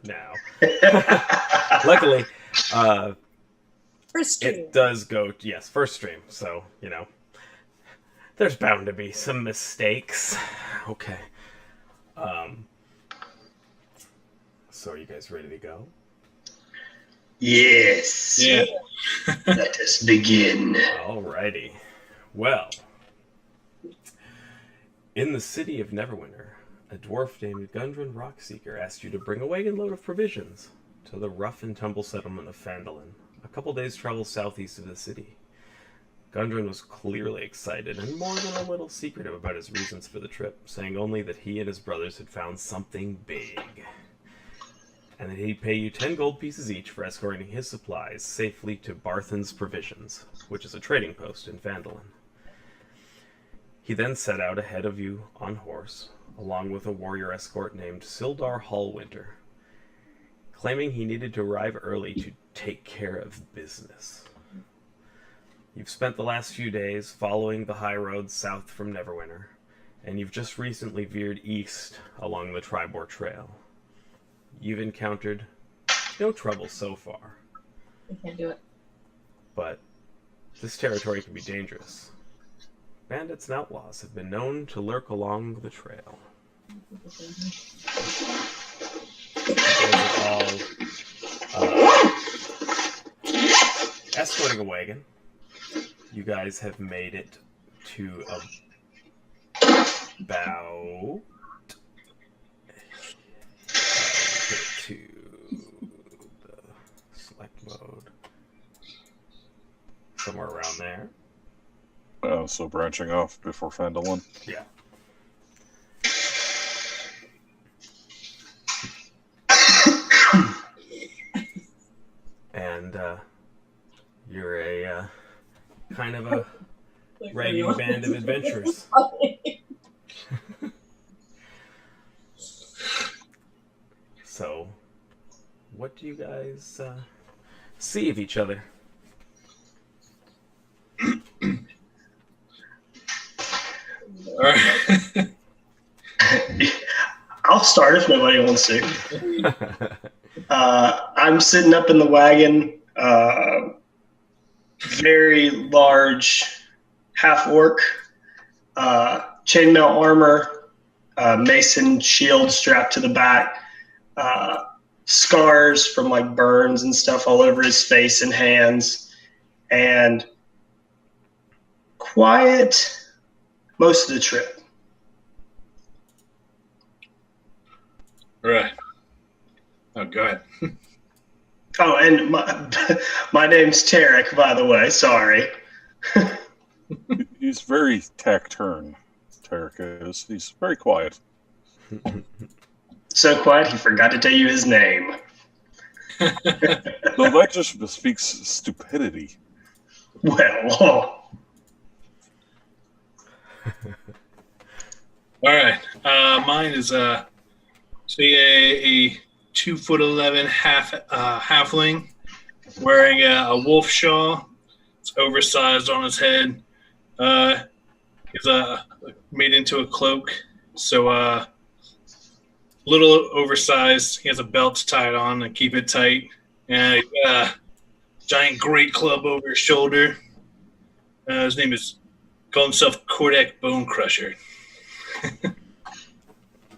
now. Luckily, first stream. It does go, yes, first stream. So, there's bound to be some mistakes. Okay. So are you guys ready to go? Yes. Yeah. Let us begin. Alrighty. Well, in the city of Neverwinter, a dwarf named Gundren Rockseeker asked you to bring a wagon load of provisions to the rough and tumble settlement of Phandelver, a couple days' travel southeast of the city. Gundren was clearly excited and more than a little secretive about his reasons for the trip, saying only that he and his brothers had found something big, and that he'd pay you 10 gold pieces each for escorting his supplies safely to Barthen's Provisions, which is a trading post in Phandelver. He then set out ahead of you on horse, along with a warrior escort named Sildar Hallwinter, claiming he needed to arrive early to take care of business. You've spent the last few days following the high road south from Neverwinter, and you've just recently veered east along the Tribor Trail. You've encountered no trouble so far. I can't do it. But this territory can be dangerous. Bandits and outlaws have been known to lurk along the trail. Escorting a wagon, you guys have made it to about to the select mode, somewhere around there. So branching off before Phandelver. Yeah. And you're a kind of a ragging band of adventurers. So, what do you guys see of each other? All right. I'll start if nobody wants to. I'm sitting up in the wagon, very large half-orc, chainmail armor, mason shield strapped to the back, scars from like burns and stuff all over his face and hands, and quiet most of the trip. Right. Oh, go ahead. Oh, and my name's Tarek, by the way. Sorry. He's very taciturn, Tarek is. He's very quiet. So quiet, he forgot to tell you his name. No, that just bespeaks stupidity. Well, All right. Mine is a 2'11" halfling wearing a wolf shawl. It's oversized on his head. He's made into a cloak, so a little oversized. He has a belt tied on to keep it tight, and he's got a giant great club over his shoulder. His name is called himself Kordak Bone Crusher.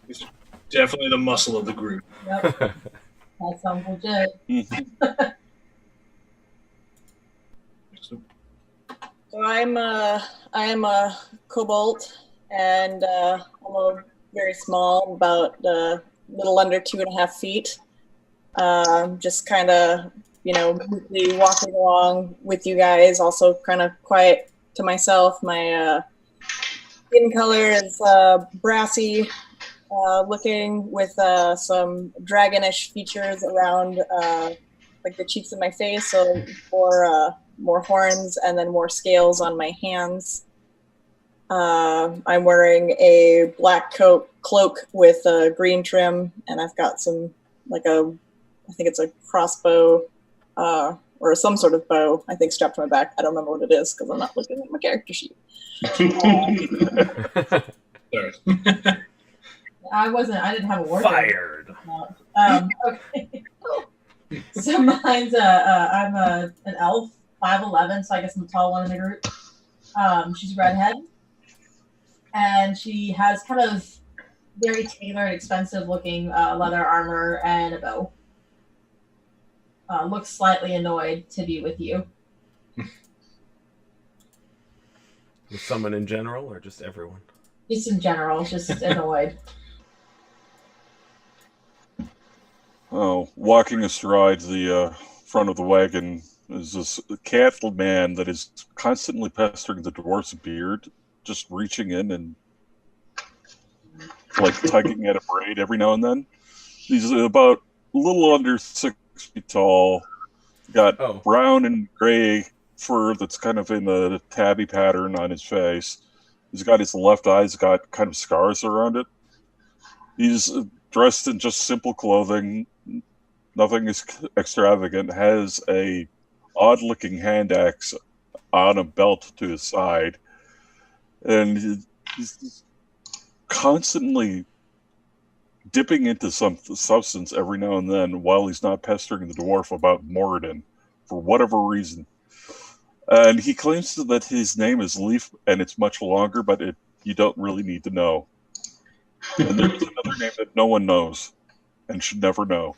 He's definitely the muscle of the group. Yep. That sounds legit. So I am a kobold, and I'm very small, about a little under 2.5 feet. Just kind of, mostly walking along with you guys. Also, kind of quiet to myself. My skin color is brassy looking, with some dragonish features around like the cheeks of my face. So more horns and then more scales on my hands. I'm wearing a black cloak with a green trim, and I've got some I think it's a crossbow or some sort of bow, I think, strapped to my back. I don't remember what it is because I'm not looking at my character sheet. Sorry. I didn't have a ward. Fired. Okay. So mine's I'm an elf, 5'11", so I guess I'm the tall one in the group. She's a redhead, and she has kind of very tailored, expensive-looking leather armor and a bow. Looks slightly annoyed to be with you. With someone in general, or just everyone? Just in general, just annoyed. Oh, walking astride the front of the wagon is this cat man that is constantly pestering the dwarf's beard, just reaching in and like tugging at a braid every now and then. He's about a little under 6 feet tall, got brown and gray fur that's kind of in a tabby pattern on his face. He's got his left eye's got kind of scars around it. He's dressed in just simple clothing, nothing is extravagant, has a odd-looking hand axe on a belt to his side, and he's constantly dipping into some substance every now and then while he's not pestering the dwarf about Moradin for whatever reason. And he claims that his name is Leaf, and it's much longer, but you don't really need to know. And there's another name that no one knows and should never know.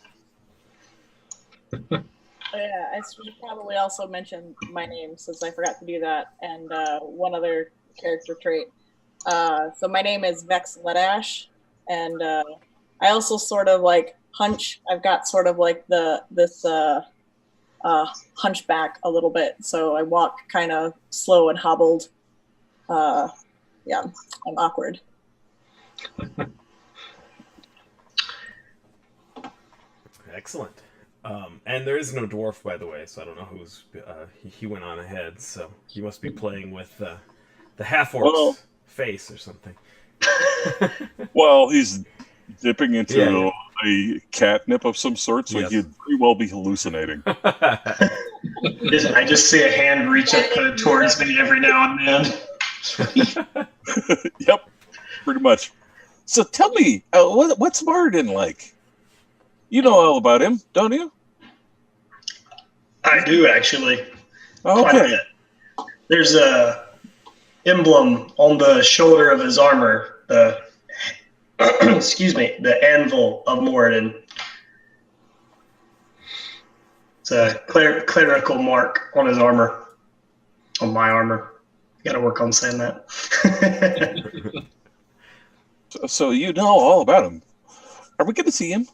Yeah, I should probably also mention my name since I forgot to do that, and one other character trait. So my name is Vex Ledash, and I also sort of like hunch. I've got sort of like this hunchback a little bit, so I walk kind of slow and hobbled. Yeah, I'm awkward. Excellent. And there is no dwarf, by the way, so I don't know who's... he went on ahead, so he must be playing with the half-orc's face or something. Well, he's dipping into a catnip of some sort, so he'd pretty well be hallucinating. I just see a hand reach up towards me every now and then. Yep, pretty much. So tell me, what's Moradin like? You know all about him, don't you? I do, actually. Okay. There's a emblem on the shoulder of his armor, the excuse me, the anvil of Moradin. It's a clerical mark on his armor, on my armor. Got to work on saying that. So you know all about him. Are we going to see him?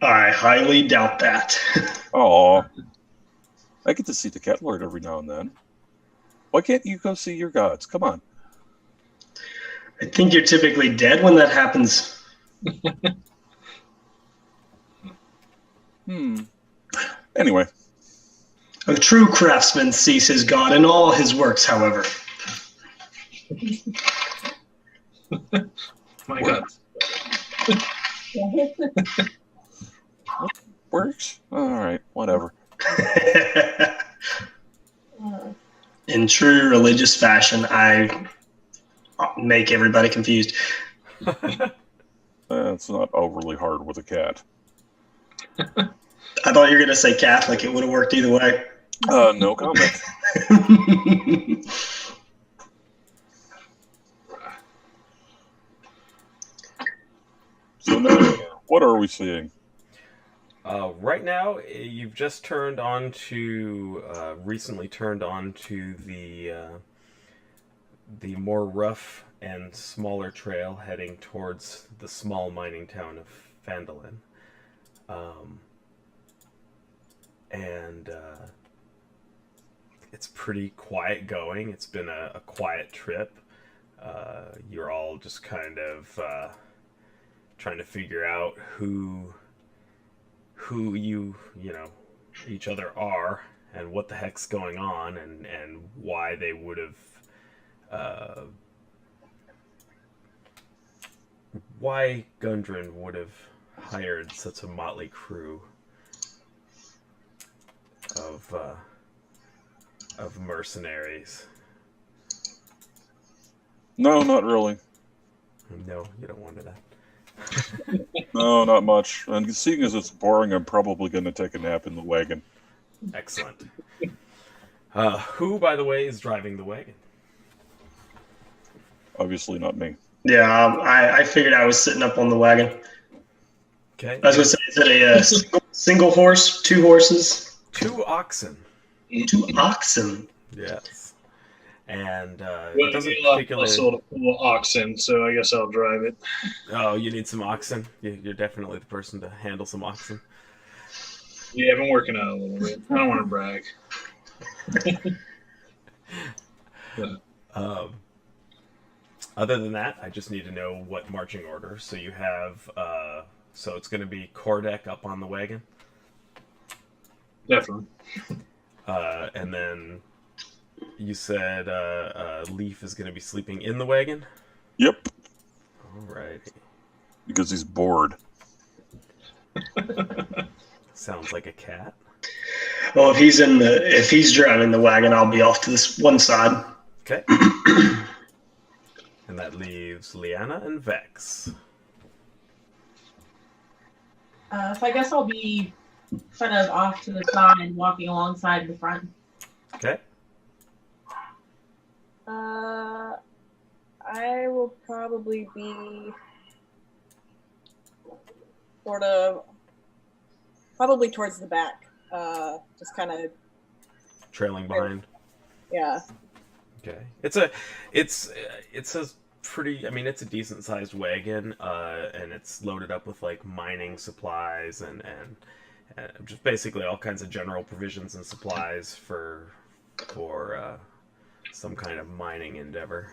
I highly doubt that. Oh, I get to see the Cat Lord every now and then. Why can't you go see your gods? Come on. I think you're typically dead when that happens. Anyway. A true craftsman sees his god in all his works, however. My God. Works? All right, whatever. In true religious fashion, I make everybody confused. It's not overly hard with a cat. I thought you were going to say Catholic. It would have worked either way. No comment. So now, what are we seeing? Right now, you've just recently turned on to the more rough and smaller trail heading towards the small mining town of Phandelver. And it's pretty quiet going. It's been a quiet trip. You're all just kind of trying to figure out who you know each other are and what the heck's going on and why they would have why Gundren would have hired such a motley crew of mercenaries. No, not really. No, you don't want that. No, not much. And seeing as it's boring, I'm probably going to take a nap in the wagon. Excellent. Who, by the way, is driving the wagon? Obviously not me. Yeah, I figured I was sitting up on the wagon. Okay. I was going to say, is it a single horse, 2 horses? 2 oxen. 2 oxen. Yes. And Well, it doesn't I particularly... sold a full oxen, so I guess I'll drive it. Oh, you need some oxen? You're definitely the person to handle some oxen. Yeah, I've been working out a little bit. I don't want to brag. Other than that, I just need to know what marching order. So you have... so it's going to be Kordek up on the wagon? Definitely. And then you said Leaf is going to be sleeping in the wagon? Yep. Alrighty. Because he's bored. Sounds like a cat. Well, if he's driving the wagon, I'll be off to this one side. Okay. And that leaves Liana and Vex. So I guess I'll be kind of off to the side, walking alongside the front. Okay. I will probably be probably towards the back. Just kind of Trailing behind. Yeah. Okay. It's a pretty, I mean, it's a decent sized wagon, and it's loaded up with like mining supplies and just basically all kinds of general provisions and supplies for some kind of mining endeavor.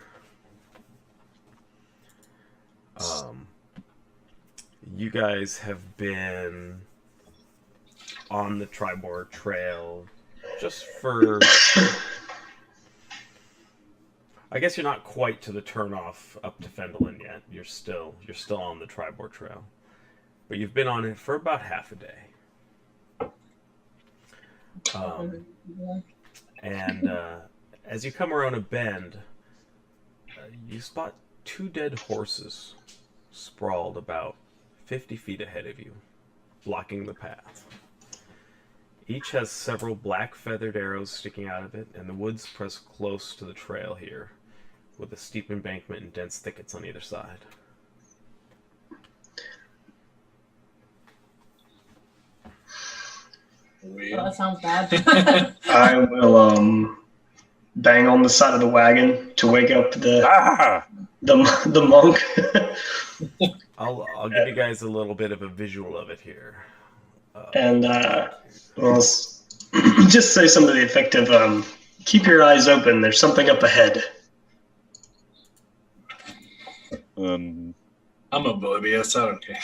You guys have been on the Tribor Trail just for... I guess you're not quite to the turnoff up to Phandelver yet. You're still on the Tribor Trail, but you've been on it for about half a day. And as you come around a bend, you spot 2 dead horses sprawled about 50 feet ahead of you, blocking the path. Each has several black feathered arrows sticking out of it, and the woods press close to the trail here, with a steep embankment and dense thickets on either side. Well, that sounds bad. I will bang on the side of the wagon to wake up the monk. I'll give you guys a little bit of a visual of it here. And well, just say something to the effect of, keep your eyes open, there's something up ahead. I'm oblivious, I don't care.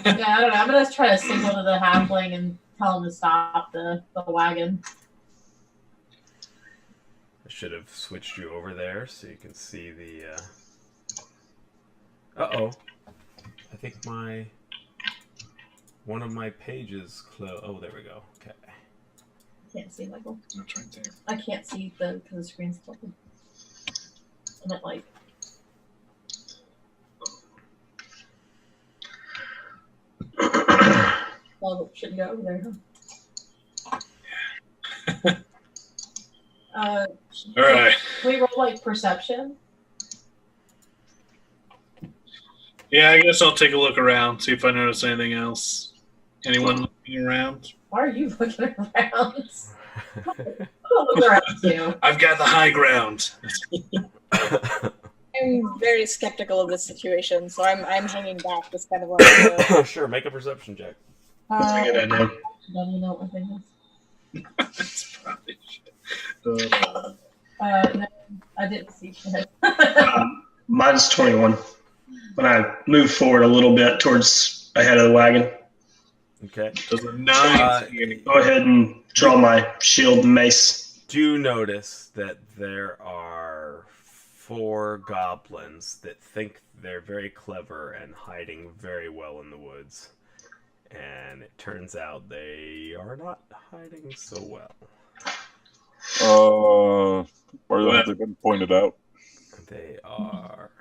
Yeah, I don't know. I'm going to try to signal to the halfling and tell him to stop the wagon. I should have switched you over there so you can see the... Uh-oh. I think one of my pages closed. Oh, there we go. Okay. I can't see, Michael. That's right there. I can't see because the screen's tilted. I meant like... Well, shouldn't go over there, huh? All right. Can we roll like perception? Yeah, I guess I'll take a look around, see if I notice anything else. Anyone looking around? Why are you looking around? I'll look around too. I've got the high ground. I'm very skeptical of this situation, so I'm hanging back, just kind of like. Sure, make a perception check. That's a good idea. Don't you know what my thing is? That's probably shit. No, I didn't see shit. Mine's 21. When I move forward a little bit towards ahead of the wagon. Okay. Does a 9. Go ahead and draw my shield and mace. Do notice that there are 4 goblins that think they're very clever and hiding very well in the woods. And it turns out they are not hiding so well. Where have they been pointed out? They are...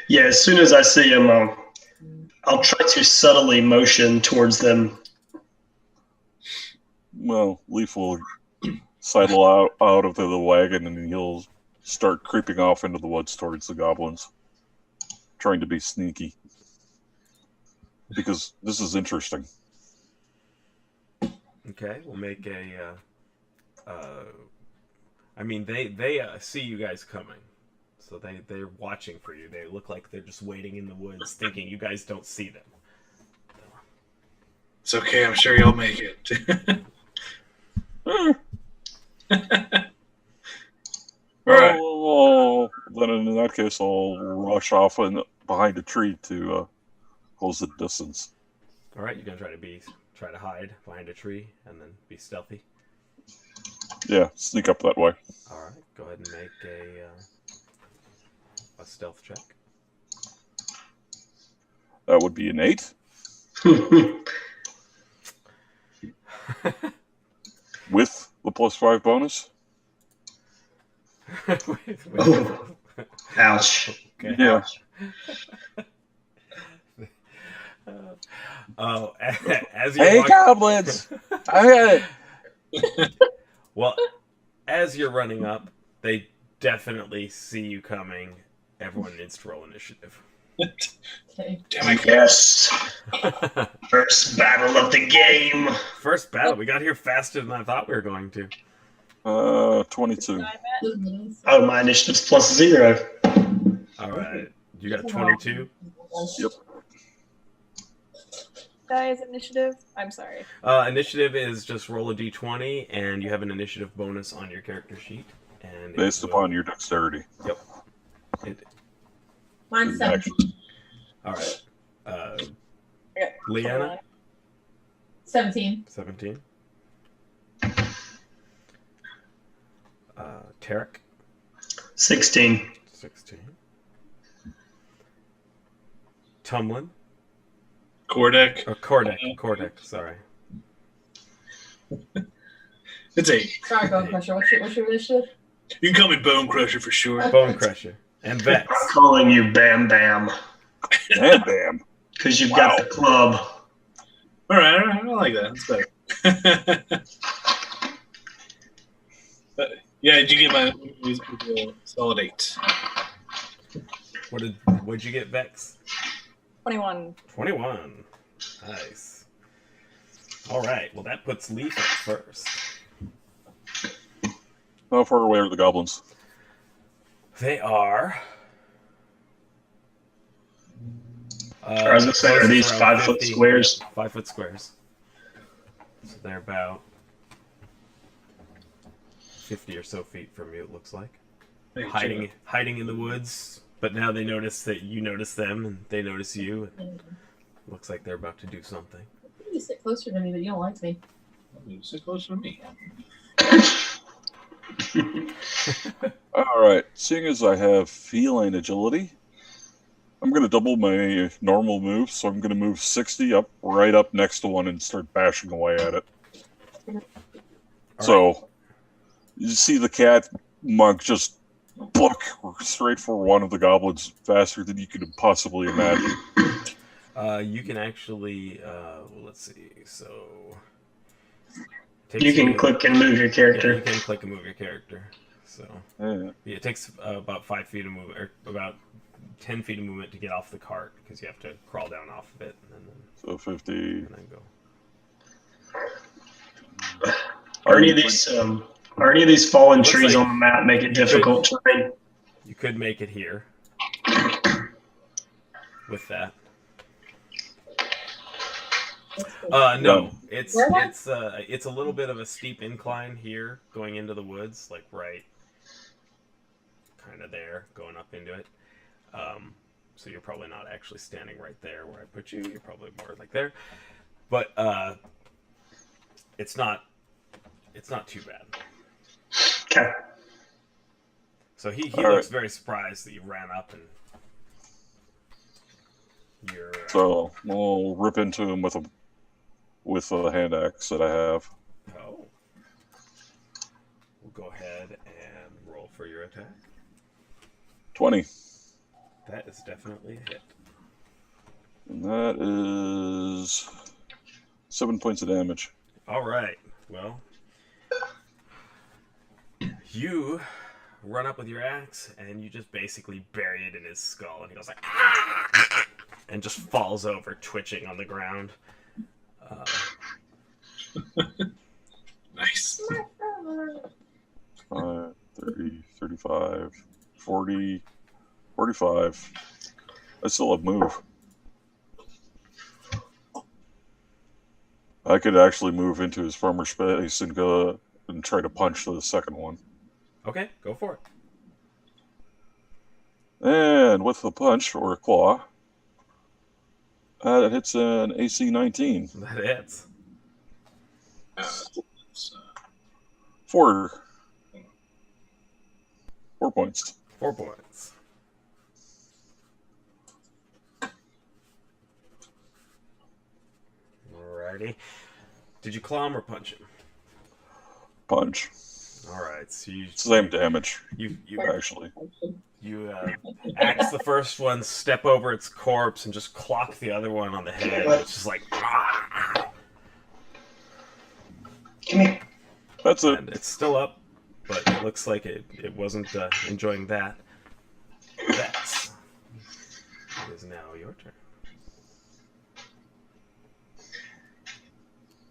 Yeah, as soon as I see him, I'll try to subtly motion towards them. Well, Leaf will sidle out of the wagon, and he'll start creeping off into the woods towards the goblins, trying to be sneaky. Because this is interesting. Okay, we'll make a. I mean, they see you guys coming, so they're watching for you. They look like they're just waiting in the woods, thinking you guys don't see them. It's okay. I'm sure you'll make it. Alright. Oh, then in that case, I'll rush off behind a tree to close the distance. All right, you're gonna try to hide behind a tree and then be stealthy. Yeah, sneak up that way. All right, go ahead and make a stealth check. That would be an 8. With the +5 bonus. Wait. Ouch. Okay. Yeah. Oh, as you Hey, goblins! I got it. Well, as you're running up, they definitely see you coming. Everyone needs to roll initiative. Okay. Damn it. Yes. First battle of the game. First battle. We got here faster than I thought we were going to. 22. Oh, my initiative's +0. All right. You got 22? Yep. Guys, initiative. I'm sorry. Initiative is just roll a d20, and you have an initiative bonus on your character sheet. And Based upon your dexterity. Yep. Mine's 17. All right. Okay. Leanna? 17. 17. Tarek? 16. 16. Tumlin? Kordek. Or Kordek, sorry. It's 8. Sorry, Bone Crusher. What's your initiative? You can call me Bone Crusher for sure. Bone Crusher. And Vex. I'm calling you Bam Bam. And bam. Because you've got the club. All right, I like that. That's better. Yeah, did you get my solid 8? What'd you get, Vex? 21. 21. Nice. All right. Well, that puts Leaf up first. How far away are the goblins? They are. I was going to say, are these 5-foot squares? 5-foot squares. So they're about 50 or so feet from you, it looks like. Hiding in the woods, but now they notice that you notice them, and they notice you. And looks like they're about to do something. You sit closer to me, but you don't like me. You sit closer to me. All right. Seeing as I have feline agility, I'm going to double my normal move, so I'm going to move 60 right up next to one and start bashing away at it. So, you see the cat monk just book straight for one of the goblins faster than you could possibly imagine. You can actually, let's see, so... You can click and move your character. Yeah, you can click and move your character. So Yeah. it takes about 5 feet of movement, or about 10 feet of movement to get off the cart, because you have to crawl down off of it and then, So 50. and then go. Are any of these fallen Looks trees like on the map make it difficult terrain? You could make it here with that. No, it's a little bit of a steep incline here going into the woods, like right kind of there, going up into it. So you're probably not actually standing right there where I put you. You're probably more like there, but it's not too bad. Okay. So he All looks right. very surprised that you ran up and you're. So we'll rip into him with a hand axe that I have. Oh. We'll go ahead and roll for your attack. 20. That is definitely a hit. And that is 7 points of damage. All right. Well, you run up with your axe and you just basically bury it in his skull, and he goes like, ah! And just falls over, twitching on the ground. Nice. 5, 30, 35, 40, 45. I still have move. I could actually move into his farmer space and go and try to punch the second one. Okay, go for it. And with a punch or a claw, that hits an AC 19. That hits. Four points. 4 points. Alrighty. Did you claw him or punch him? Punch. Alright, so you... Same damage, You actually. You axe the first one, step over its corpse, and just clock the other one on the head. It's just like... Ah! Give me. That's it. And it's still up, but it looks like it wasn't enjoying that. Vex. It is now your turn.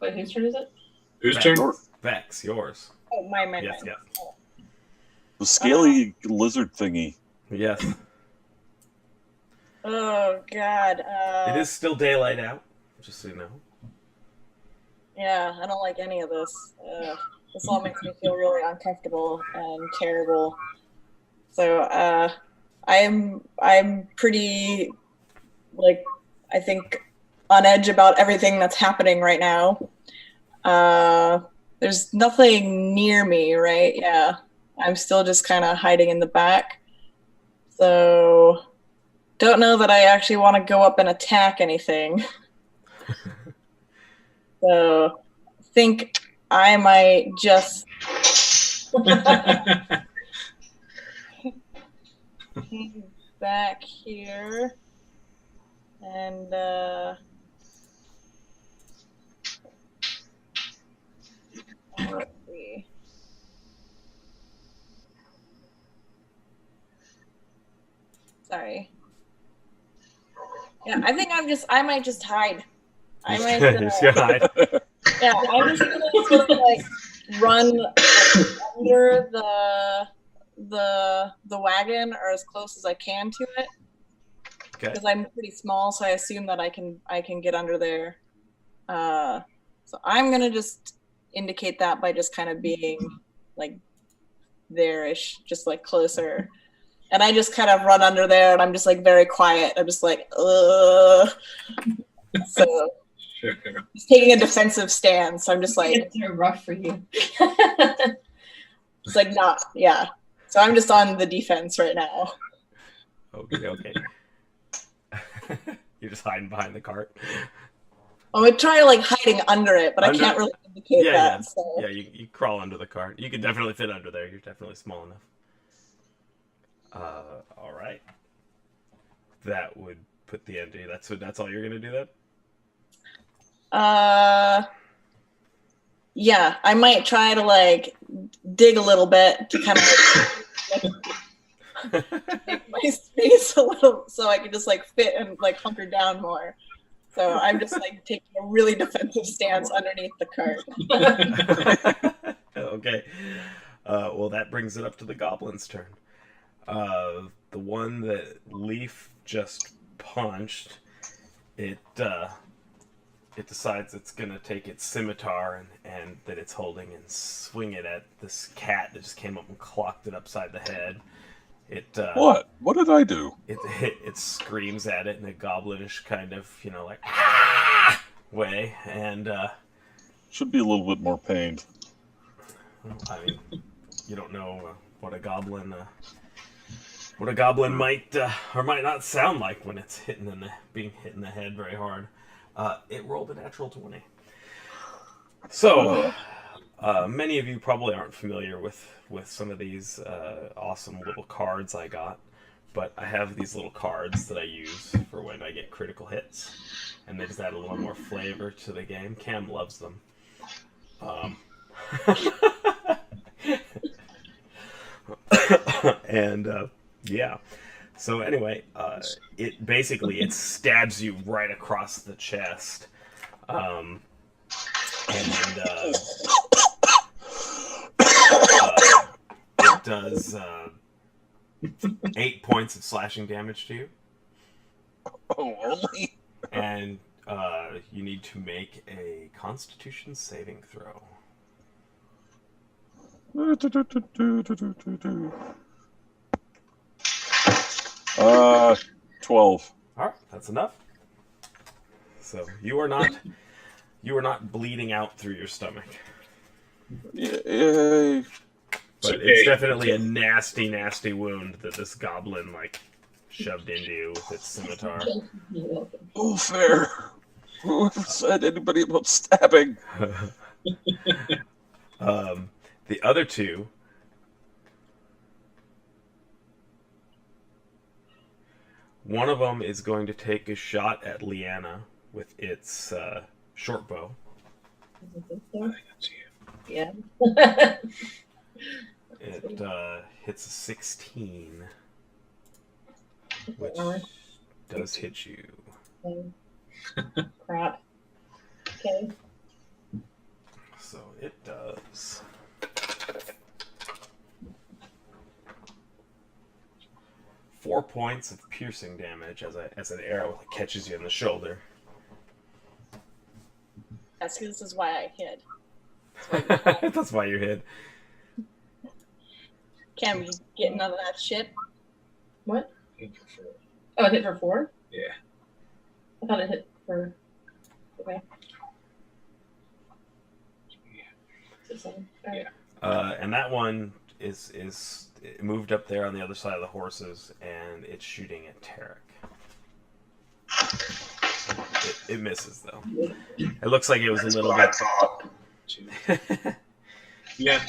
Wait, whose turn is it? Whose Vex. turn? Vex, yours. Oh, my. Yes, yes. The scaly lizard thingy. Yes. Oh, God. It is still daylight out, just so you know. Yeah, I don't like any of this. This all makes me feel really uncomfortable and terrible. So, I'm pretty, like, I think, on edge about everything that's happening right now. There's nothing near me, right? Yeah. I'm still just kind of hiding in the back. So, don't know that I actually want to go up and attack anything. So, I think I might just hang back here and let's see. Sorry. Yeah, I think I might just hide. I might Just go hide. yeah, I'm just gonna sort of like run under the wagon or as close as I can to it. Okay. Because I'm pretty small, so I assume that I can get under there. So I'm gonna just indicate that by just kind of being like there-ish, just like closer. And I just kind of run under there, and I'm just like very quiet. I'm just like, ugh. So just taking a defensive stance. So I'm just like, It's rough for you. it's like not, yeah. So I'm just on the defense right now. Okay. You're just hiding behind the cart. I would try like hiding under it, but I can't really indicate that. Yeah. So. Yeah, you crawl under the cart. You can definitely fit under there. You're definitely small enough. All right. That would put the end to you. That's all you're gonna do then? Yeah, I might try to like dig a little bit to kind of like, make my space a little so I can just like fit and like hunker down more. So I'm just like taking a really defensive stance underneath the cart. Okay. Well, that brings it up to the goblin's turn. The one that Leaf just punched, it decides it's gonna take its scimitar and that it's holding and swing it at this cat that just came up and clocked it upside the head. What? What did I do? It screams at it in a goblinish kind of, like ah! way, and Should be a little bit more pained. I mean, you don't know what a goblin might or might not sound like when it's being hit in the head very hard. It rolled a natural 20. So, many of you probably aren't familiar with some of these awesome little cards I got but I have these little cards that I use for when I get critical hits, and they just add a little more flavor to the game. Cam loves them. And yeah. So anyway, it stabs you right across the chest, and it does 8 points of slashing damage to you. Oh, only? And you need to make a Constitution saving throw. 12. All right, that's enough. So you are not bleeding out through your stomach. Yay. But it's definitely a nasty, nasty wound that this goblin shoved into you with its scimitar. Oh, fair. Whoever said anybody about stabbing? The other two, one of them is going to take a shot at Leanna with its short bow. Yeah. It hits a 16, which does hit you. Crap. Okay. So it does 4 points of piercing damage as an arrow catches you in the shoulder. This is why I hid. That's why you hid. Cam, you get none of that shit? What? Oh, it hit for 4? Yeah. I thought it hit for... Okay. So, Yeah. And that one is moved up there on the other side of the horses, and it's shooting at Tarek. It misses, though. It looks like it was a little bit... Yeah.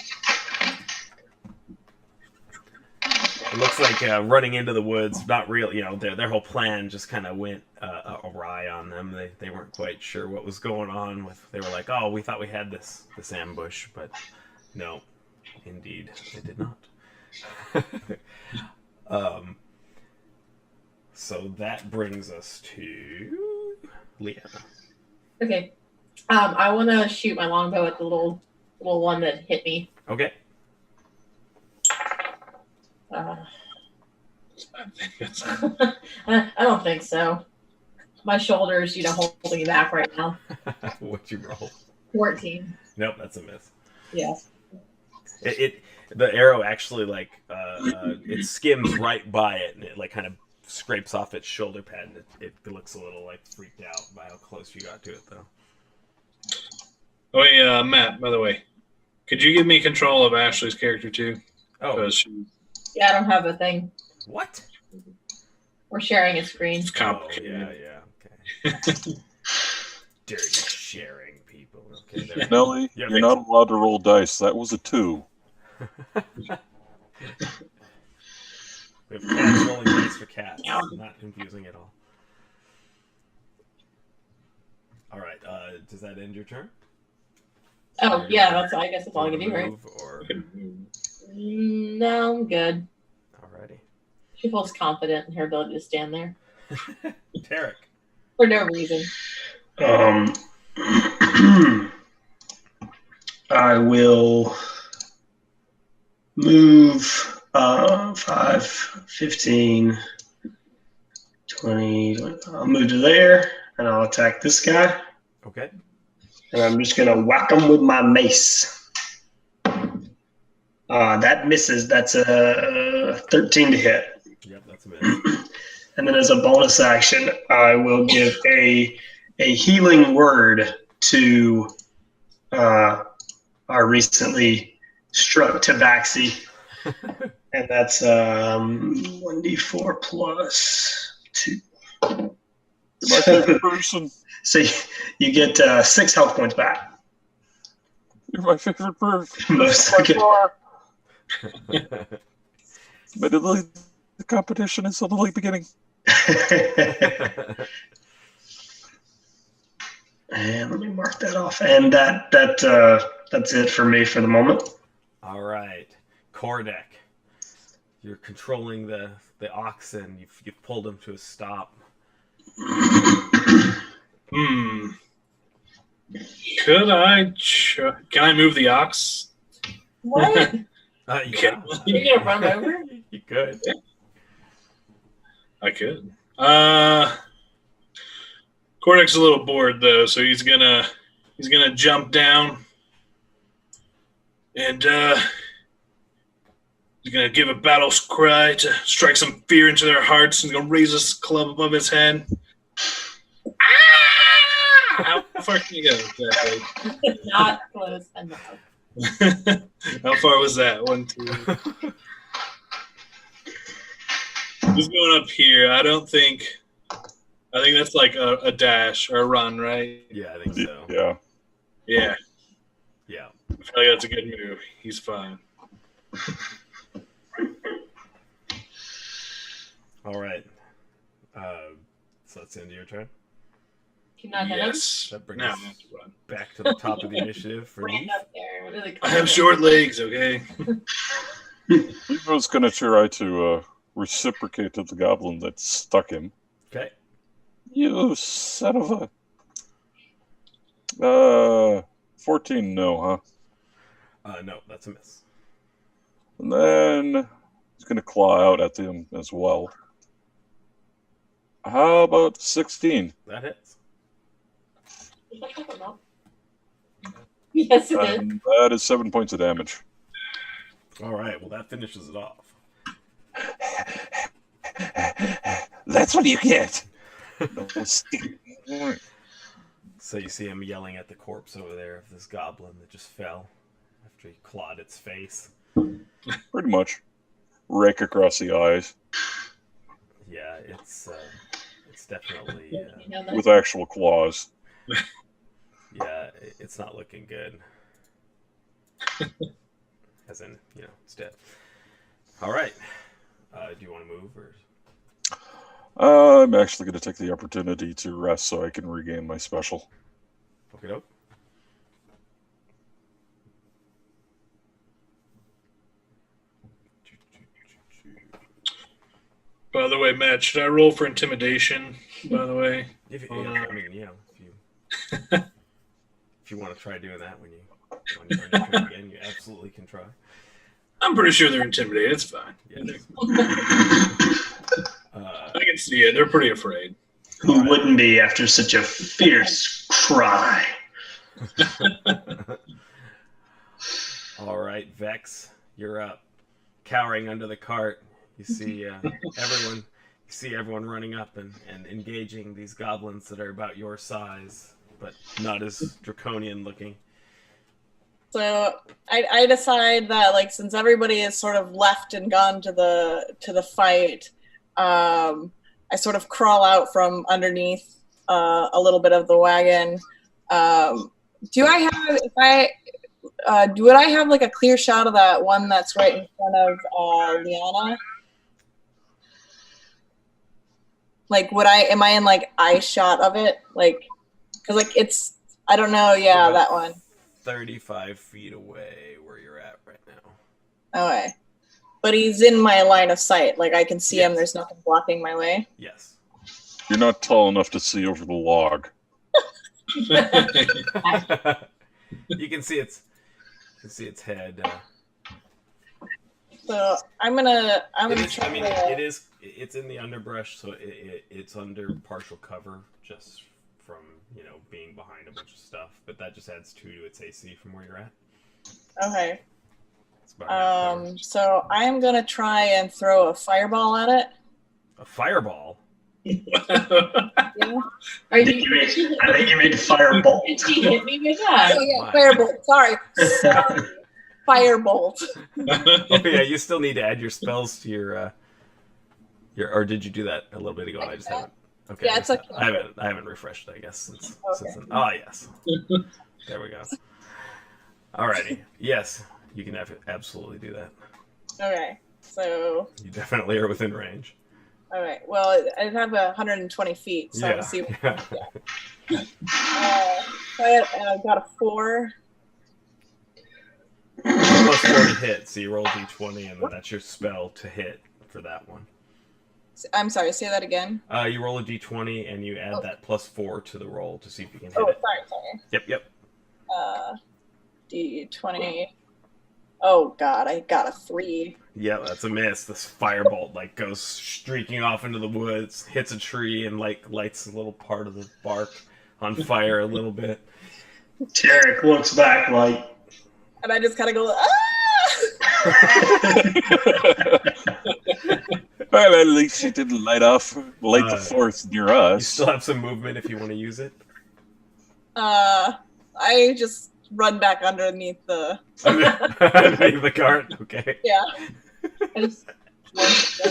It looks like running into the woods, not real, their whole plan just kind of went awry on them. They weren't quite sure what was going on. They were like, oh, we thought we had this ambush, but no, indeed, it did not. So that brings us to Leanna. okay. I want to shoot my longbow at the little one that hit me. Okay. I don't think so. My shoulders, holding me back right now. What'd you roll? 14. Nope, that's a miss. Yes. The arrow actually it skims right by it, and it kind of scrapes off its shoulder pad, and it looks a little freaked out by how close you got to it, though. Oh, yeah, Matt, by the way, could you give me control of Ashley's character too? Oh, Yeah, I don't have a thing. what? We're sharing a screen. It's complicated. Okay. Dirty sharing people. Okay, there. Nelly, you're not allowed to roll dice. That was a 2. We have cats rolling dice for cats. Not confusing at all. All right. Does that end your turn? Oh, yeah, I guess that's all I can do, right? Or... No, I'm good. Alrighty. She feels confident in her ability to stand there. Tarek. For no reason. I will move 5, 15, 20. I'll move to there, and I'll attack this guy. Okay. And I'm just going to whack him with my mace. That misses. That's a 13 to hit. Yep, that's a miss. And then as a bonus action, I will give a healing word to our recently struck Tabaxi. And that's 1d4 plus 2. You're my favorite person. So you get 6 health points back. You're my favorite person. Most By far. Admittedly, The competition is only beginning. And let me mark that off. And that's it for me for the moment. All right, Kordek, you're controlling the oxen. You've pulled them to a stop. Could I? Can I move the ox? What? Yeah. You're gonna run over? You could. I could. Kordek's a little bored though, so he's gonna jump down and he's gonna give a battle cry to strike some fear into their hearts, and he's gonna raise his club above his head. Ah! How far can you go exactly? Not close enough. How far was that? 1, 2. He's going up here. I think that's like a dash or a run, right? Yeah, I think so. Yeah. Yeah. Yeah. I feel like that's a good move. He's fine. All right. So that's the end of your turn. Can you not hit him? Yes. That brings Now us I have to run. back to the top of the initiative for Ran Leaf. up there. Really I have short legs, okay? He was going to try to reciprocate to the goblin that stuck him. Okay. You son of a... 14, no, huh? No, that's a miss. And then he's going to claw out at him as well. How about 16? That hits. Yes, it is. And that is 7 points of damage. All right. Well, that finishes it off. That's what you get. So you see him yelling at the corpse over there of this goblin that just fell after he clawed its face. Pretty much. Rake across the eyes Yeah, it's definitely with actual claws. yeah, it's not looking good. As in, it's dead. All right. Do you want to move or? I'm actually going to take the opportunity to rest so I can regain my special. Okay, doke. By the way, Matt, should I roll for intimidation? By the way, If you want to try doing that when you on your turn again, you absolutely can try. I'm pretty sure they're intimidated. It's fine. Yeah. I can see it. They're pretty afraid. Who wouldn't be after such a fierce cry? All right, Vex, you're up. Cowering under the cart, you see everyone running up and engaging these goblins that are about your size, but not as draconian looking. So I decide that since everybody is sort of left and gone to the fight, I sort of crawl out from underneath a little bit of the wagon. Would I have a clear shot of that one that's right in front of Liana? Am I in eye shot of it? Because it's, I don't know. Yeah, that one. 35 feet away where you're at right now. Okay. But he's in my line of sight. I can see him. Yes. There's nothing blocking my way. Yes. You're not tall enough to see over the log. You can see its head. So I'm gonna try it's in the underbrush, so it's under partial cover just from being behind a bunch of stuff. But that just adds 2 to its AC from where you're at. Okay. It's about half cover. So I'm gonna try and throw a fireball at it. A fireball. Yeah. I think you made the firebolt. She hit me with that. Oh yeah, firebolt. Sorry. Firebolt. Oh yeah, you still need to add your spells to your or did you do that a little bit ago? I just haven't. Okay. Yeah, it's okay. I haven't refreshed, I guess, since then. Oh yes. There we go. Alrighty. Yes, you can absolutely do that. Okay. So You definitely are within range. all right. Well, I have 120 feet, so Yeah. we'll see. Yeah. I got a 4. Plus 4 to hit, so you roll d20, and then that's your spell to hit for that one. I'm sorry. Say that again. You roll a d20, and you add that plus 4 to the roll to see if you can hit Oh, it. sorry. Yep. D20. Oh God, I got a 3. Yeah, that's a miss. This firebolt goes streaking off into the woods, hits a tree, and lights a little part of the bark on fire a little bit. Tarek looks back like, and I just kind of go, Well, at least she didn't light the force near us. You still have some movement if you want to use it. I just run back underneath the underneath the cart. Okay. Yeah. I just run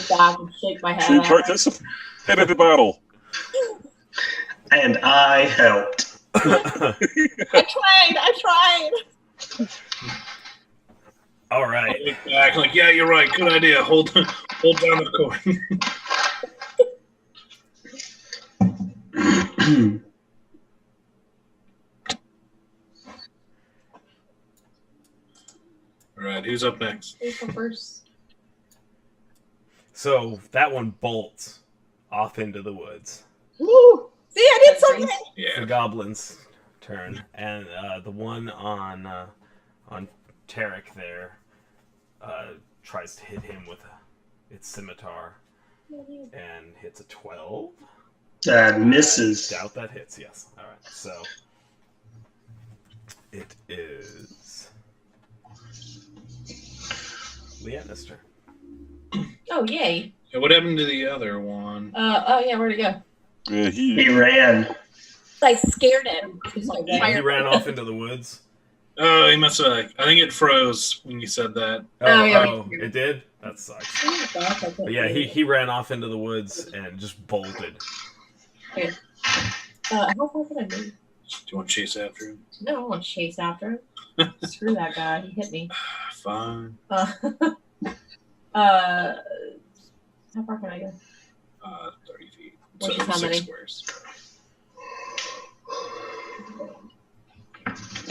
back and shake my head. She participated in the battle. And I helped. I tried. All right. Like, yeah, you're right. Good idea. Hold down the coin. All right, who's up next? Who's the first? So that one bolts off into the woods. Woo! See, I did something. The goblin's turn, and the one on Tarek there tries to hit him with its scimitar and hits a 12. That misses. Doubt that hits. Yes. All right. So it is Leanna's turn. Oh, yay. Yeah, what happened to the other one? Where'd it go? Yeah, he ran. I scared him. He's like, He ran off into the woods. Oh, he must have. I think it froze when you said that. Oh, it did? That sucks. But yeah, he ran off into the woods and just bolted. Okay. How far can I move? Do you want to chase after him? No, I don't want to chase after him. Screw that guy. He hit me. Fine. How far can I go? 30 feet. Which So is how 6 many? squares.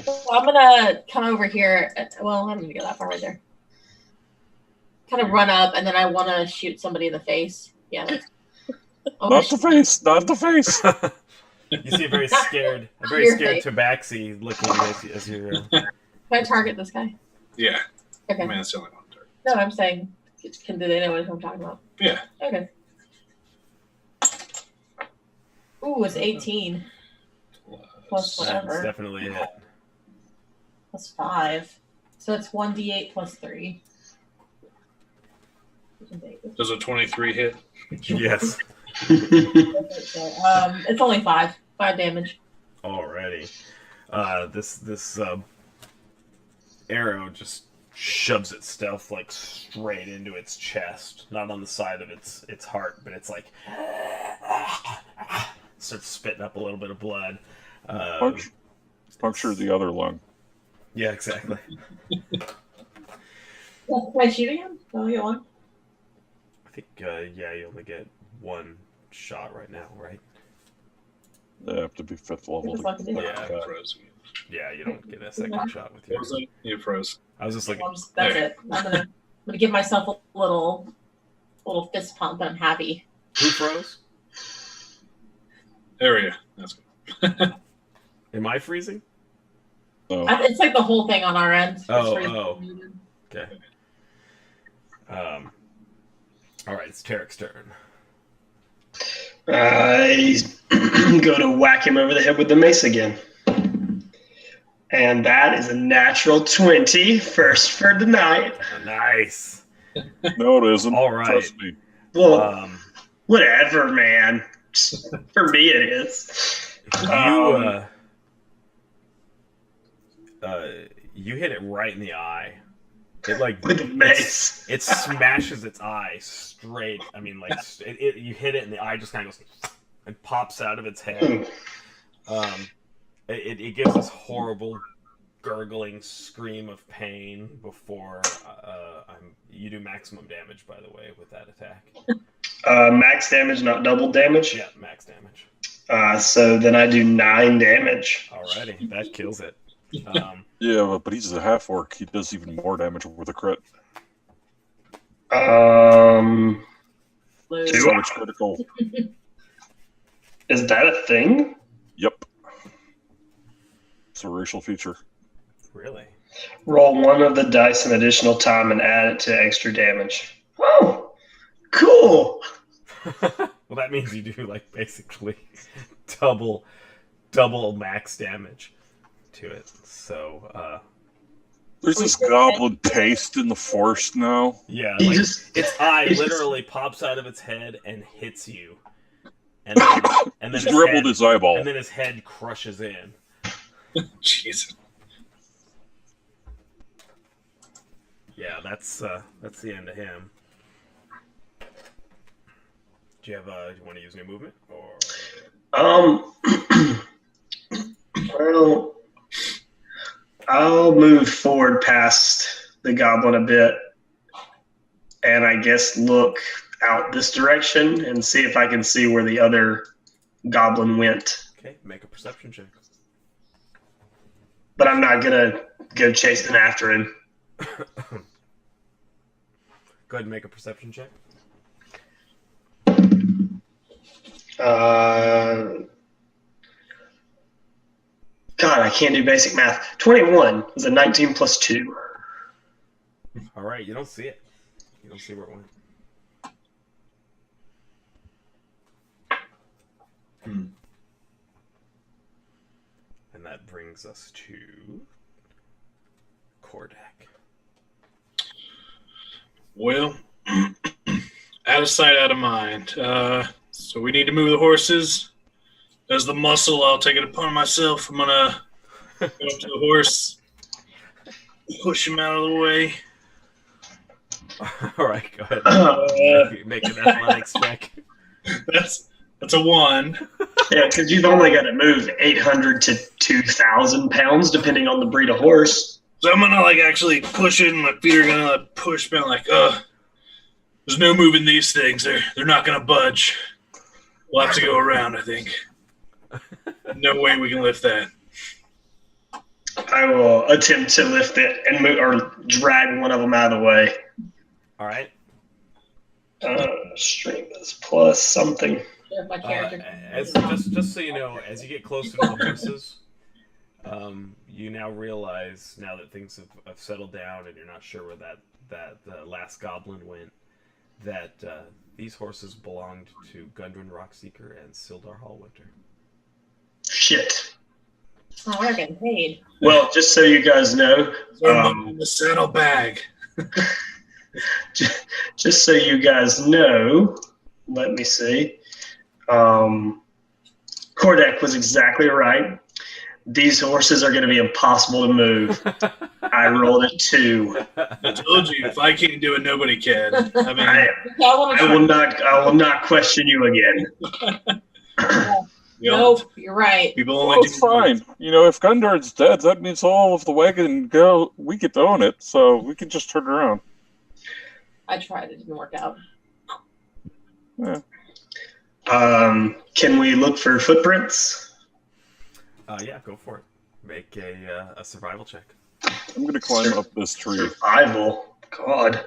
Well, I'm gonna come over here. Well, I'm gonna go that far right there. Kind of run up, and then I want to shoot somebody in the face. Yeah. Not the face. Not the face. You see a very scared Tabaxi looking as you're... Can I target this guy? Yeah. Okay. I mean, that's the only one. No, I'm saying, do they know what I'm talking about? Yeah. Okay. Ooh, it's 18. Plus whatever. That's definitely a hit. Plus 5. So it's 1d8 plus 3. Does a 23 hit? Yes. It's only 5. 5 damage. Alrighty. This arrow just shoves itself straight into its chest, not on the side of its heart, but it's starts spitting up a little bit of blood. Puncture the other lung. Yeah, exactly. Am I shooting him? Oh, you one? I think you only get one shot right now, right? They have to be 5th level. Yeah, you don't get a second shot with yours. You froze. I was just like, that's it. I'm gonna give myself a little fist pump, and I'm happy. Who froze? Area. That's good. Am I freezing? Oh. It's like the whole thing on our end. Okay. All right, it's Tarek's turn. He's going to whack him over the head with the mace again. And that is a natural 20, first for the night. Nice. No, it isn't. All right. Trust me. Well, whatever, man. For me, it is. You hit it right in the eye. It with the mace. It smashes its eye straight. I mean, you hit it and the eye just kind of goes and pops out of its head. It gives this horrible gurgling scream of pain before you do maximum damage, by the way, with that attack. Max damage, not double damage? Yeah, max damage. So then I do 9 damage. Alrighty, that kills it. Yeah, but he's a half-orc. He does even more damage with a crit. So Damage critical. Is that a thing? Yep. It's a racial feature. Really? Roll one of the dice an additional time and add it to extra damage. Oh, cool. Well, that means you do like basically double max damage to it. So there's this goblin taste in the forest now. Yeah, He like just- its eye he literally pops out of its head and hits you, and then He's dribbled his eyeball. and then his head crushes in. Jeez. Yeah, that's the end of him. Do you want to use new movement or? Well, I'll move forward past the goblin a bit, and I guess look out this direction and see if I can see where the other goblin went. Okay, make a perception check. But I'm not gonna go chasing after him. Go ahead and make a perception check. God, I can't do basic math. 21 is a 19 plus 2. All right, you don't see it. You don't see where it went. And that brings us to Kordak. Well, out of sight, out of mind. So we need to move the horses. As the muscle, I'll take it upon myself. I'm gonna go up to the horse, push him out of the way. All right, go ahead. Make an athletics check. That's a 1. Yeah, because you've only got to move 800 to 2,000 pounds, depending on the breed of horse. So I'm gonna actually push it, and my feet are gonna push me. I'm there's no moving these things. They're not gonna budge. We'll have to go around, I think. No way we can lift that. I will attempt to lift it and move, or drag one of them out of the way. All right. Strength is plus something. My character. Just so you know, as you get closer to the horses, you now realize, now that things have settled down and you're not sure where that last goblin went, that these horses belonged to Gundren Rockseeker and Sildar Hallwinter. Shit. Oh, we're getting paid. Well, just so you guys know, In the saddlebag. just so you guys know, let me see. Kordak was exactly right. These horses are going to be impossible to move. I rolled a 2. I told you, if I can't do it, nobody can. I mean, I will not question you again. Nope, you're right. People Well, only it's fine. You know, if Gundard's dead, that means all of the wagon we get to own it, so we can just turn around. I tried, it didn't work out. Yeah. Can we look for footprints? Yeah, go for it. Make a survival check. I'm going to climb up this tree. Survival. God.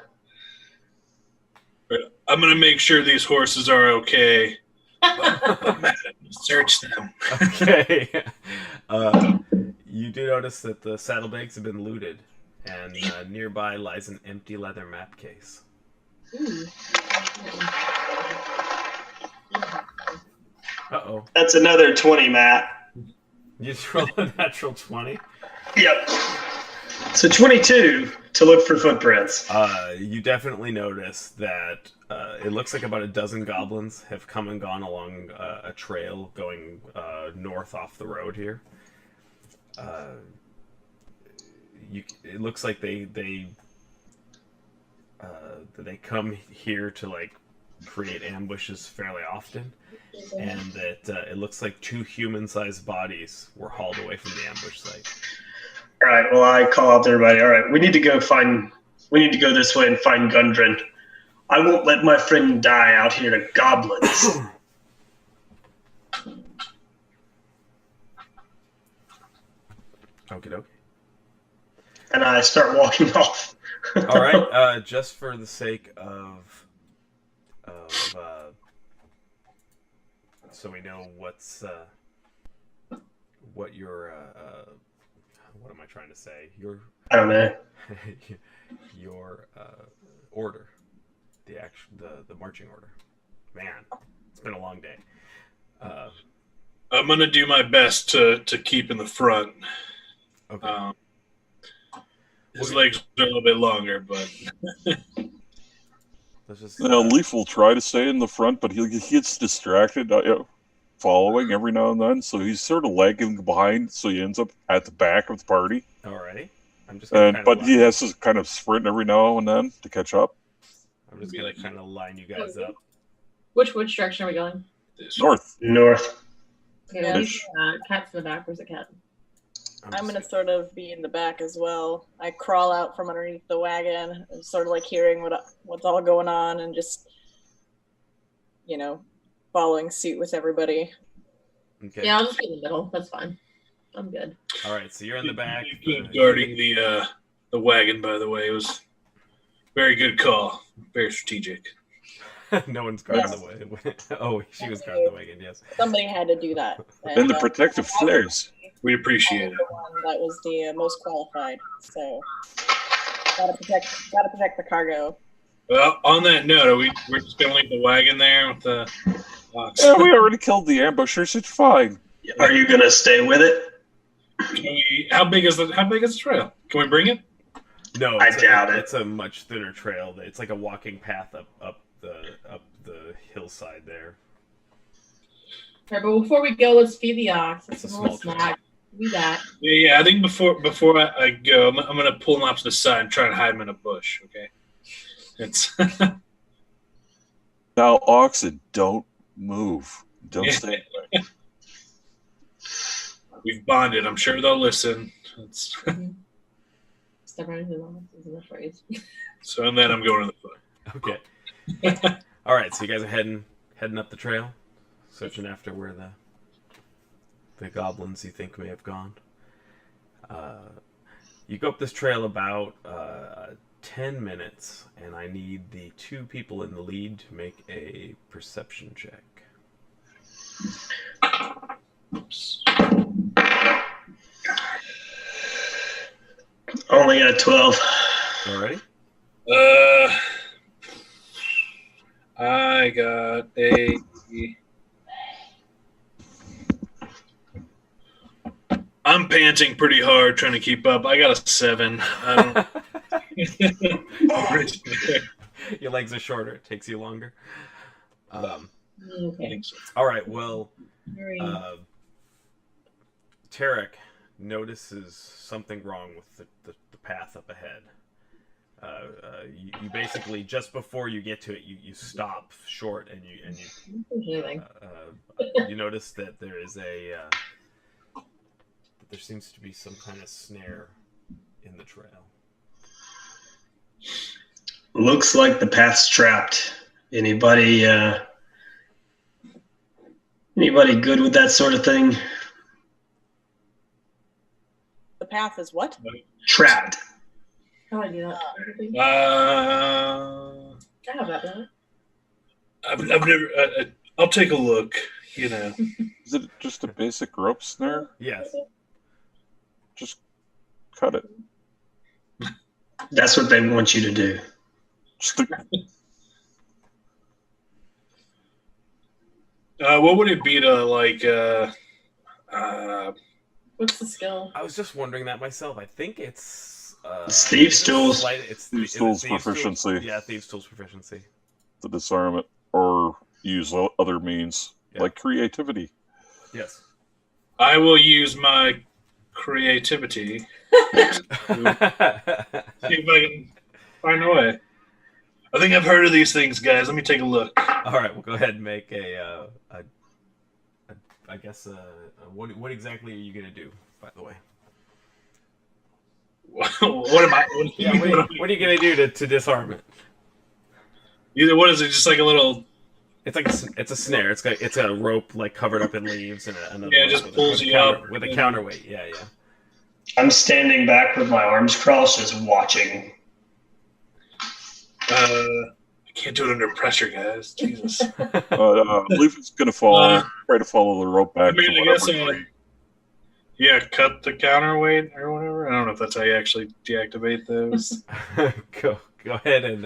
I'm going to make sure these horses are okay. Search them. Okay. You do notice that the saddlebags have been looted, and nearby lies an empty leather map case. Uh-oh. That's another 20, Matt. You just rolled a natural 20? Yep. So 22 to look for footprints. You definitely notice that it looks like about a dozen goblins have come and gone along a trail going north off the road here. It looks like they come here to like create ambushes fairly often, and that it looks like 2 human-sized bodies were hauled away from the ambush site. All right. Well, I call out to everybody. All right, we need to go this way and find Gundren. I won't let my friend die out here to goblins. Okie dokie. And I start walking off. All right. Just for the sake of so we know what your what am I trying to say? I don't know. Your order, the marching order. Man, it's been a long day. I'm gonna do my best to keep in the front. Okay. His legs are a little bit longer, but Let's just. Leaf will try to stay in the front, but he gets distracted, following every now and then. So he's sort of lagging behind, so he ends up at the back of the party. Alrighty. I'm just. But he has to kind of sprint every now and then to catch up. I'm just gonna kind of line you guys up. Which direction are we going? North. Okay, well, Cat's in the back. Where's the cat? I'm going to sort of be in the back as well. I crawl out from underneath the wagon, and sort of like hearing what's all going on and just, following suit with everybody. Okay. Yeah, I'll just be in the middle. That's fine. I'm good. All right, so you're in the back. Guarding the wagon, by the way, it was very good call. Very strategic. No one's guarding the wagon. Oh, she was guarding the wagon, yes. Somebody had to do that. And the protective flares. We appreciate it. The one that was the most qualified. So, gotta protect the cargo. Well, on that note, we're just gonna leave the wagon there with the box. Yeah, we already killed the ambushers. It's fine. Are you gonna stay with it? How big is the trail? Can we bring it? No, I doubt it. It's a much thinner trail. It's like a walking path up the hillside there. Right, but before we go, let's feed the ox. It's It's a a little small snack. Do that. Yeah. I think before I go, I'm gonna pull him off to the side and try to hide him in a bush. Okay. It's Now, oxen, don't move. Don't stay there. We've bonded. I'm sure they'll listen. Step right into the ox isn't a phrase. So and then I'm going to the foot. Okay. All right, so you guys are heading up the trail, searching after where the goblins you think may have gone. You go up this trail about 10 minutes, and I need the two people in the lead to make a perception check. Oops. Only got a 12. Alrighty. I got a. I'm panting pretty hard trying to keep up. I got a 7. Your legs are shorter. It takes you longer. Okay. So. All right. Well, Very- Tarek notices something wrong with the path up ahead. You basically, just before you get to it, you stop short and you notice that there is that there seems to be some kind of snare in the trail. Looks like the path's trapped. Anybody good with that sort of thing? The path is what? Trapped. How do I do that? I have that, don't I've never. I'll take a look. Is it just a basic rope snare? Yes. Just cut it. That's what they want you to do. What would it be to What's the skill? I was just wondering that myself. I think it's Thieves' Tools. Thieves' Tools proficiency. Yeah, Thieves' Tools proficiency. To disarm it or use other means like creativity. Yes. I will use my creativity. See if I can find a way. I think I've heard of these things, guys. Let me take a look. All right, we'll go ahead and make what exactly are you going to do, by the way? What am I? Yeah, what are you gonna do to disarm it? What is it? Just like a little. It's like it's a snare. It's a rope like covered up in leaves and another. Yeah, it just pulls you up with a counterweight. Yeah. I'm standing back with my arms crossed, just watching. I can't do it under pressure, guys. Jesus. I believe it's going to fall. Try to follow the rope back. I mean, I guess. Yeah, cut the counterweight or whatever. I don't know if that's how you actually deactivate those. Go ahead and.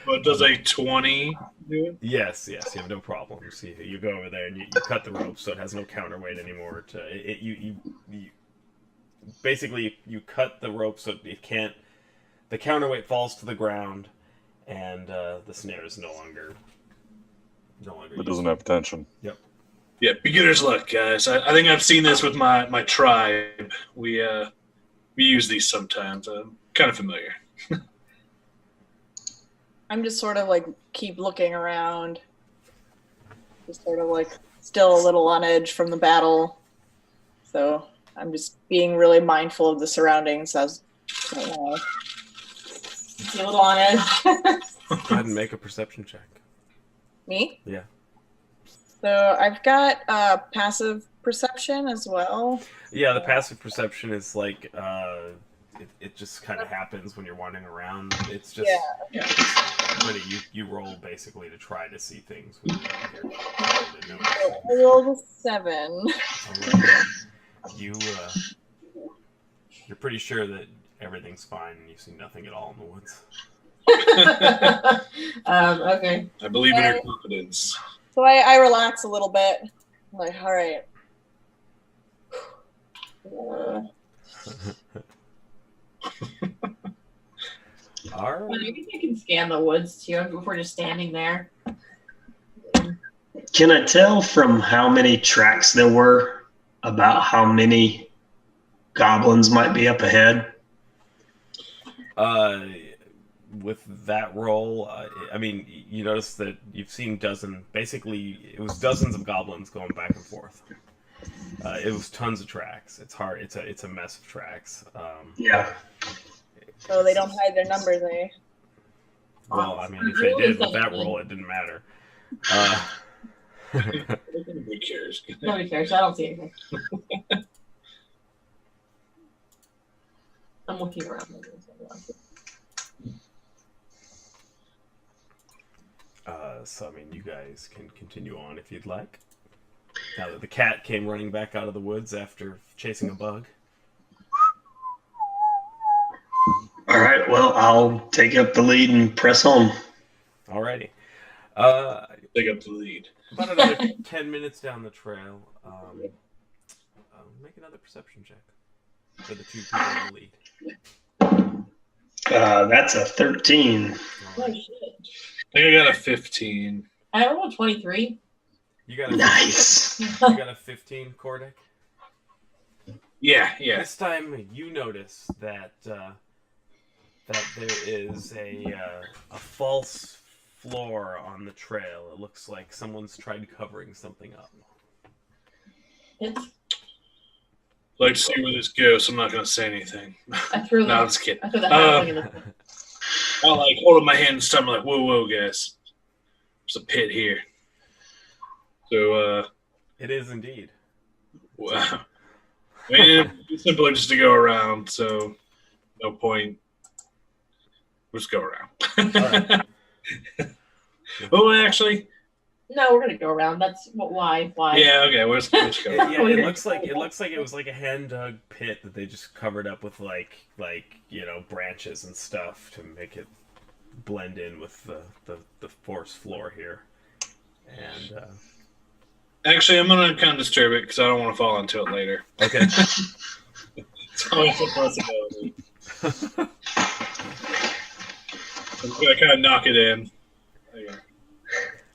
But does a 20 do it? Yes, you have no problem. See, you go over there and you cut the rope so it has no counterweight anymore. You basically you cut the rope so it can't. The counterweight falls to the ground, and the snare is no longer. It doesn't have tension. Yep. Yeah, beginner's luck, guys. I think I've seen this with my tribe. We use these sometimes. I'm kind of familiar. I'm just sort of like keep looking around. Just sort of like still a little on edge from the battle. So I'm just being really mindful of the surroundings as be a little on edge. Go ahead and make a perception check. Me? Yeah. So I've got passive perception as well. Yeah, the passive perception is like it just kind of happens when you're wandering around. It's just you roll basically to try to see things. I rolled a 7. You're pretty sure that everything's fine and you see nothing at all in the woods. Okay. I believe in your confidence. So I relax a little bit. I'm like, all right. All right. I guess I can scan the woods too if we're just standing there. Can I tell from how many tracks there were about how many goblins might be up ahead? With that roll, I mean, you notice that you've seen basically it was dozens of goblins going back and forth. It was tons of tracks. It's hard. It's a mess of tracks. Yeah. So they don't hide their numbers, eh? Well, I mean, if they did with that roll, it didn't matter. Nobody cares. Nobody cares. I don't see anything. I'm looking around. So, I mean, you guys can continue on if you'd like. Now that the cat came running back out of the woods after chasing a bug. All right. Well, I'll take up the lead and press on. Alrighty. Take up the lead. About another 10 minutes down the trail. Make another perception check for the two people in the lead. That's a 13. Oh, shit. I think I got a 15. I rolled 23. You got a Nice. You got a 15, Kordek? Yeah. This time you notice that there is a false floor on the trail. It looks like someone's tried covering something up. It's. I'd like to see where this goes. I'm not going to say anything. I threw No, that. I'm just kidding. I threw that halfling in the. I like holding my hand and stuff. I'm like, whoa, guys. There's a pit here. So, It is indeed. wow. I mean, it's simpler just to go around, so no point. We'll just go around. All right. Oh, actually, No, we're gonna go around. That's why. yeah, okay, let's go. Yeah, it looks like it was like a hand dug pit that they just covered up with like branches and stuff to make it blend in with the forest floor here. And Actually, I'm gonna kind of disturb it because I don't want to fall into it later. okay. It's always a possibility. I'm gonna kind of knock it in. Okay.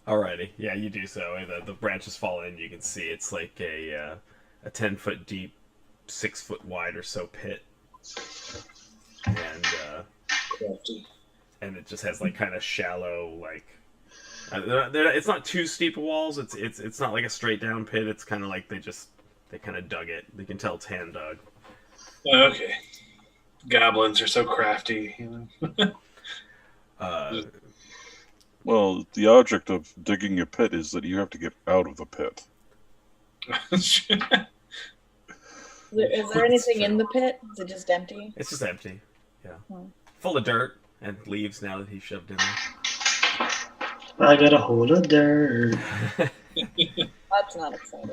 Alrighty, yeah, you do so. The branches fall in. You can see it's like a 10-foot deep, 6-foot wide or so pit, and it just has like kind of shallow like. It's not too steep walls. It's not like a straight down pit. It's kind of like they kind of dug it. You can tell it's hand dug. Okay. Goblins are so crafty. You know? Well, the object of digging a pit is that you have to get out of the pit. Is there anything in the pit? Is it just empty? It's just empty. Yeah. Hmm. Full of dirt and leaves now that he's shoved in there. I got a hole of dirt. That's not exciting.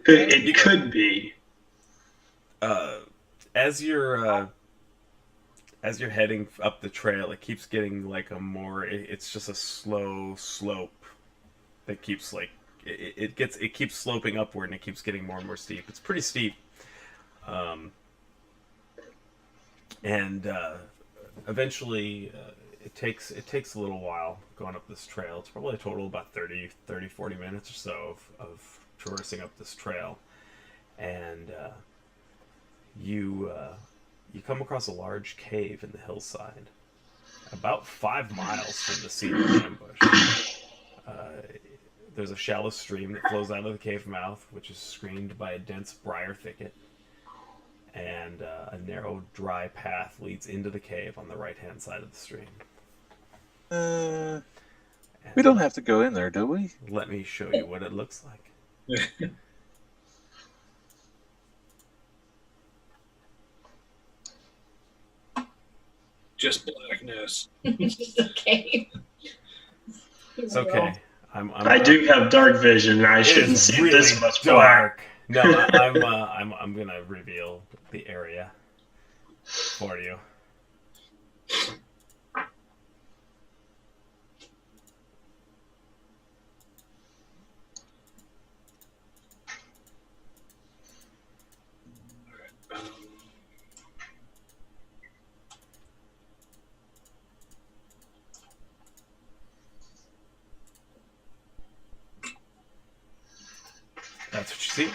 It could be. As you're heading up the trail, it keeps getting like it's just a slow slope that keeps like it keeps sloping upward, and it keeps getting more and more steep. It's pretty steep, and eventually it takes a little while going up this trail. It's probably a total of about 30, 40 minutes or so of traversing up this trail, and you come across a large cave in the hillside, about 5 miles from the scene of the ambush. There's a shallow stream that flows out of the cave mouth, which is screened by a dense briar thicket, and a narrow, dry path leads into the cave on the right-hand side of the stream. We don't have to go in there, do we? Let me show you what it looks like. Just blackness. Just a cave. It's okay. I do have dark vision. I shouldn't see really this much dark. No, I'm gonna reveal the area for you. That's what you see.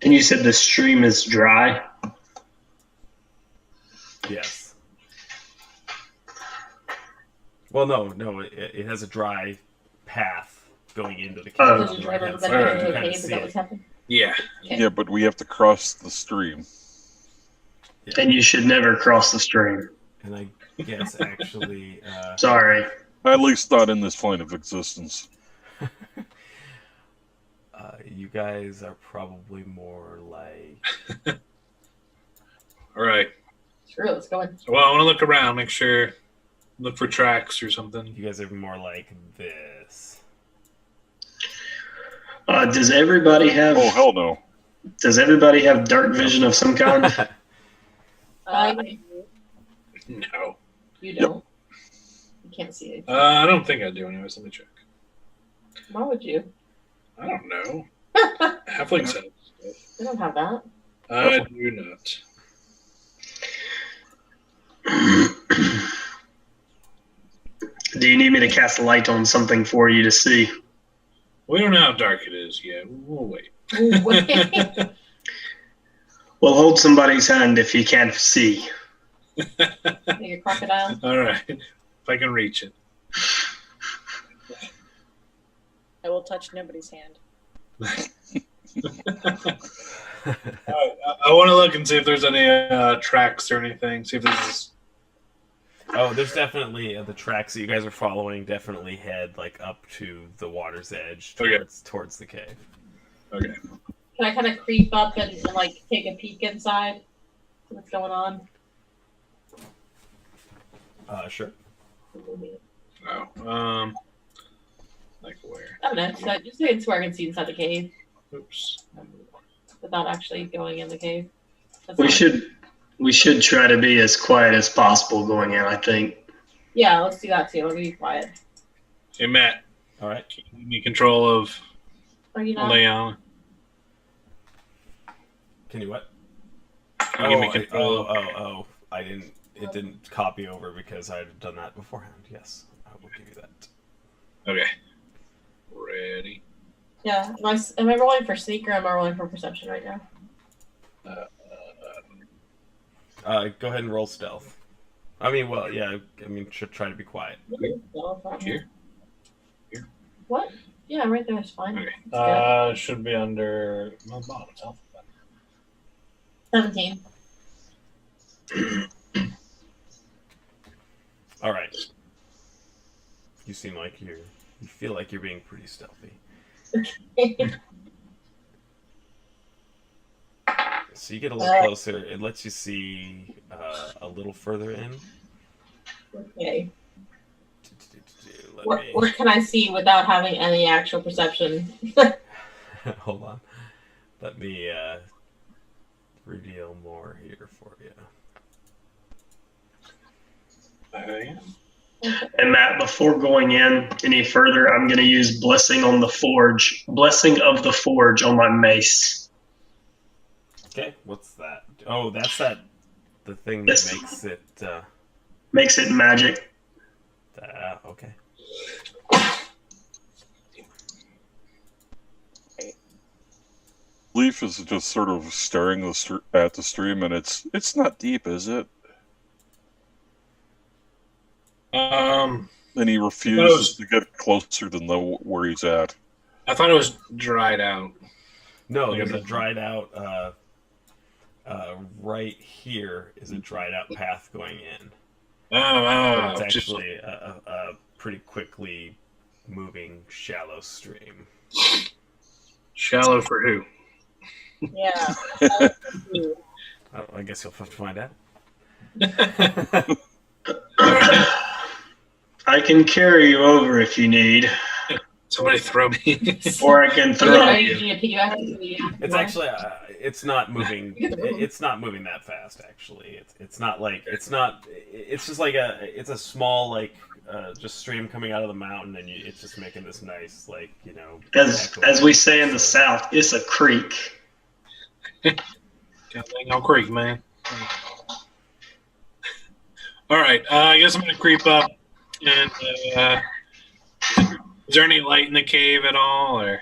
And you said the stream is dry? Yes. Well, no, it has a dry path going into the cave. Oh. Does it drive everybody into a cave? Is that what's happening? Yeah. Okay. Yeah, but we have to cross the stream. Yeah. And you should never cross the stream. And I guess actually, Sorry. At least not in this plane of existence. you guys are probably more like. All right. Sure, let's go in. Well, I want to look around, make sure, look for tracks or something. You guys are more like this. Does everybody have? Oh, hell no. Does everybody have dark vision of some kind? No. You don't. You can't see it. I don't think I do. Anyways, let me check. Why would you? I don't know. Halflings have stuff. We don't have that. I do not. Do you need me to cast a light on something for you to see? We don't know how dark it is yet. We'll wait. Ooh, wait. Well, hold somebody's hand if you can't see. Like a crocodile. All right. If I can reach it. I will touch nobody's hand. I want to look and see if there's any tracks or anything. See if there's. Oh, there's definitely the tracks that you guys are following. Definitely head like up to the water's edge towards the cave. Okay. Can I kind of creep up and like take a peek inside? See what's going on? Sure. Oh. Like where? I don't know. Just so where I can see inside the cave Oops. without actually going in the cave. That's We fine. should try to be as quiet as possible going in, I think. Yeah, let's do that too. Let me be quiet. Hey, Matt. All right. Can you give me control of Are you not? Leon? Can you what? Can you give me control? Oh! I didn't. It didn't copy over because I had done that beforehand. Yes, I will give you that. Okay. Ready. Yeah. Am I rolling for sneak or am I rolling for perception right now? Go ahead and roll stealth. I mean, well, yeah. I mean, should try to be quiet. Here. What? Yeah, right there is fine. Okay. Should be under my bottom alphabet. 17. All right. You seem like you feel like you're being pretty stealthy. So you get a little closer. It lets you see a little further in. Okay. What can I see without having any actual perception? Hold on. Let me reveal more here for you. And Matt, before going in any further, I'm going to use Blessing of the Forge on my mace. Okay, what's that? Oh, that's the thing that makes it magic. Okay. Leaf is just sort of staring at the stream, and it's not deep, is it? And he refuses to get closer than where he's at. I thought it was dried out. No, there's a dried out. Right here is a dried out path going in. It's actually a pretty quickly moving shallow stream. Shallow for who? Yeah. I guess you'll have to find out. I can carry you over if you need. Somebody throw me. Or I can throw you. It's actually it's not moving. It's not moving that fast. Actually, it's not like it's not. It's just like it's a small just stream coming out of the mountain, and it's just making this nice As we say in the South, it's a creek. No creek, man. All right, I guess I'm gonna creep up. And is there any light in the cave at all, or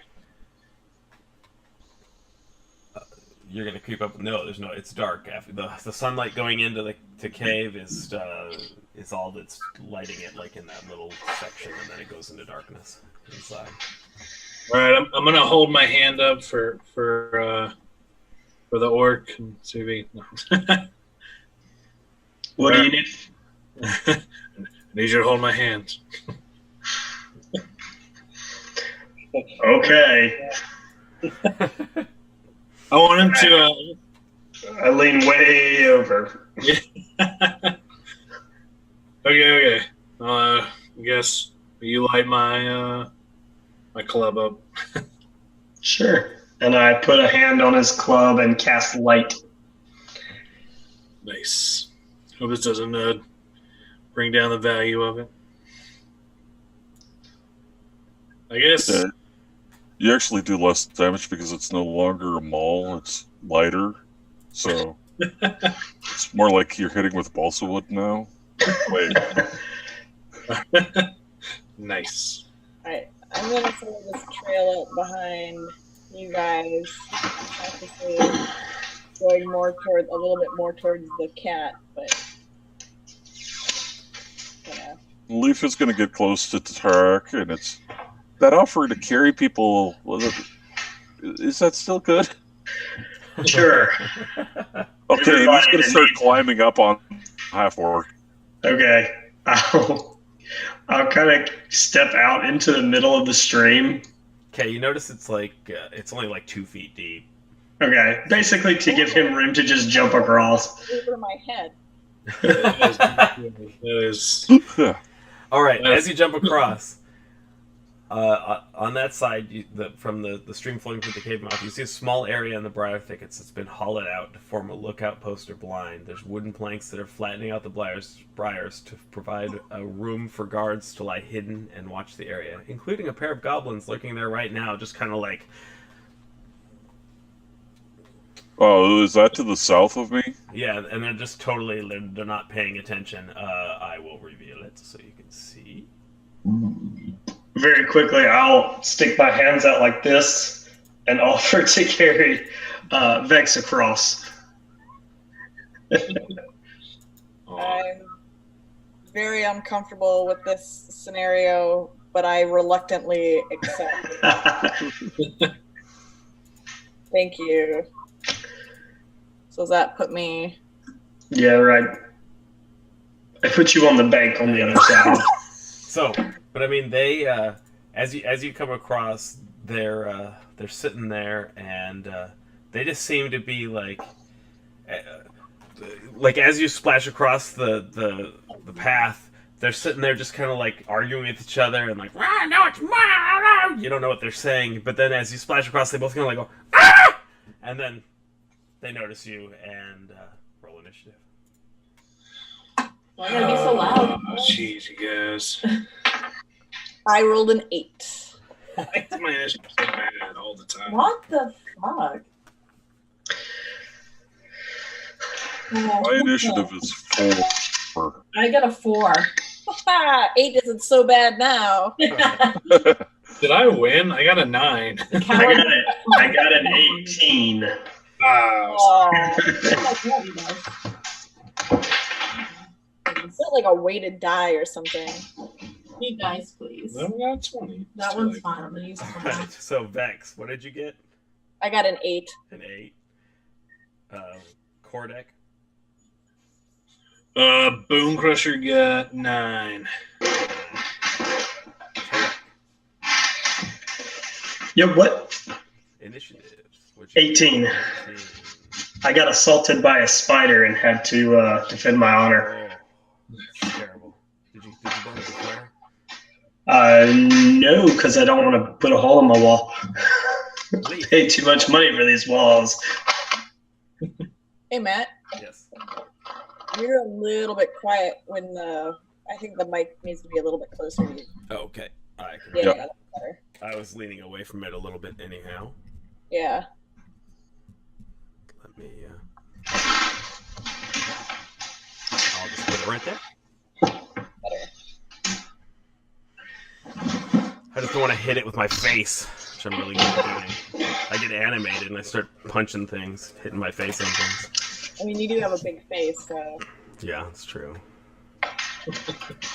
you're gonna creep up? No, there's no. It's dark. After the sunlight going into the cave is all that's lighting it, like in that little section, and then it goes into darkness inside. All right, I'm gonna hold my hand up for the orc and see if he. What do you need? I need you to hold my hand. Okay. I want him to. I lean way over. Okay. I guess you light my my club up. Sure. And I put a hand on his club and cast light. Nice. Hope this doesn't bring down the value of it. I guess you actually do less damage because it's no longer a maul; it's lighter. So it's more like you're hitting with balsa wood now. Wait. Nice. Alright, I'm gonna follow this trail up behind you guys, practically going a little bit more towards the cat, but yeah. Leaf is going to get close to Tarak, and it's that offer to carry people. Is that still good? Sure. Okay, he's going to start climbing up on half orc. Okay, I'll kind of step out into the middle of the stream. Okay, you notice it's only like 2 feet deep. Okay, basically to give him room to just jump across. Over my head. It is. All right, as you jump across, on that side, from the stream flowing through the cave mouth, you see a small area in the briar thickets that's been hollowed out to form a lookout post or blind. There's wooden planks that are flattening out the briars to provide a room for guards to lie hidden and watch the area, including a pair of goblins lurking there right now, just kind of like... Oh, is that to the south of me? Yeah, and they're just totally, they're not paying attention. I will reveal it so you can see. Very quickly, I'll stick my hands out like this and offer to carry Vex across. I'm very uncomfortable with this scenario, but I reluctantly accept. Thank you. So does that put me? Yeah, right. I put you on the bank on the other side. So, but I mean, they as you come across, they're sitting there, and they just seem to be like as you splash across the path, they're sitting there just kind of like arguing with each other and like, ah, no, it's mine. You don't know what they're saying, but then as you splash across, they both kind of like go, ah, and then they notice you and roll initiative. Why gotta be so loud? Jeez, you guys. I rolled an 8. Why is my initiative so bad all the time? What the fuck? My initiative is 4. I got a 4. 8 isn't so bad now. Did I win? I got a 9. I got an 18. Oh. It's not like a weighted die or something. Need dice, please. Then we got 20. That one's fine. I'm gonna use it. Right, so Vex, what did you get? I got an 8. An 8. Kordek? Bone Crusher got 9. Yeah, what? Initiatives. 18. I got assaulted by a spider and had to defend my honor. Oh, that's terrible. Did you burn the flare? No, because I don't want to put a hole in my wall. Leaf. Pay too much money for these walls. Hey, Matt. Yes. You're a little bit quiet when I think the mic needs to be a little bit closer to you. Oh, okay. I can. Yeah, Yep. that's better. I was leaning away from it a little bit anyhow. Yeah. Let me. I'll just put it right there. Better. I just don't want to hit it with my face, which I'm really good at doing. I get animated and I start punching things, hitting my face on things. I mean, you do have a big face, so. Yeah, that's true.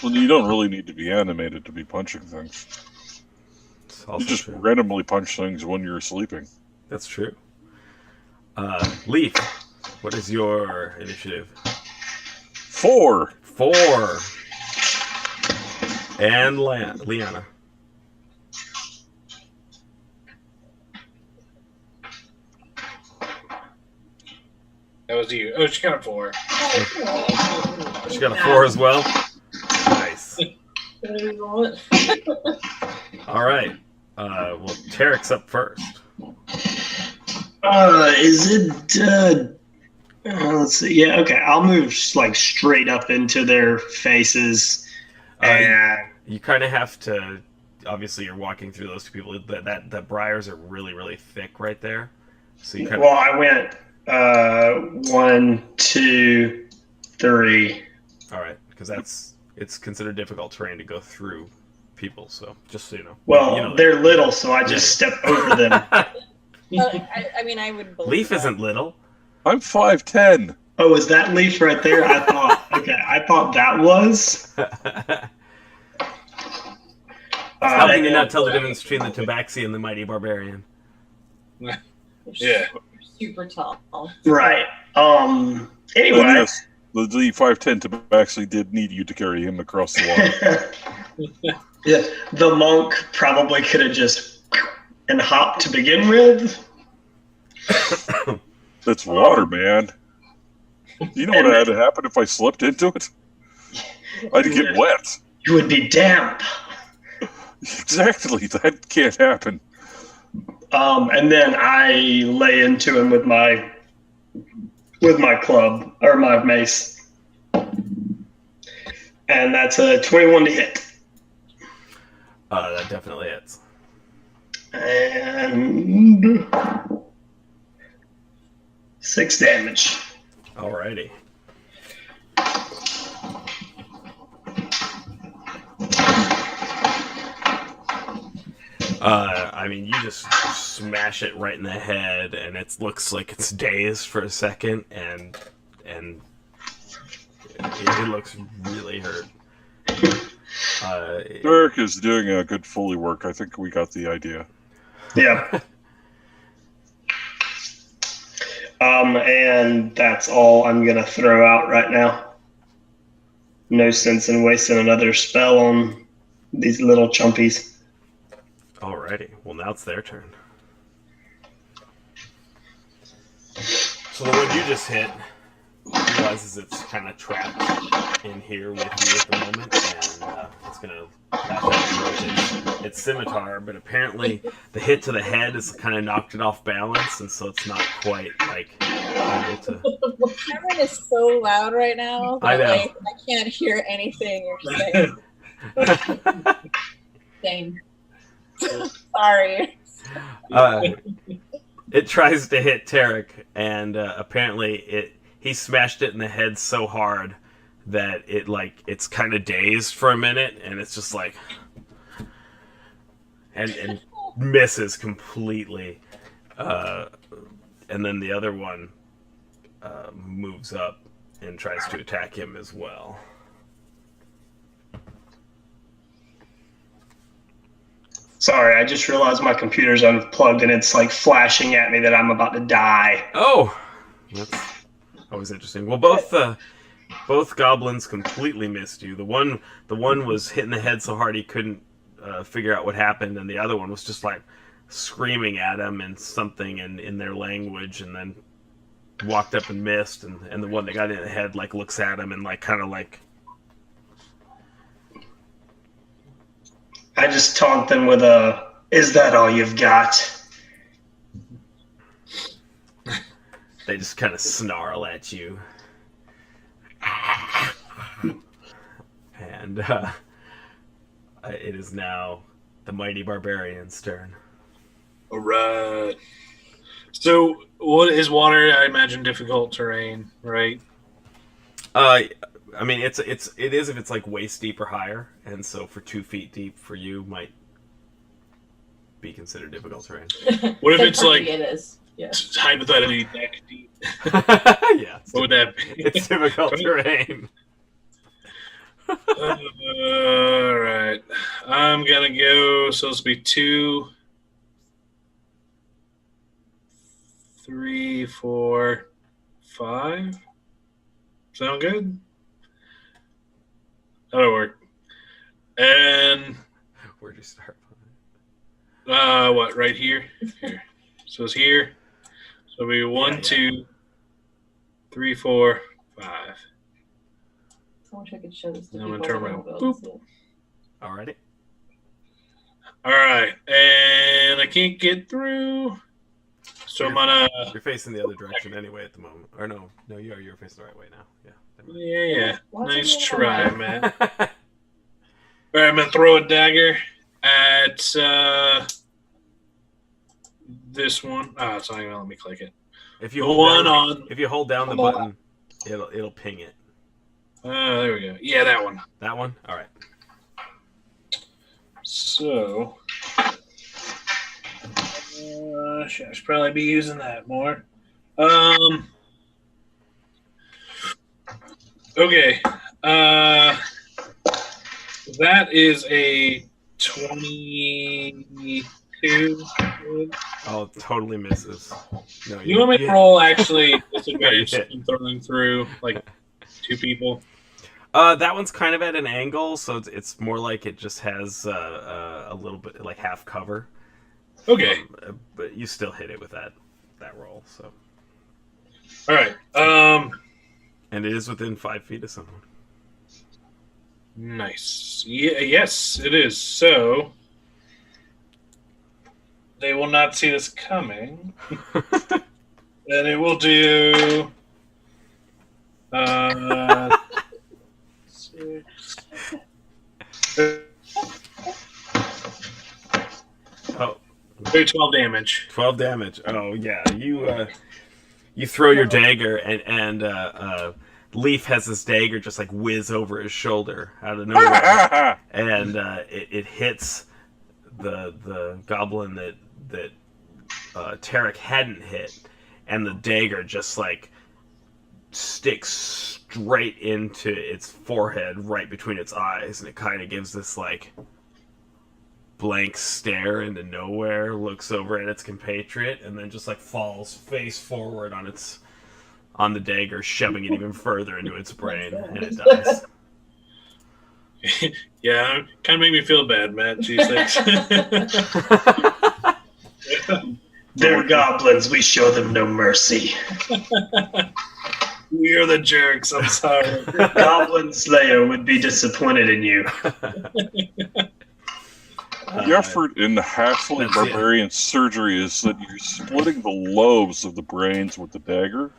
Well, you don't really need to be animated to be punching things. It's You also just true. randomly punch things when you're sleeping. That's true. Leaf, what is your initiative? 4. 4. And Liana. That was you. Oh, she got a 4. She got a 4 as well. Nice. All right. Well, Tarek's up first. Is it? Let's see. Yeah, okay. I'll move like straight up into their faces, and You kind of have to. Obviously, you're walking through those two people. The briars are really, really thick right there. So you kind well, I went 1, 2, 3. All right, because it's considered difficult terrain to go through people. So just so you know. Well, you know they're little, so I just step over them. I mean, I would believe Leaf that. isn't little. I'm 5'10". Oh, is that Leaf right there? I thought that was. How can you not tell the difference between the Tabaxi and the Mighty Barbarian? Yeah. Super tall. Right. And Anyway. yes, the 5'10" Tabaxi did need you to carry him across the water. Yeah, the monk probably could have just and hopped to begin with. It's water, man. You know what had to happen if I slipped into it? I'd get wet. You would be damp. Exactly. That can't happen. And then I lay into him with my club or my mace, and that's a 21 to hit. That definitely is. And 6 damage. Alrighty. I mean, you just smash it right in the head, and it looks like it's dazed for a second, and it looks really hurt. Derek is doing a good Foley work. I think we got the idea. Yeah. And that's all I'm going to throw out right now. No sense in wasting another spell on these little chumpies. Alrighty. Well, now it's their turn. So the one you just hit realizes it's kind of trapped in here with you at the moment, and it's going to lash out with its scimitar, but apparently the hit to the head has kind of knocked it off balance, and so it's not quite, able to... Cameron is so loud right now that, I know. I can't hear anything you're saying. Same. Sorry. It tries to hit Tarek, and apparently he smashed it in the head so hard that it's kind of dazed for a minute, and it's just and misses completely. And then the other one moves up and tries to attack him as well. Sorry, I just realized my computer's unplugged and it's flashing at me that I'm about to die. Oh, that's always interesting. Well, both goblins completely missed you. The one was hitting the head so hard he couldn't figure out what happened, and the other one was just screaming at him and something in their language, and then walked up and missed. And the one that got in the head looks at him and I just taunt them with "Is that all you've got?" They just kind of snarl at you. And it is now the mighty barbarian's turn. All right. So, what is water? I imagine difficult terrain, right? I mean, it is if it's waist deep or higher, and so for 2 feet deep for you might be considered difficult terrain. What if it's it is? Yeah. Hypothetically neck deep? Yeah. What would that be? It's difficult terrain. All right. I'm gonna go. So this will be 2, 3, 4, 5. Sound good? That'll work. And Where'd you start? what? Right here. Here. So it's here. So it'll be 1, 2, 3, 4, 5. I wish I could show this to I'm people. gonna turn around. Boop. Alrighty. All right, and I can't get through, so I'm gonna. You're facing the other direction anyway at the moment. Or no, you are. You're facing the right way now. Yeah. Yeah. What's Nice in the try, other man. All right, I'm gonna throw a dagger at this one. Oh, it's not even gonna let me click it. If you hold down the button, it'll ping it. There we go. Yeah, that one. That one? All right. So, I should probably be using that more. Okay. That is a 22. Oh, it totally misses. No, You want me to roll actually disadvantage in throwing through 2 people? That one's kind of at an angle, so it's more like it just has a little bit half cover. Okay. But you still hit it with that roll. So. All right. And it is within 5 feet of someone. Nice. Yeah. Yes, it is. So they will not see this coming, and it will do. 6. Oh. 12 damage. 12 damage. Oh yeah, you throw your dagger and Leaf has this dagger just whiz over his shoulder out of nowhere, and it hits the goblin that Tarek hadn't hit, and the dagger just sticks straight into its forehead, right between its eyes, and it kind of gives this like blank stare into nowhere, looks over at its compatriot, and then just like falls face forward on the dagger, shoving it even further into its brain, and it dies. Yeah, kind of make me feel bad, Matt. Geez, thanks. They're goblins. We show them no mercy. We're the jerks. I'm sorry. Goblin Slayer would be disappointed in you. The effort in the halfling barbarian surgery is that you're splitting the lobes of the brains with the dagger.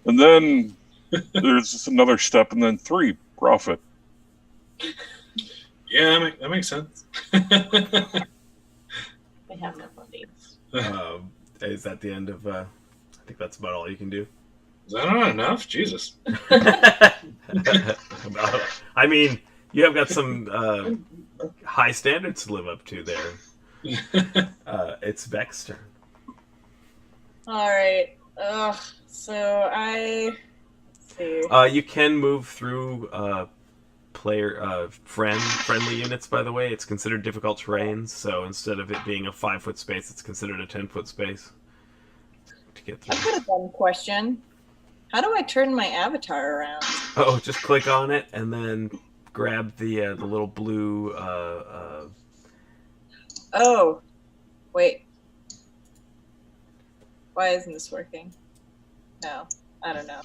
And then there's another step, and then 3, profit. Yeah, that makes sense. They have no funding. Is that the end of... I think that's about all you can do. Is that not enough? Jesus. I mean, you have got some high standards to live up to there. It's Beck's turn. All right. So let's see. You can move through friendly units, by the way. It's considered difficult terrain, so instead of it being a 5-foot space, it's considered a 10-foot space to get through. I've got a dumb question. How do I turn my avatar around? Oh, just click on it and then grab the little blue. Oh, wait. Why isn't this working? No, I don't know.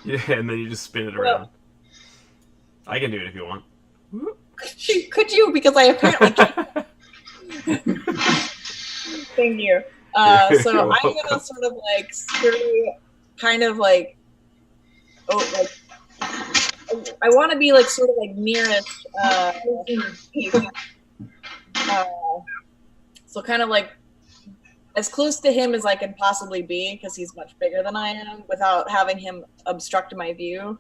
Yeah, and then you just spin it around. I can do it if you want. Could you? Because I apparently can't. Thank you. So I'm gonna sort of like scurry, kind of like, I want to be like sort of like nearest. So kind of like as close to him as I can possibly be, because he's much bigger than I am, without having him obstruct my view.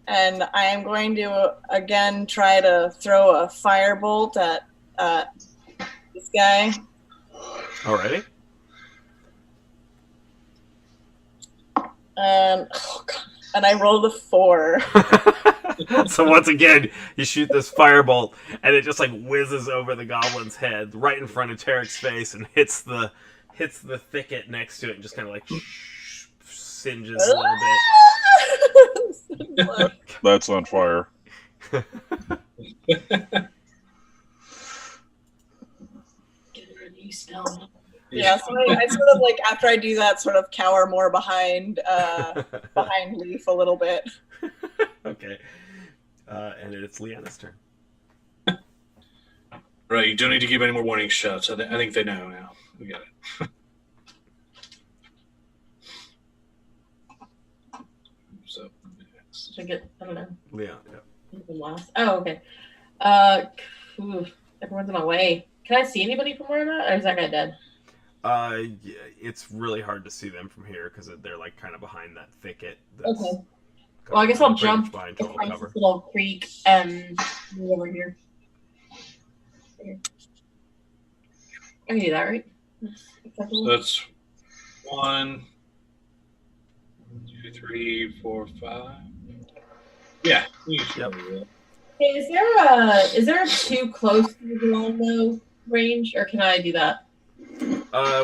And I am going to again try to throw a firebolt at this guy. Alrighty. And I rolled a 4. So once again, you shoot this firebolt, and it just like whizzes over the goblin's head, right in front of Tarek's face, and hits the thicket next to it, and just kind of like singes a little bit. That's on fire. Get a new spell. Yeah, so I sort of like after I do that, sort of cower more behind Leaf a little bit. Okay, and it's Leanna's turn. Right, you don't need to give any more warning shots. I think they know now. We got it. So, next. Should I get, I don't know. Leon, yeah. Last. Oh, okay. Everyone's in my way. Can I see anybody from where I'm at, or is that guy dead? Yeah, it's really hard to see them from here because they're like kind of behind that thicket. Okay. Well, I guess I'll jump behind across total cover. this little creek and move over here. I can do that, right? So that's 1, 2, 3, 4, 5. Yeah. You should Yep. do that. Hey, is there a too close to the longbow range, or can I do that?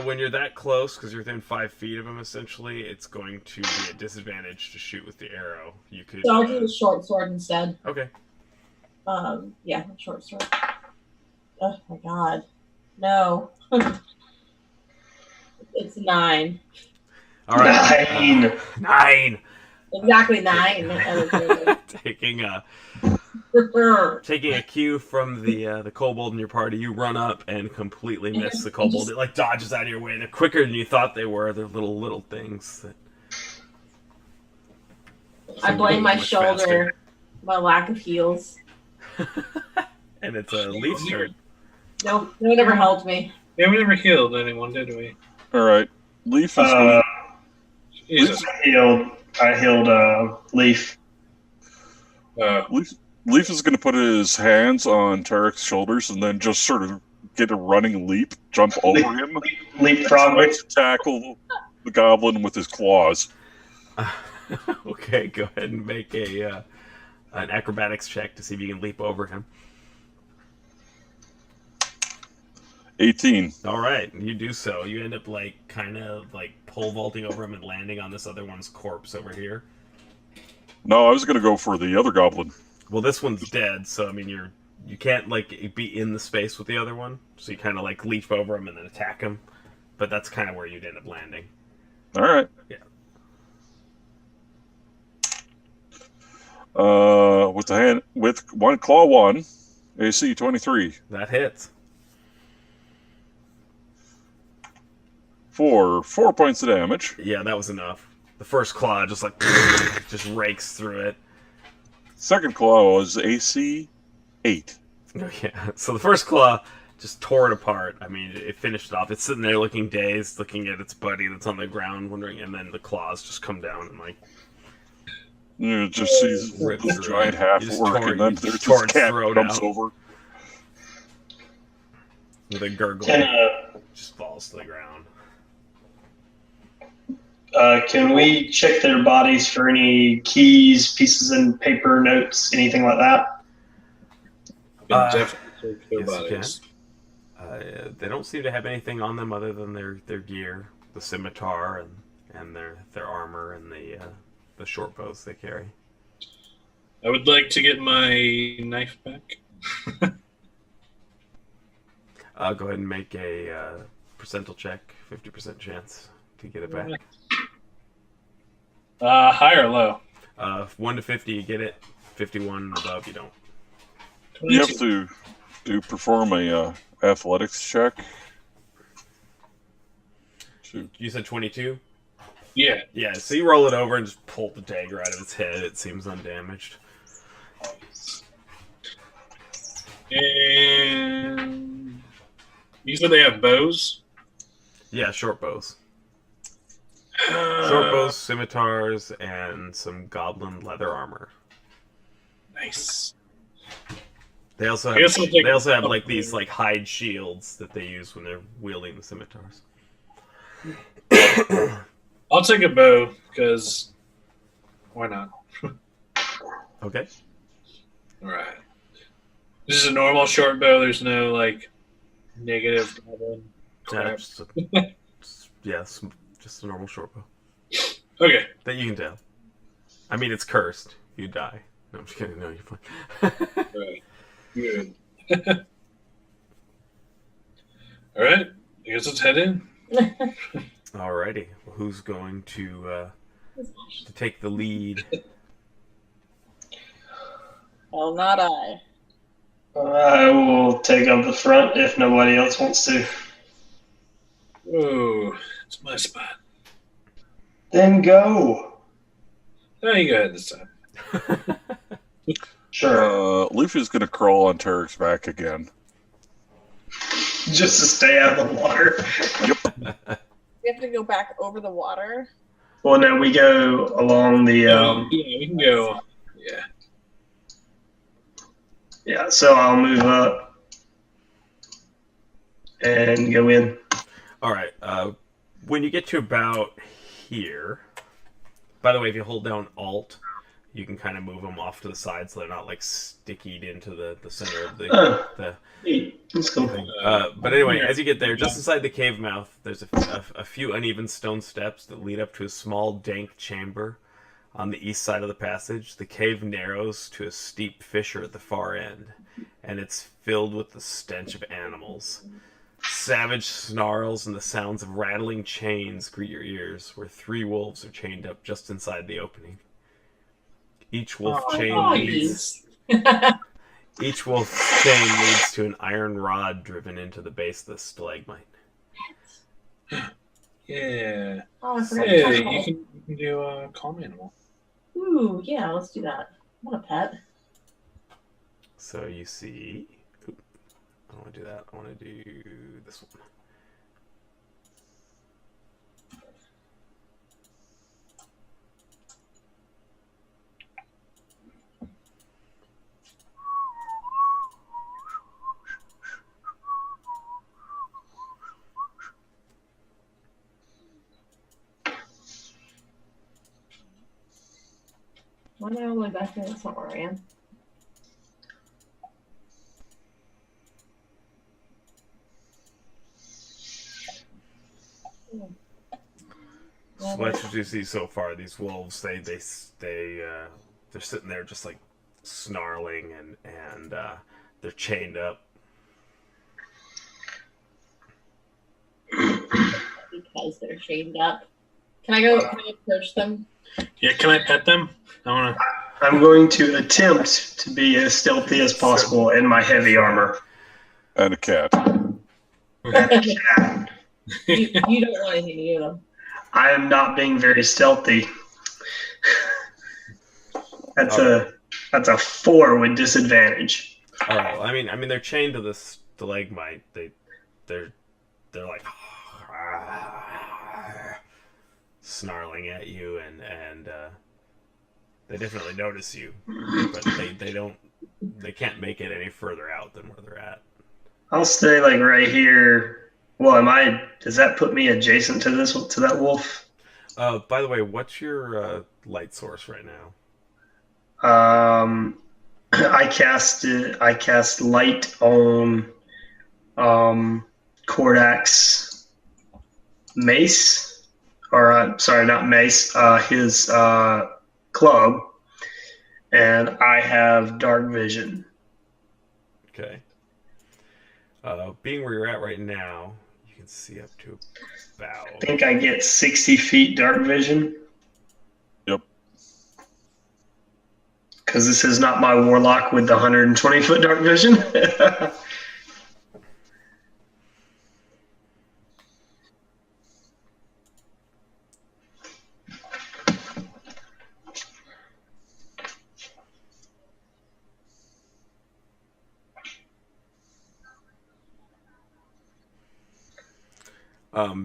When you're that close, because you're within 5 feet of him, essentially, it's going to be a disadvantage to shoot with the arrow. You could. So I'll do the short sword instead. Okay. Yeah, short sword. Oh my god, no. It's 9. All right. 9. Exactly 9. Taking a cue from the kobold in your party, you run up and completely miss the kobold. It like dodges out of your way. They're quicker than you thought they were. They're little things. That... I blame my much shoulder, faster. my lack of heals. And it's a Leaf's turn. Nope, no one ever helped me. Yeah, we never healed anyone, did we? All right. Leaf is going Jesus. I healed Leaf. Leaf is going to put his hands on Tarek's shoulders and then just sort of get a running leap, jump over him, Leapfrog. and try to tackle the goblin with his claws. Okay, go ahead and make an acrobatics check to see if you can leap over him. 18. All right, you do so. You end up kind of pole vaulting over him and landing on this other one's corpse over here. No, I was going to go for the other goblin. Well, this one's dead, so I mean you can't be in the space with the other one, so you kind of leap over him and then attack him. But that's kind of where you'd end up landing. All right. Yeah. With one claw 1, AC 23. That hits. For 4 points of damage. Yeah, that was enough. The first claw just just rakes through it. Second claw was AC 8. Yeah, so the first claw just tore it apart. I mean, it finished it off. It's sitting there looking dazed, looking at its buddy that's on the ground, wondering, and then the claws just come down and You just see this giant half orc, and then there's this cat comes over. With a gurgle, just falls to the ground. Can we check their bodies for any keys, pieces of paper, notes, anything like that? Definitely check their Yes, bodies. you can. They don't seem to have anything on them other than their gear, the scimitar and their armor and the short bows they carry. I would like to get my knife back. Go ahead and make a percentile check, 50% chance to get it back. High or low? 1 to 50, you get it. 51 and above, you don't. 22. You have to perform a athletics check. You said 22? Yeah. Yeah, so you roll it over and just pull the dagger out of its head. It seems undamaged. And you said they have bows? Yeah, short bows. Short bows, scimitars, and some goblin leather armor. Nice. They also I guess I'll take have these hide shields that they use when they're wielding the scimitars. I'll take a bow, because why not? Okay. Alright. This is a normal short bow, there's no negative goblin crap. Just a normal short bow. Okay. That you can tell. I mean, it's cursed. You die. No, I'm just kidding. No, you're fine. Right. Good. Alright. I guess let's head in. Alrighty. Well, who's going to take the lead? Well, not I. I will take up the front if nobody else wants to. Oh, it's my spot. Then go. Oh, you go ahead this time. Sure. Luffy's going to crawl on Tarek's back again. Just to stay out of the water. We have to go back over the water. Well, no, we go along the. Yeah, we can go. Yeah. Yeah, so I'll move up and go in. All right. When you get to about here, by the way, if you hold down Alt, you can kind of move them off to the side so they're not stickied into the center of the That's cool. thing. But anyway, as you get there, just inside the cave mouth, there's a few uneven stone steps that lead up to a small, dank chamber. On the east side of the passage, the cave narrows to a steep fissure at the far end, and it's filled with the stench of animals. Savage snarls and the sounds of rattling chains greet your ears, where 3 wolves are chained up just inside the opening. Each wolf chain leads to an iron rod driven into the base of the stalagmite. Yeah. Oh, I forgot to Hey, talk. you can do a calm animal. Ooh, yeah, let's do that. I want a pet. So you see... Oop, I don't want to do that. I want to do this one. Why am I all the way back there? That's not where I am. So what you see so far, these wolves, they're sitting there just like snarling and they're chained up. Because they're chained up. Can I approach them? Yeah, can I pet them? I'm going to attempt to be as stealthy as possible in my heavy armor. And a cat. You don't want anything to do them. I am not being very stealthy. That's a 4 with disadvantage. All right. Well, I mean, they're chained to this stalagmite. They're like snarling at you, and they definitely notice you, but they can't make it any further out than where they're at. I'll stay like right here. Well, does that put me adjacent to that wolf? By the way, what's your light source right now? I cast light on Kordak's mace, or sorry, not mace, his club, and I have dark vision. Okay. Being where you're at right now, you can see up to about... I think I get 60 feet dark vision. Yep. Because this is not my warlock with the 120-foot dark vision.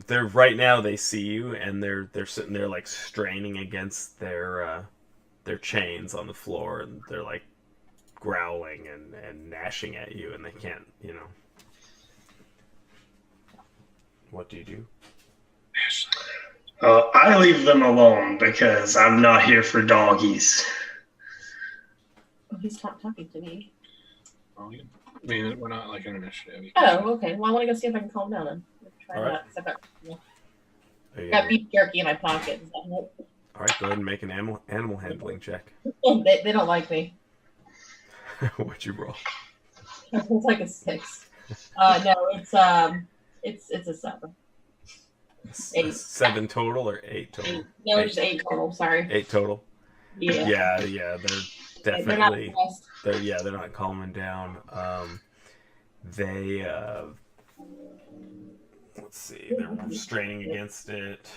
They're right now. They see you, and they're sitting there like straining against their chains on the floor, and they're like growling and gnashing at you, and they can't. What do you do? I leave them alone because I'm not here for doggies. Oh, he's not talking to me. I mean, we're not like an initiative. Oh, okay. Well, I want to go see if I can calm down then. Try All right. that. Got beef jerky in my pocket. Does that help? All right, go ahead and make an animal handling check. They don't like me. What'd you roll? It's like a 6. No, it's a 7. 8. 7 total or 8 total? 8. No, just 8 total. Sorry. 8 total. Yeah. Yeah. They're definitely. They're not calming down. Let's see. They're straining against it.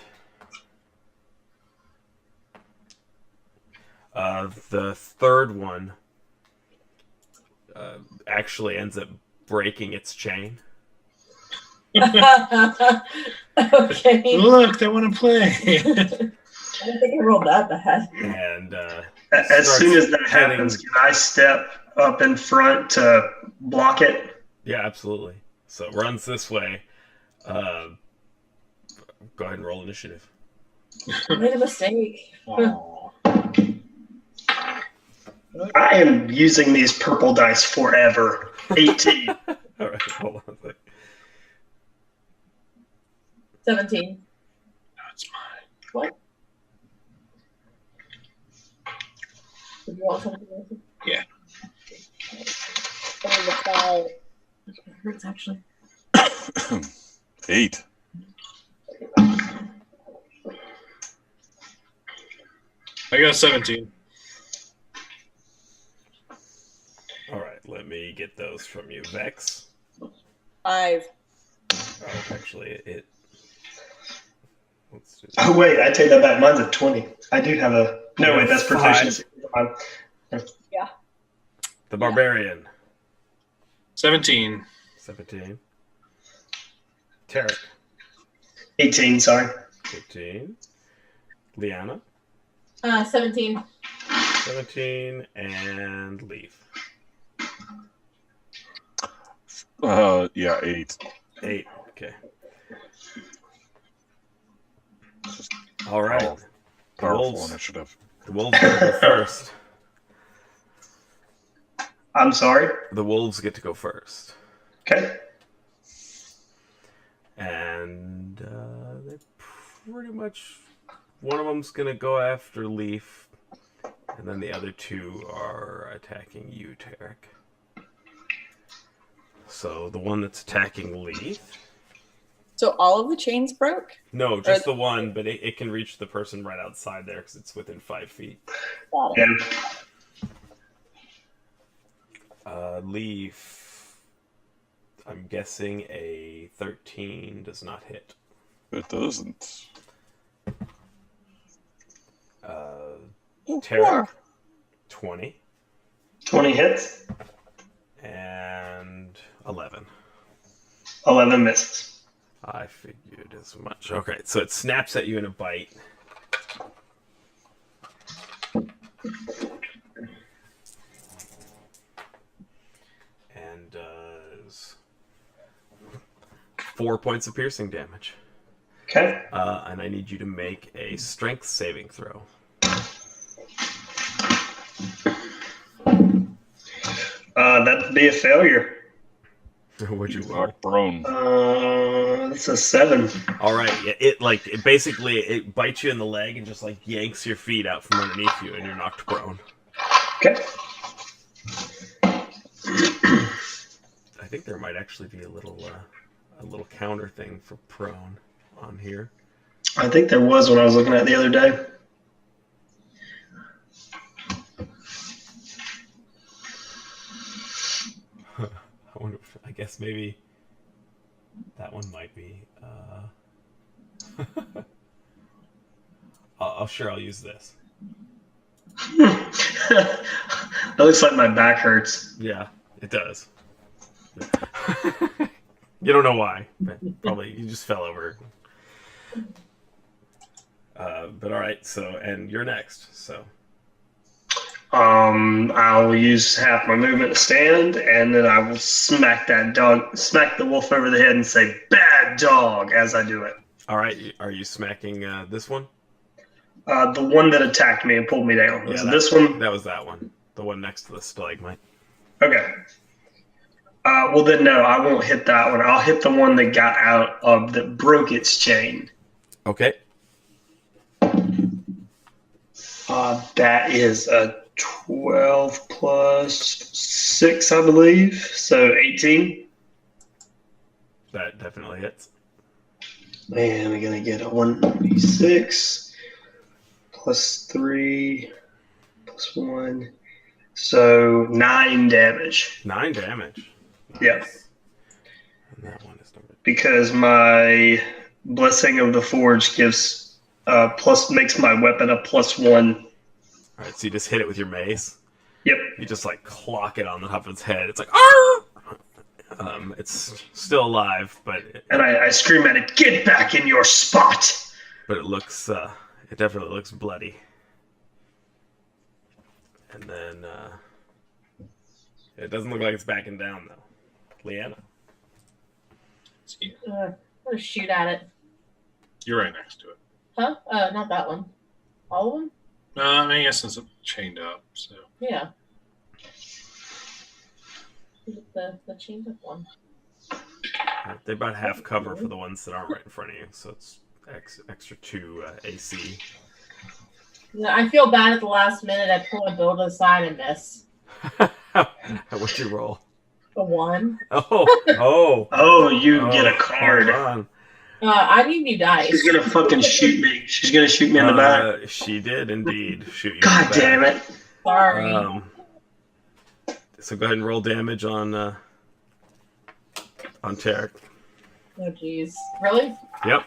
The third one actually ends up breaking its chain. Okay. Look, they want to play. I don't think I rolled that bad. And as soon as that happens, can I step up in front to block it? Yeah, absolutely. So it runs this way. Go ahead and roll initiative. I made a mistake. I am using these purple dice forever. 18. All right, hold on a second. 17. That's mine. What? Did you want something else? Yeah. It hurts actually. 8. I got 17. All right, let me get those from you. Vex? 5. Oh, actually, it... Let's do that. Oh, wait, I take that back. Mine's a 20. I do have a... No, wait, that's proficiency. Yeah. The Barbarian. 17. 17. Tarek. 18, sorry. 15. Liana. 17. 17. And Leaf. Yeah, 8. 8. Okay. All right. Powerful initiative. The The wolves get to go first. I'm sorry? The wolves get to go first. Okay. And they're pretty much... One of them's going to go after Leaf, and then the other two are attacking you, Tarek. So the one that's attacking Leaf... So all of the chains broke? No, just the one, but it can reach the person right outside there because it's within 5 feet. Got it. Yeah. Leaf, I'm guessing a 13 does not hit. It doesn't. Tarek, 20. 20 hits. And 11. 11 misses. I figured as much. Okay, so it snaps at you in a bite. And does 4 points of piercing damage. Okay. And I need you to make a strength saving throw. That'd be a failure. Would you roll? Knocked prone. That's a 7. All right, it basically bites you in the leg and just like yanks your feet out from underneath you, and you're knocked prone. Okay. I think there might actually be a little counter thing for prone on here. I think there was when I was looking at it the other day. I guess maybe that one might be. I'll use this. That looks like my back hurts. Yeah, it does. You don't know why, but probably you just fell over. But all right, and you're next. So I'll use half my movement to stand, and then I will smack the wolf over the head and say "bad dog" as I do it. all right, are you smacking this one? The one that attacked me and pulled me down. Yeah, This one? That was that one. The one next to the stalagmite. Okay. Well then, no, I won't hit that one. I'll hit the one that got out of that broke its chain. Okay. That is a 12 plus 6, I believe. So 18. That definitely hits. Man, I'm gonna get a 1d6 plus 3 plus 1. So 9 damage. 9 damage. Nice. Yeah. And that one is number. Because my Blessing of the Forge gives makes my weapon a +1. All right, so you just hit it with your mace. Yep. You just like clock it on the top of its head. It's like, "Arr!" It's still alive, but And I scream at it, "Get back in your spot!" it looks, it definitely looks bloody. And then it doesn't look like it's backing down though. Leanna. I'm gonna shoot at it. You're right next to it. Huh? Not that one. All of them? I mean, I guess since it's chained up, so. Yeah. The chained up one. They're about half cover for the ones that aren't right in front of you, so it's extra 2 AC. No, I feel bad at the last minute. I pull my bow to the side and miss. What'd you roll? A 1. Oh, you get a card. Hold on. I need new dice. She's gonna fucking shoot me. She's gonna shoot me in the back. She did indeed shoot you. God damn it. Sorry. So go ahead and roll damage on Tarek. Oh, jeez. Really? Yep.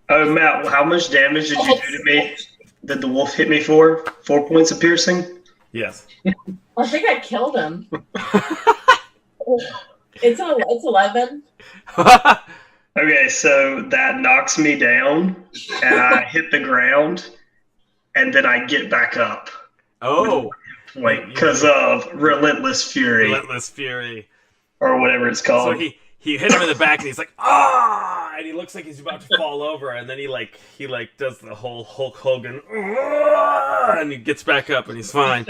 Oh, Matt, how much damage did you do to me? Did the wolf hit me for? 4 points of piercing? Yes. I think I killed him. It's 11. Okay, so that knocks me down, and I hit the ground, and then I get back up. Oh. Because of Relentless Fury. Relentless Fury. or whatever it's called. So he hit him in the back, and he's like, ah! And he looks like he's about to fall over, and then he does the whole Hulk Hogan, ah! And he gets back up, and he's fine.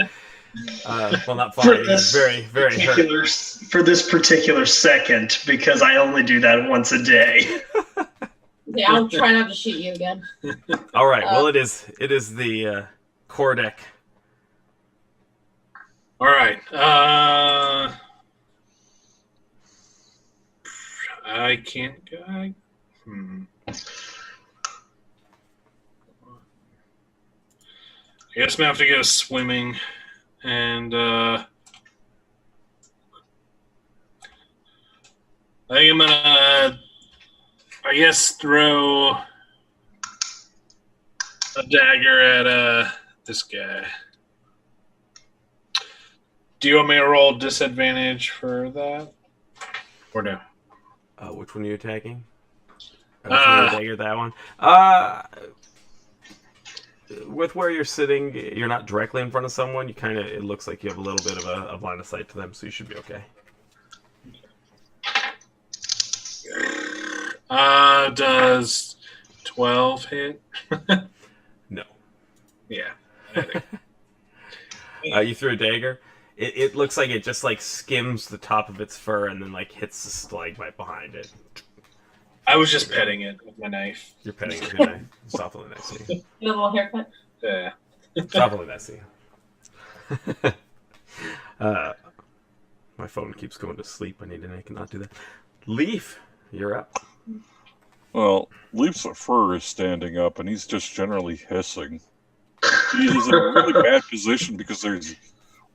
Well, not fine. He's very, very hurt. For this particular second, because I only do that once a day. Yeah, I'll try not to shoot you again. All right. Well, it is the core deck. All right. I can't. I guess I'm gonna have to go swimming, and I think I'm gonna, I guess, throw a dagger at this guy. Do you want me to roll disadvantage for that, or no? Which one are you attacking? Dagger, that one. With where you're sitting, you're not directly in front of someone. It looks like you have a little bit of a line of sight to them, so you should be okay. Does 12 hit? No. Yeah. You threw a dagger. It looks like it just skims the top of its fur and then hits the stalagmite behind it. I was just petting it with my knife. You're petting it with your knife. Softly messy. Get a little haircut. Yeah. Softly messy. My phone keeps going to sleep. I need to make it not do that. Leaf, you're up. Well, Leaf's fur is standing up, and he's just generally hissing. He is in a really bad position because there's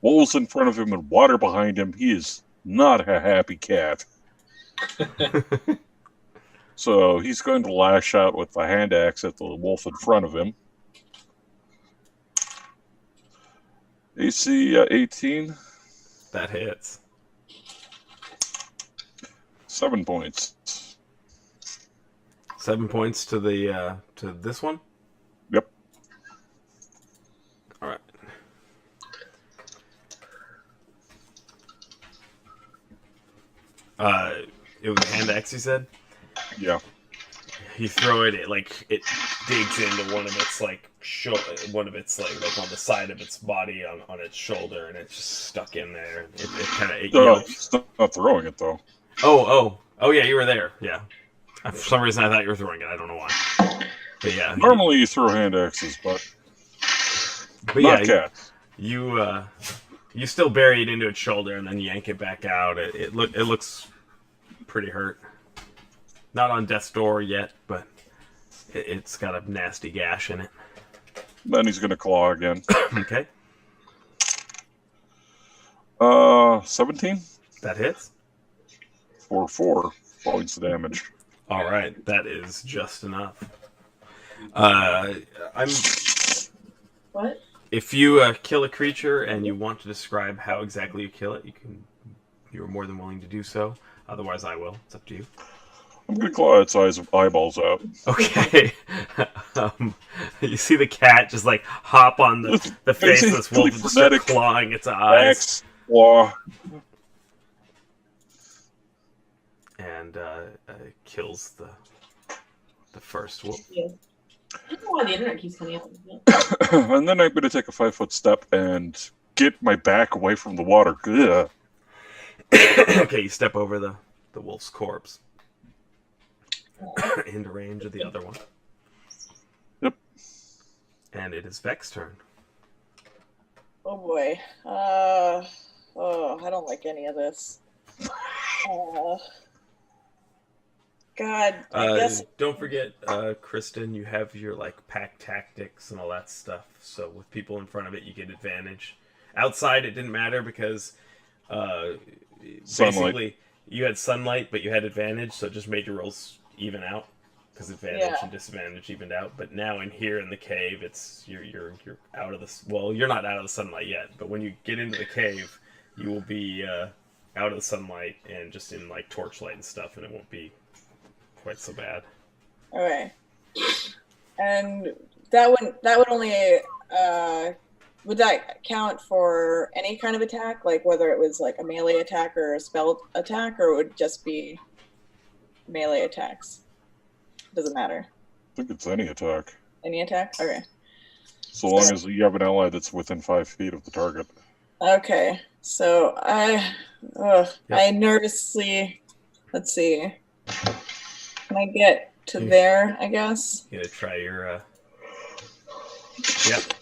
wolves in front of him and water behind him. He is not a happy cat. So he's going to lash out with the hand axe at the wolf in front of him. AC 18. That hits. 7 points. 7 points to the to this one? Yep. All right. It was hand axe, you said? Yeah. You throw it, it digs into one of its on the side of its body on its shoulder, and it's just stuck in there. It kind of He's not throwing it though. Oh yeah, you were there. Yeah. For some reason, I thought you were throwing it. I don't know why. But yeah. Normally you throw hand axes, but not cats. You still bury it into its shoulder and then yank it back out. It looks pretty hurt. Not on death's door yet, but it's got a nasty gash in it. Then he's going to claw again. Okay. 17? That hits. For 4 points of damage. All right, that is just enough. What? If you kill a creature and you want to describe how exactly you kill it, you're more than willing to do so. Otherwise, I will. It's up to you. I'm going to claw its eyeballs out. Okay. You see the cat just hop on the face of this wolf and start clawing its eyes. Axe, claw. And kills the first wolf. Yeah. I don't know why the internet keeps coming up. And then I'm going to take a 5-foot step and get my back away from the water. Ugh. Okay, you step over the wolf's corpse. Into range of the other one. Yep. And it is Vex's turn. Oh boy. I don't like any of this. God, I guess. Don't forget, Kristen, you have your pack tactics and all that stuff. So with people in front of it, you get advantage. Outside, it didn't matter because basically you had sunlight, but you had advantage, so it just made your rolls even out because advantage and disadvantage evened out. But now in here in the cave, it's you're out of the you're not out of the sunlight yet, but when you get into the cave, you will be out of the sunlight and just in torchlight and stuff, and it won't be quite so bad. Okay. And that would only would that count for any kind of attack? Like whether it was like a melee attack or a spell attack, or would it just be melee attacks? Doesn't matter. I think it's any attack. Any attack? Okay. So long as you have an ally that's within 5 feet of the target. Okay. So I nervously, let's see. Can I get to there, I guess? You gotta try your, Yep.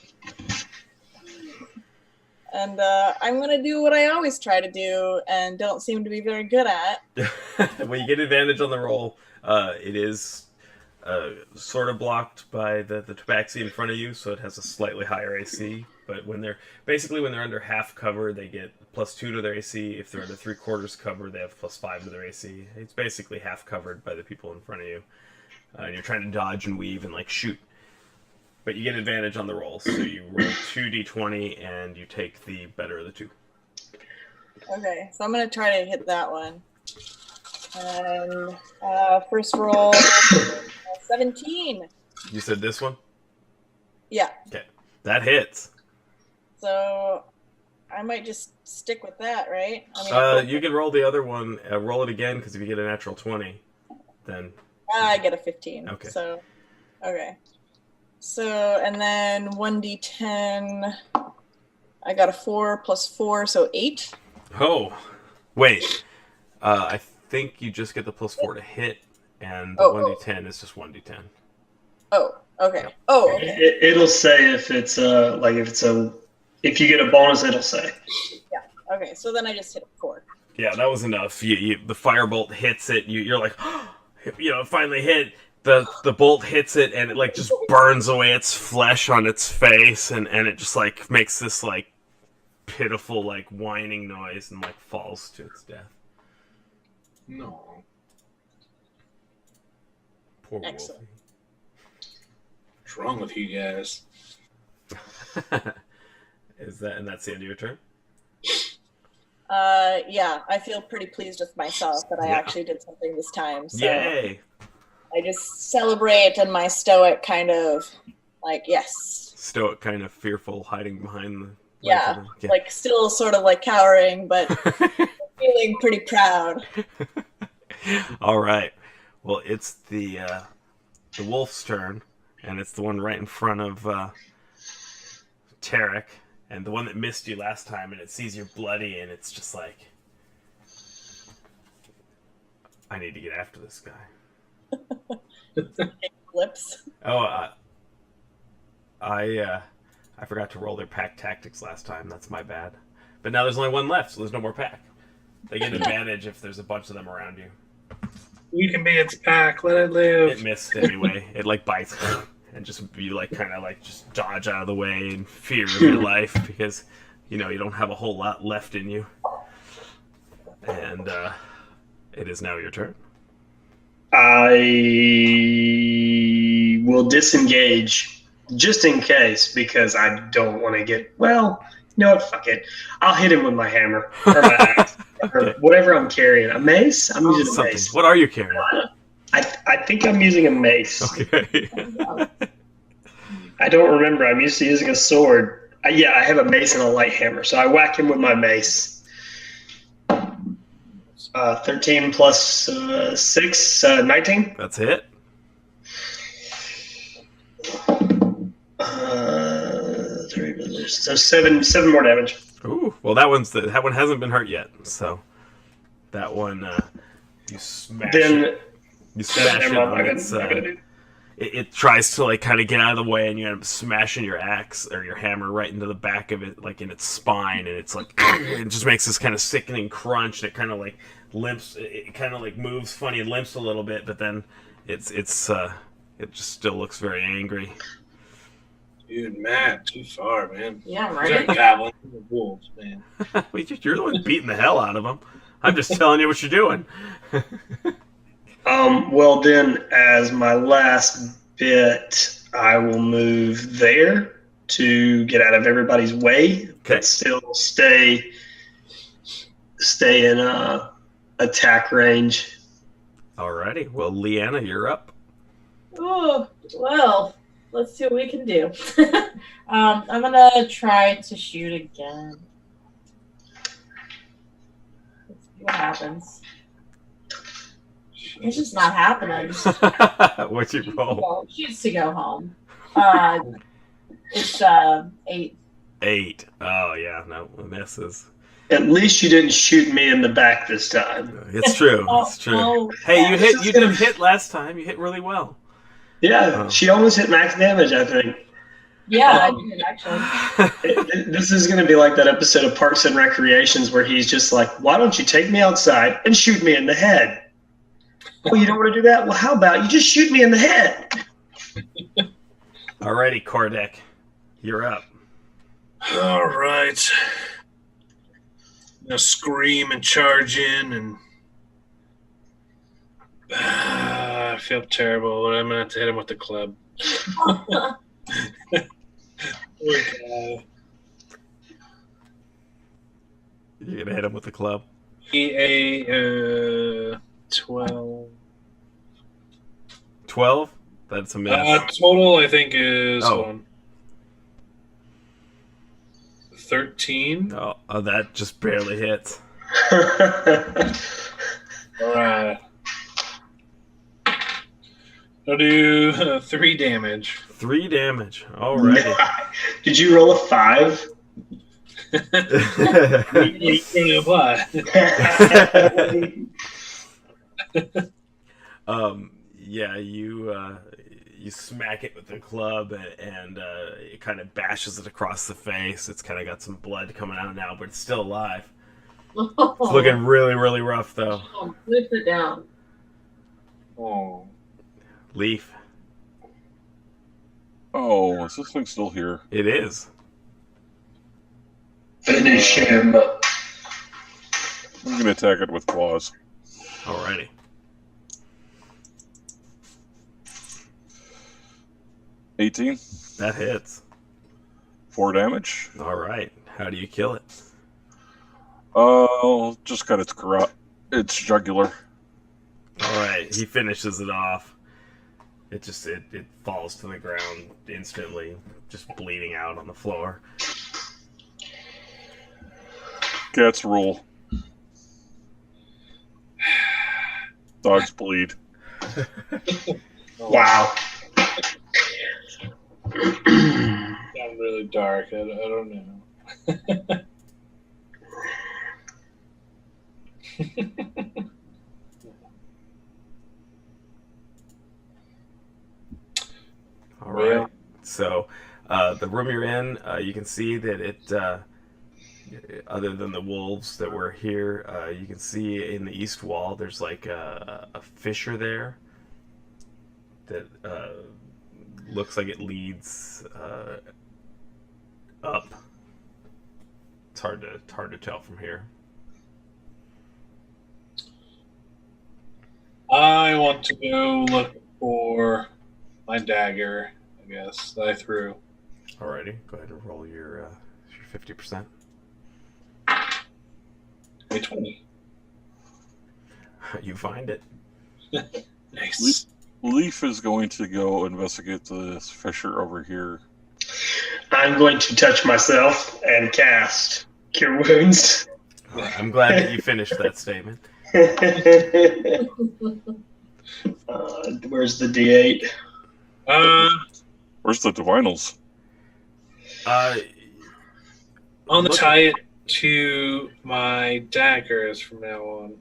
And I'm going to do what I always try to do and don't seem to be very good at. Well, you get advantage on the roll. It is sort of blocked by the tabaxi in front of you, so it has a slightly higher AC. But when they're under half cover, they get +2 to their AC. If they're under 3/4 cover, they have +5 to their AC. It's basically half covered by the people in front of you. And you're trying to dodge and weave and like shoot. But you get advantage on the rolls, so you roll 2d20 and you take the better of the two. Okay, so I'm going to try to hit that one. And first roll, 17. You said this one? Yeah. Okay, that hits. So I might just stick with that, right? I mean, you can roll the other one. Roll it again, because if you get a natural 20, then... I get a 15. Okay. So, okay. So, and then 1d10, I got a 4 + 4, so 8. Oh, wait. I think you just get the +4 to hit, and the 1d10 is just 1d10. Oh, okay. Oh, okay. It'll say if it's if you get a bonus, it'll say. Yeah. Okay. So then I just hit a 4. Yeah, that was enough. The firebolt hits it. You're like, it finally hit. The bolt hits it, and it like just burns away its flesh on its face, and it just like makes this like pitiful like whining noise and like falls to its death. No. Poor Excellent. Wolfie. What's wrong with you guys? That's the end of your turn? Yeah, I feel pretty pleased with myself that I actually did something this time. So Yay! I just celebrate in my stoic kind of like, yes. Stoic, kind of fearful, hiding behind the... Yeah, like still sort of like cowering, but feeling pretty proud. All right. Well, it's the wolf's turn, and it's the one right in front of Tarek, and the one that missed you last time, and it sees you're bloody, and it's just like, I need to get after this guy. Flips. Oh, I forgot to roll their pack tactics last time. That's my bad. But now there's only one left, so there's no more pack. They get advantage if there's a bunch of them around you. You can be its pack. Let it live. It missed anyway. It like bites and just you like kind of like just dodge out of the way in fear of your life because you don't have a whole lot left in you. And it is now your turn. I will disengage just in case because I don't want to get. Well, you know what? Fuck it. I'll hit him with my hammer or my axe or whatever I'm carrying. A mace? I'm using a mace. What are you carrying? I think I'm using a mace. Okay. I don't remember. I'm used to using a sword. I have a mace and a light hammer, so I whack him with my mace. 13 plus 6, 19. That's it. So seven more damage. Ooh, well that one hasn't been hurt yet, so that one you smash it. You smash it on its. It tries to like kind of get out of the way, and you end up smashing your axe or your hammer right into the back of it, like in its spine, and it's like it just makes this kind of sickening crunch. And it kind of like limps. It kind of like moves funny and limps a little bit, but then it just still looks very angry. Dude, Matt, too far, man. Yeah, These right. are goblins, these are wolves, man. You're the one beating the hell out of them. I'm just telling you what you're doing. Well then, as my last bit, I will move there to get out of everybody's way, but still stay in attack range. Alrighty. Well, Leanna, you're up. Oh, well, let's see what we can do. I'm gonna try to shoot again. Let's see what happens. It's just not happening. What'd you roll? Shoots to go home. It's 8. 8. Oh yeah, no, it misses. At least you didn't shoot me in the back this time. It's true. It's true. Oh, Hey, you did hit last time. You hit really well. Yeah, she almost hit max damage, I think. Yeah, I did actually. This is going to be like that episode of Parks and Recreations where he's just like, why don't you take me outside and shoot me in the head? Oh, you don't want to do that? Well, how about you just shoot me in the head? Alrighty, Kordek. You're up. All right. I'm gonna scream and charge in, and I feel terrible, but I'm gonna have to hit him with the club. Okay. You're gonna hit him with the club. A 12. 12? That's a miss. Total, I think, is Oh. 13. Oh, that just barely hits. All right. I'll do 3 damage. 3 damage. Alrighty. Did you roll a 5? What are you going to apply? Yeah, you smack it with the club, and it kind of bashes it across the face. It's kind of got some blood coming out now, but it's still alive. It's looking really, really rough, though. Flip it down. Oh. Leaf. Oh, is this thing still here? It is. Finish him. I'm going to attack it with claws. Alrighty. $18. That hits. 4 damage. Alright. How do you kill it? Just cut its jugular. Alright. He finishes it off. It falls to the ground instantly, just bleeding out on the floor. Cats rule. Dogs bleed. Wow. Sound really dark. I don't know. All right. So, the room you're in, you can see that it, other than the wolves that were here, you can see in the east wall there's like a fissure there that looks like it leads up. It's hard to tell from here. I want to go look for my dagger, I guess, that I threw. Alrighty, go ahead and roll your 50%. A 20. You find it. Nice. Leaf is going to go investigate this fissure over here. I'm going to touch myself and cast Cure Wounds. I'm glad that you finished that statement. Where's the D8? Where's the divinals? I'm gonna tie it to my daggers from now on.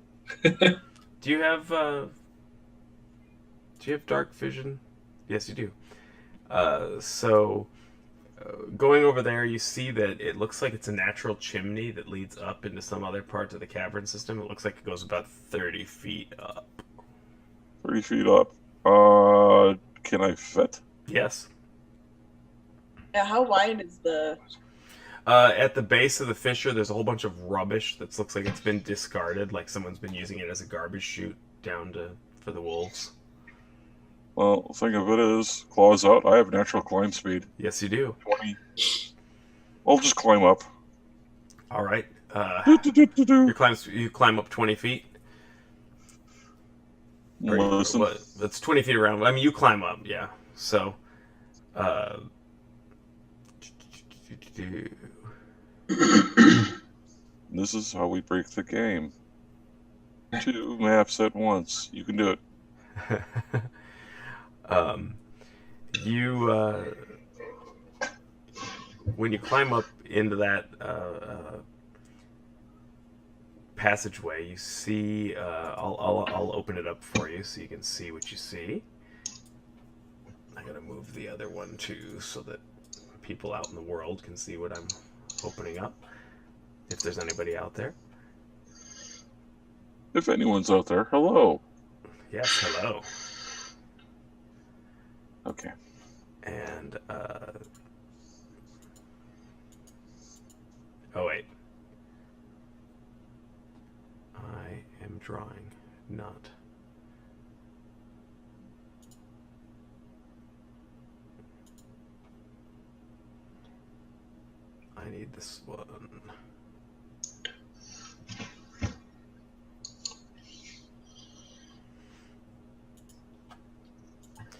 Do you have dark vision? Yes, you do. Going over there, you see that it looks like it's a natural chimney that leads up into some other part of the cavern system. It looks like it goes about 30 feet up. 30 feet up. Can I fit? Yes. Yeah, how wide is the... At the base of the fissure, there's a whole bunch of rubbish that looks like it's been discarded, like someone's been using it as a garbage chute for the wolves. Well, the thing of it is, claws out. I have natural climb speed. Yes, you do. 20. I'll just climb up. All right. Do-do-do-do-do. You climb up 20 feet. Listen. That's 20 feet around. I mean, you climb up, yeah. So, Uh, This is how we break the game. 2 maps at once. You can do it. you when you climb up into that passageway, you see. I'll open it up for you so you can see what you see. I gotta move the other one too so that people out in the world can see what I'm opening up. If there's anybody out there. If anyone's out there, hello. Yes, hello. Okay. And oh wait. I am drawing, not. I need this one.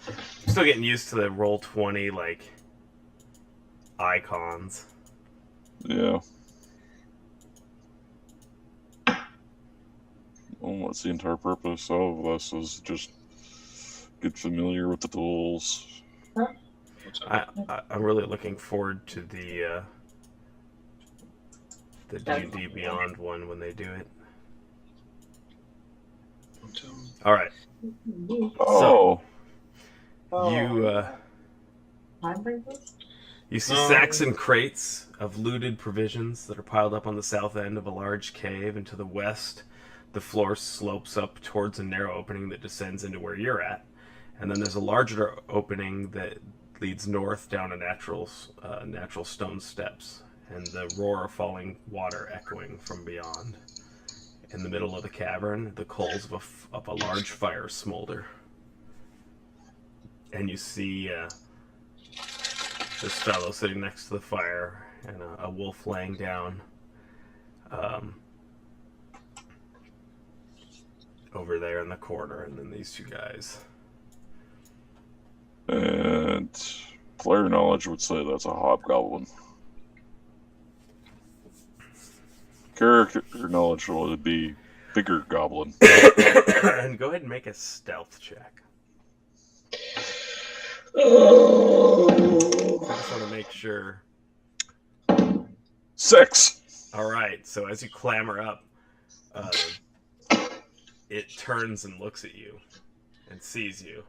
I'm still getting used to the Roll20 like icons. Yeah. Well, that's the entire purpose of this, is just get familiar with the tools. I'm really looking forward to the D&D Beyond one when they do it. All right. Oh. You see sacks and crates of looted provisions that are piled up on the south end of a large cave, and to the west, the floor slopes up towards a narrow opening that descends into where you're at. And then there's a larger opening that leads north down a natural stone steps, and the roar of falling water echoing from beyond. In the middle of the cavern, the coals of a large fire smolder. And you see this fellow sitting next to the fire, and a wolf laying down over there in the corner, and then these two guys. And player knowledge would say that's a hobgoblin. Character knowledge would be bigger goblin. And go ahead and make a stealth check. Oh. I just want to make sure. 6. All right, so as you clamber up, it turns and looks at you and sees you.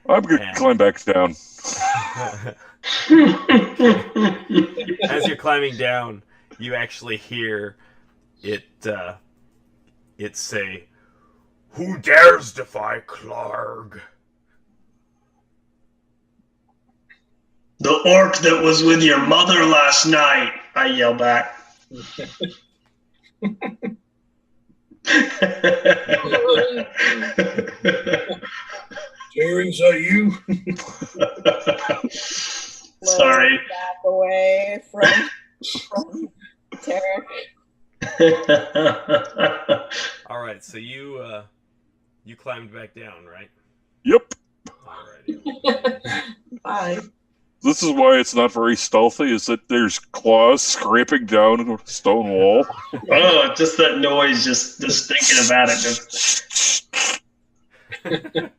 I'm going to climb back down. As you're climbing down, you actually hear it say, "Who dares defy Clarg?" The orc that was with your mother last night, I yell back. Terry, is that you? Sorry. Back away from Tarek. All right, so you climbed back down, right? Yep. Alrighty. Bye. This is why it's not very stealthy, is that there's claws scraping down a stone wall. Oh, just that noise, just thinking about it.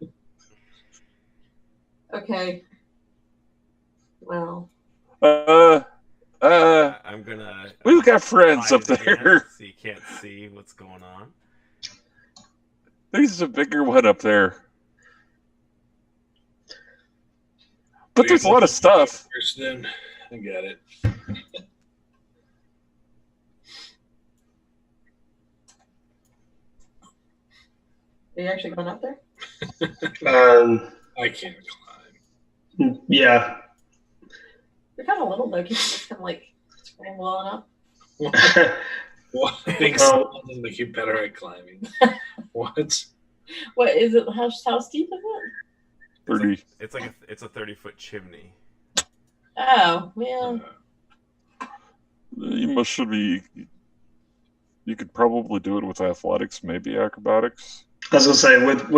Okay. Well. I'm gonna. We've got friends up hide again there. so you can't see what's going on. There's a bigger one up there. But there's a lot of stuff. Then I got it. Are you actually going up there? I can't climb. Yeah. You're kind of little though. Can you just kind of like scramble on up? What makes doesn't make you better at climbing? What? What is it? How steep is it? 30. It's a 30-foot chimney. Oh, well. Should be. You could probably do it with athletics, maybe acrobatics. I was gonna say with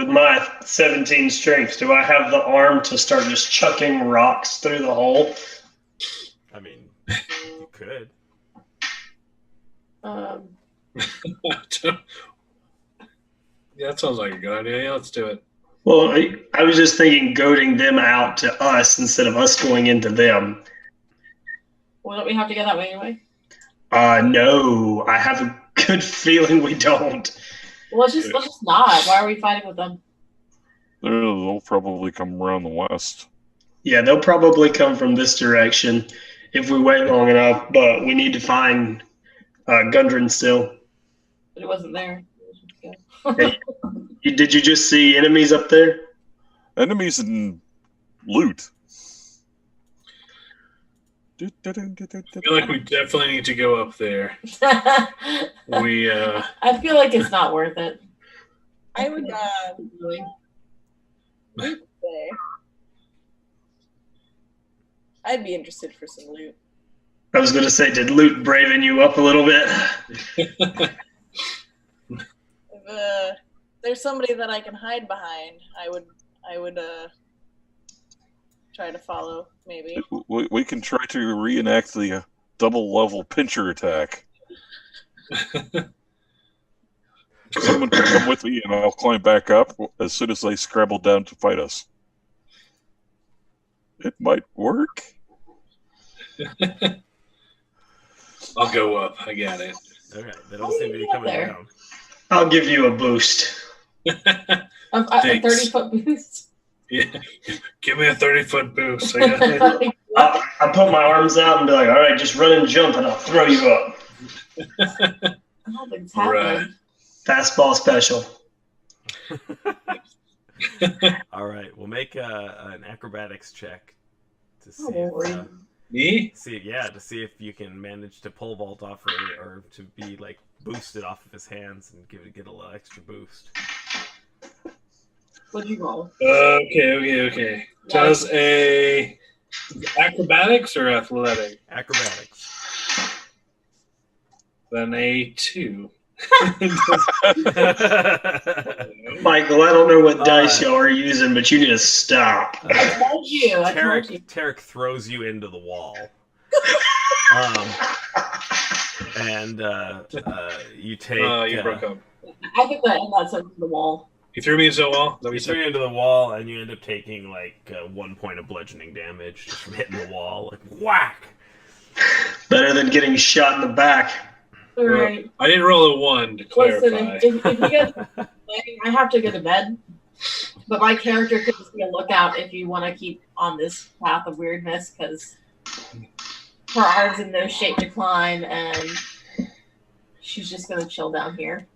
my 17 strength, do I have the arm to start just chucking rocks through the hole? I mean, you could. Yeah, that sounds like a good idea. Yeah, let's do it. Well, I was just thinking goading them out to us instead of us going into them. Well, don't we have to go that way anyway? No, I have a good feeling we don't. Well, let's just not. Why are we fighting with them? They'll probably come around the west. Yeah, they'll probably come from this direction if we wait long enough, but we need to find Gundren still. But it wasn't there. Hey, did you just see enemies up there? Enemies and loot. I feel like we definitely need to go up there. I feel like it's not worth it. I would say I'd be interested for some loot. I was going to say, did loot braven you up a little bit? If there's somebody that I can hide behind, I would try to follow, maybe. We can try to reenact the double level pincher attack. Someone can come with me and I'll climb back up as soon as they scramble down to fight us. It might work. I'll go up. I got it. Okay, they don't seem to be coming down. I'll give you a boost. A 30-foot boost. Yeah, give me a 30-foot boost. I got it. I'll put my arms out and be like, all right, just run and jump and I'll throw you up. I don't think it's happening. Right. Fastball special. All right, we'll make an acrobatics check to see Me? to see if you can manage to pole vault off or to be like boosted off of his hands and get a little extra boost. What'd you roll? Okay. Does acrobatics or athletic? Acrobatics. Then a 2. Michael, I don't know what dice y'all are using, but you need to stop. I told you. Tarek throws you into the wall. And you take. You broke up. I think that's into the wall. You threw me into the wall? You threw you into the wall, and you end up taking like 1 point of bludgeoning damage just from hitting the wall. Like, whack! Better than getting shot in the back. All right. I didn't roll a 1 to clarify. Listen, if you guys are playing, I have to go to bed. But my character could just be a lookout if you want to keep on this path of weirdness, because her arm's in no shape to climb, and she's just going to chill down here.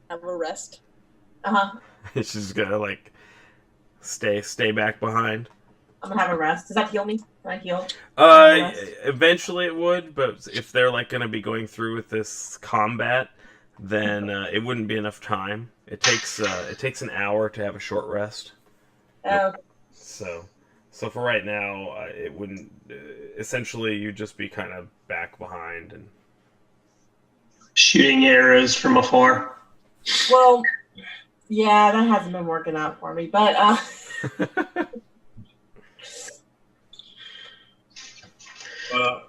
Have a rest. She's gonna like stay back behind. I'm gonna have a rest. Does that heal me? Can I heal? Eventually it would, but if they're like gonna be going through with this combat, then it wouldn't be enough time. It takes an hour to have a short rest. Oh. So for right now, it wouldn't. Essentially, you'd just be kind of back behind and shooting arrows from afar. Well, yeah, that hasn't been working out for me, but All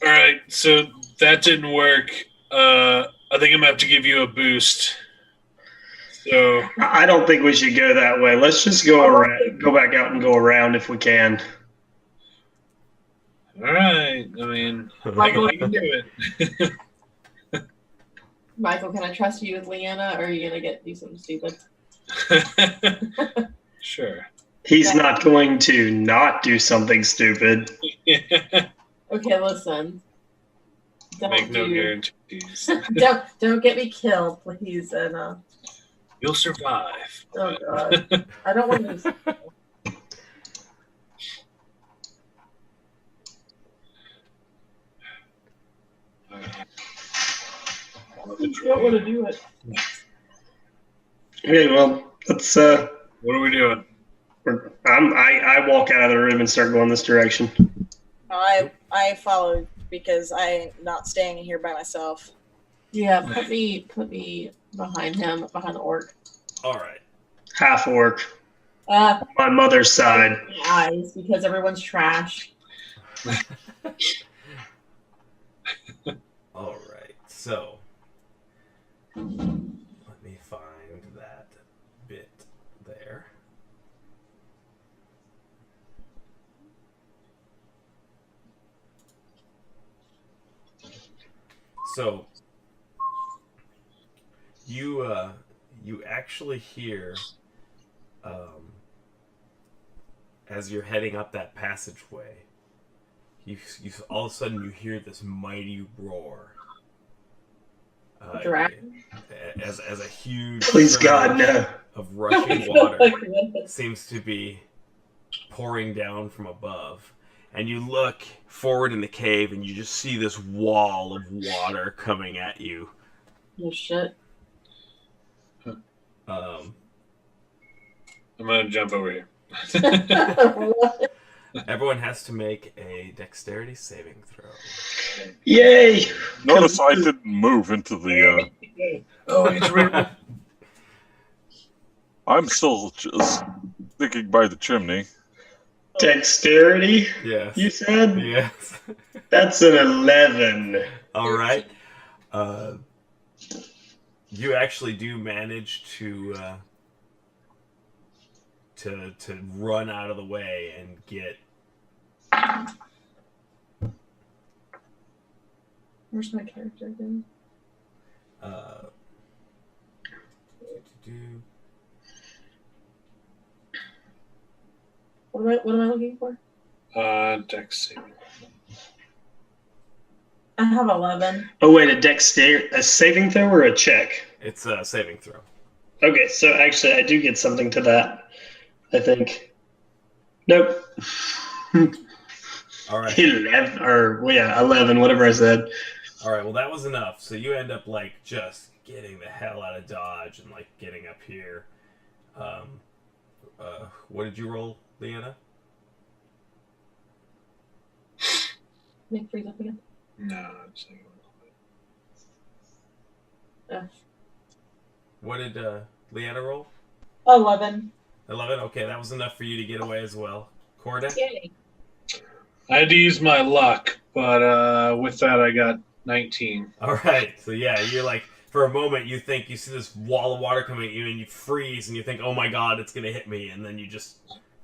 right, so that didn't work. I think I'm gonna have to give you a boost. So I don't think we should go that way. Let's just go around, go back out and go around if we can. all right. I mean, I can do it. Michael, can I trust you with Leanna, or are you gonna do something stupid? Sure. He's not going to not do something stupid. Okay, listen. Make no guarantees. don't get me killed, please. And You'll survive. oh god, I don't want to. I don't want to do it. Okay, well, let's. What are we doing? I walk out of the room and start going this direction. I follow because I'm not staying here by myself. Yeah, put me behind him, behind the orc. All right. Half orc. My mother's side. eyes, because everyone's trash. All right. So let me find that bit there. So you actually hear as you're heading up that passageway, you all of a sudden you hear this mighty roar. Dragon? As a huge Please surge God, no. of rushing water seems to be pouring down from above. And you look forward in the cave and you just see this wall of water coming at you. Oh shit. I'm gonna jump over here. Everyone has to make a dexterity saving throw. Yay! Notice I didn't move into the. Oh, it's right. I'm still just sticking by the chimney. Dexterity, Yes. you said? Yes. That's an 11. All right. You actually do manage to run out of the way and get. Where's my character again? What am I looking for? Dex saving. I have 11. Oh, wait, a saving throw or a check? It's a saving throw. Okay, so actually I do get something to that, I think. Nope. All right. 11, whatever I said. All right. Well, that was enough. So you end up just getting the hell out of Dodge and getting up here. What did you roll, Leanna? Make freeze up again. No, I'm saying. What did Leanna roll? 11. 11. Okay, that was enough for you to get away as well. Corda? Yay. I had to use my luck, but with that I got 19. All right. So yeah, you're for a moment you think you see this wall of water coming at you and you freeze and you think, oh my god, it's gonna hit me, and then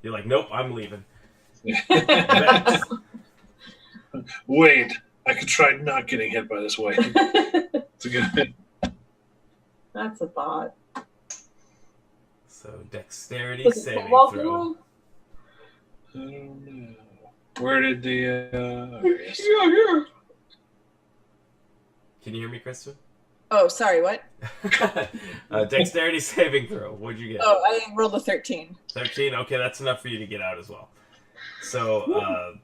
you're like, nope, I'm leaving. Wait, I could try not getting hit by this wave. It's a good. That's a thought. So dexterity Was it saving football throw. field? I don't know. Where did the? Yes. Here. Can you hear me, Kristen? Oh, sorry, what? Dexterity saving throw. What'd you get? Oh, I rolled a 13. 13? Okay, that's enough for you to get out as well. So,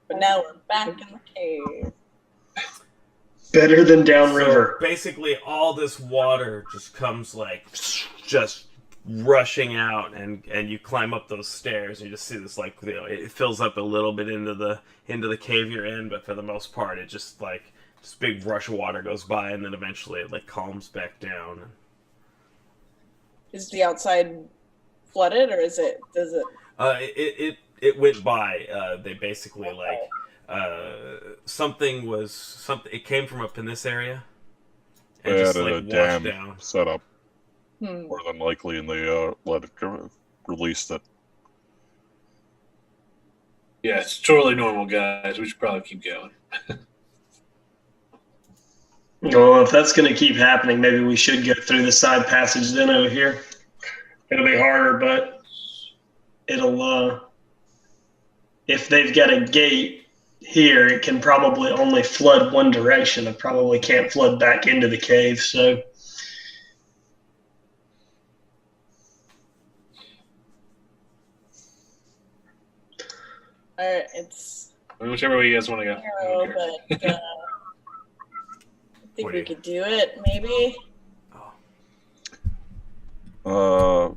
But now we're back in the cave. Better than downriver. basically all this water just comes just rushing out, and you climb up those stairs and you just see this it fills up a little bit into the cave you're in, but for the most part it just this big rush of water goes by, and then eventually it calms back down. Is the outside flooded, or does it? It went by. They basically something. It came from up in this area, and They just had a washed dam down. set up, Hmm. more than likely, and they let it go, released it. Yeah, it's totally normal, guys. We should probably keep going. Well, if that's going to keep happening, maybe we should go through the side passage then over here. It'll be harder, but it'll, if they've got a gate here, it can probably only flood one direction. It probably can't flood back into the cave, so. It's Whichever way you guys want to go. narrow, but I think we could do it, maybe.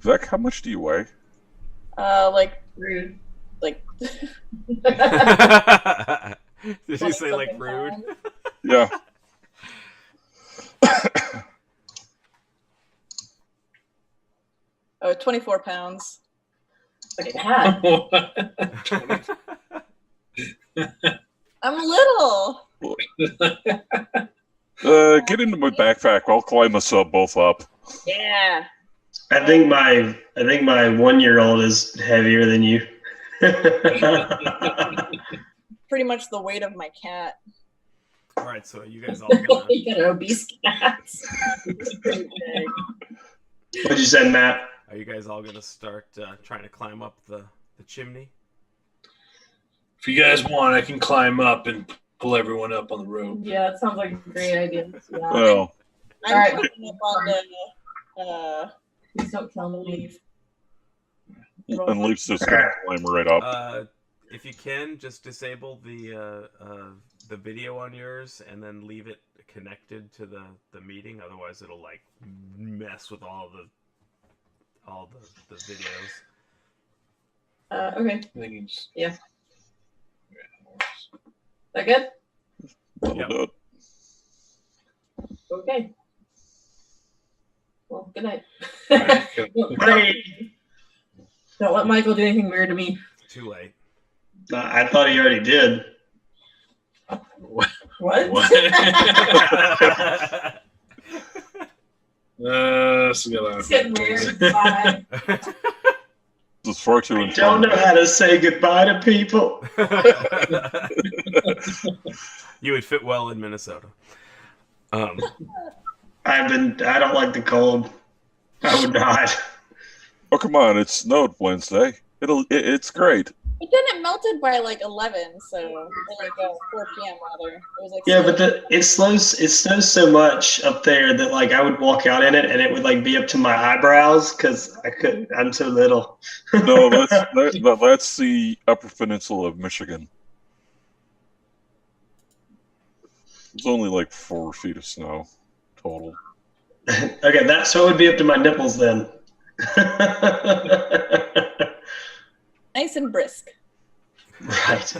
Vec, how much do you weigh? Rude. Like. Did you say rude? pounds. Yeah. Oh, 24 pounds. Like a cat. I'm little. Get into my backpack. I'll climb us up both up. Yeah. I think my 1-year-old is heavier than you. Pretty much the weight of my cat. All right, so you guys all gonna. You got an obese cat. It's pretty big. What'd you say, Matt? Are you guys all gonna start trying to climb up the chimney? If you guys want, I can climb up and pull everyone up on the rope. Yeah, that sounds like a great idea. Yeah. Well, I'm Alright. coming up on the. Please don't kill me, leave. and Leaf's just gonna climb right up. If you can, just disable the video on yours and then leave it connected to the meeting. Otherwise, it'll like mess with all the videos. Okay. I think it's Yeah. That good? That'll Yep. do it. Okay. Well, good night. Hey, Don't let Michael do anything weird to me. Too late. I thought he already did. What? What? That's a good It's getting weird. Bye. This is far too I don't know how to say goodbye to people. You would fit well in Minnesota. I don't like the cold. I would not. Oh, come on. It snowed Wednesday. It's great. But then it melted by like 11, so or like 4 p.m. rather. It was like Yeah, but it snows so much up there that like I would walk out in it and it would like be up to my eyebrows because I'm so little. No, that's the Upper Peninsula of Michigan. It's only like 4 feet of snow total. Okay, so it would be up to my nipples then. nice and brisk. Right.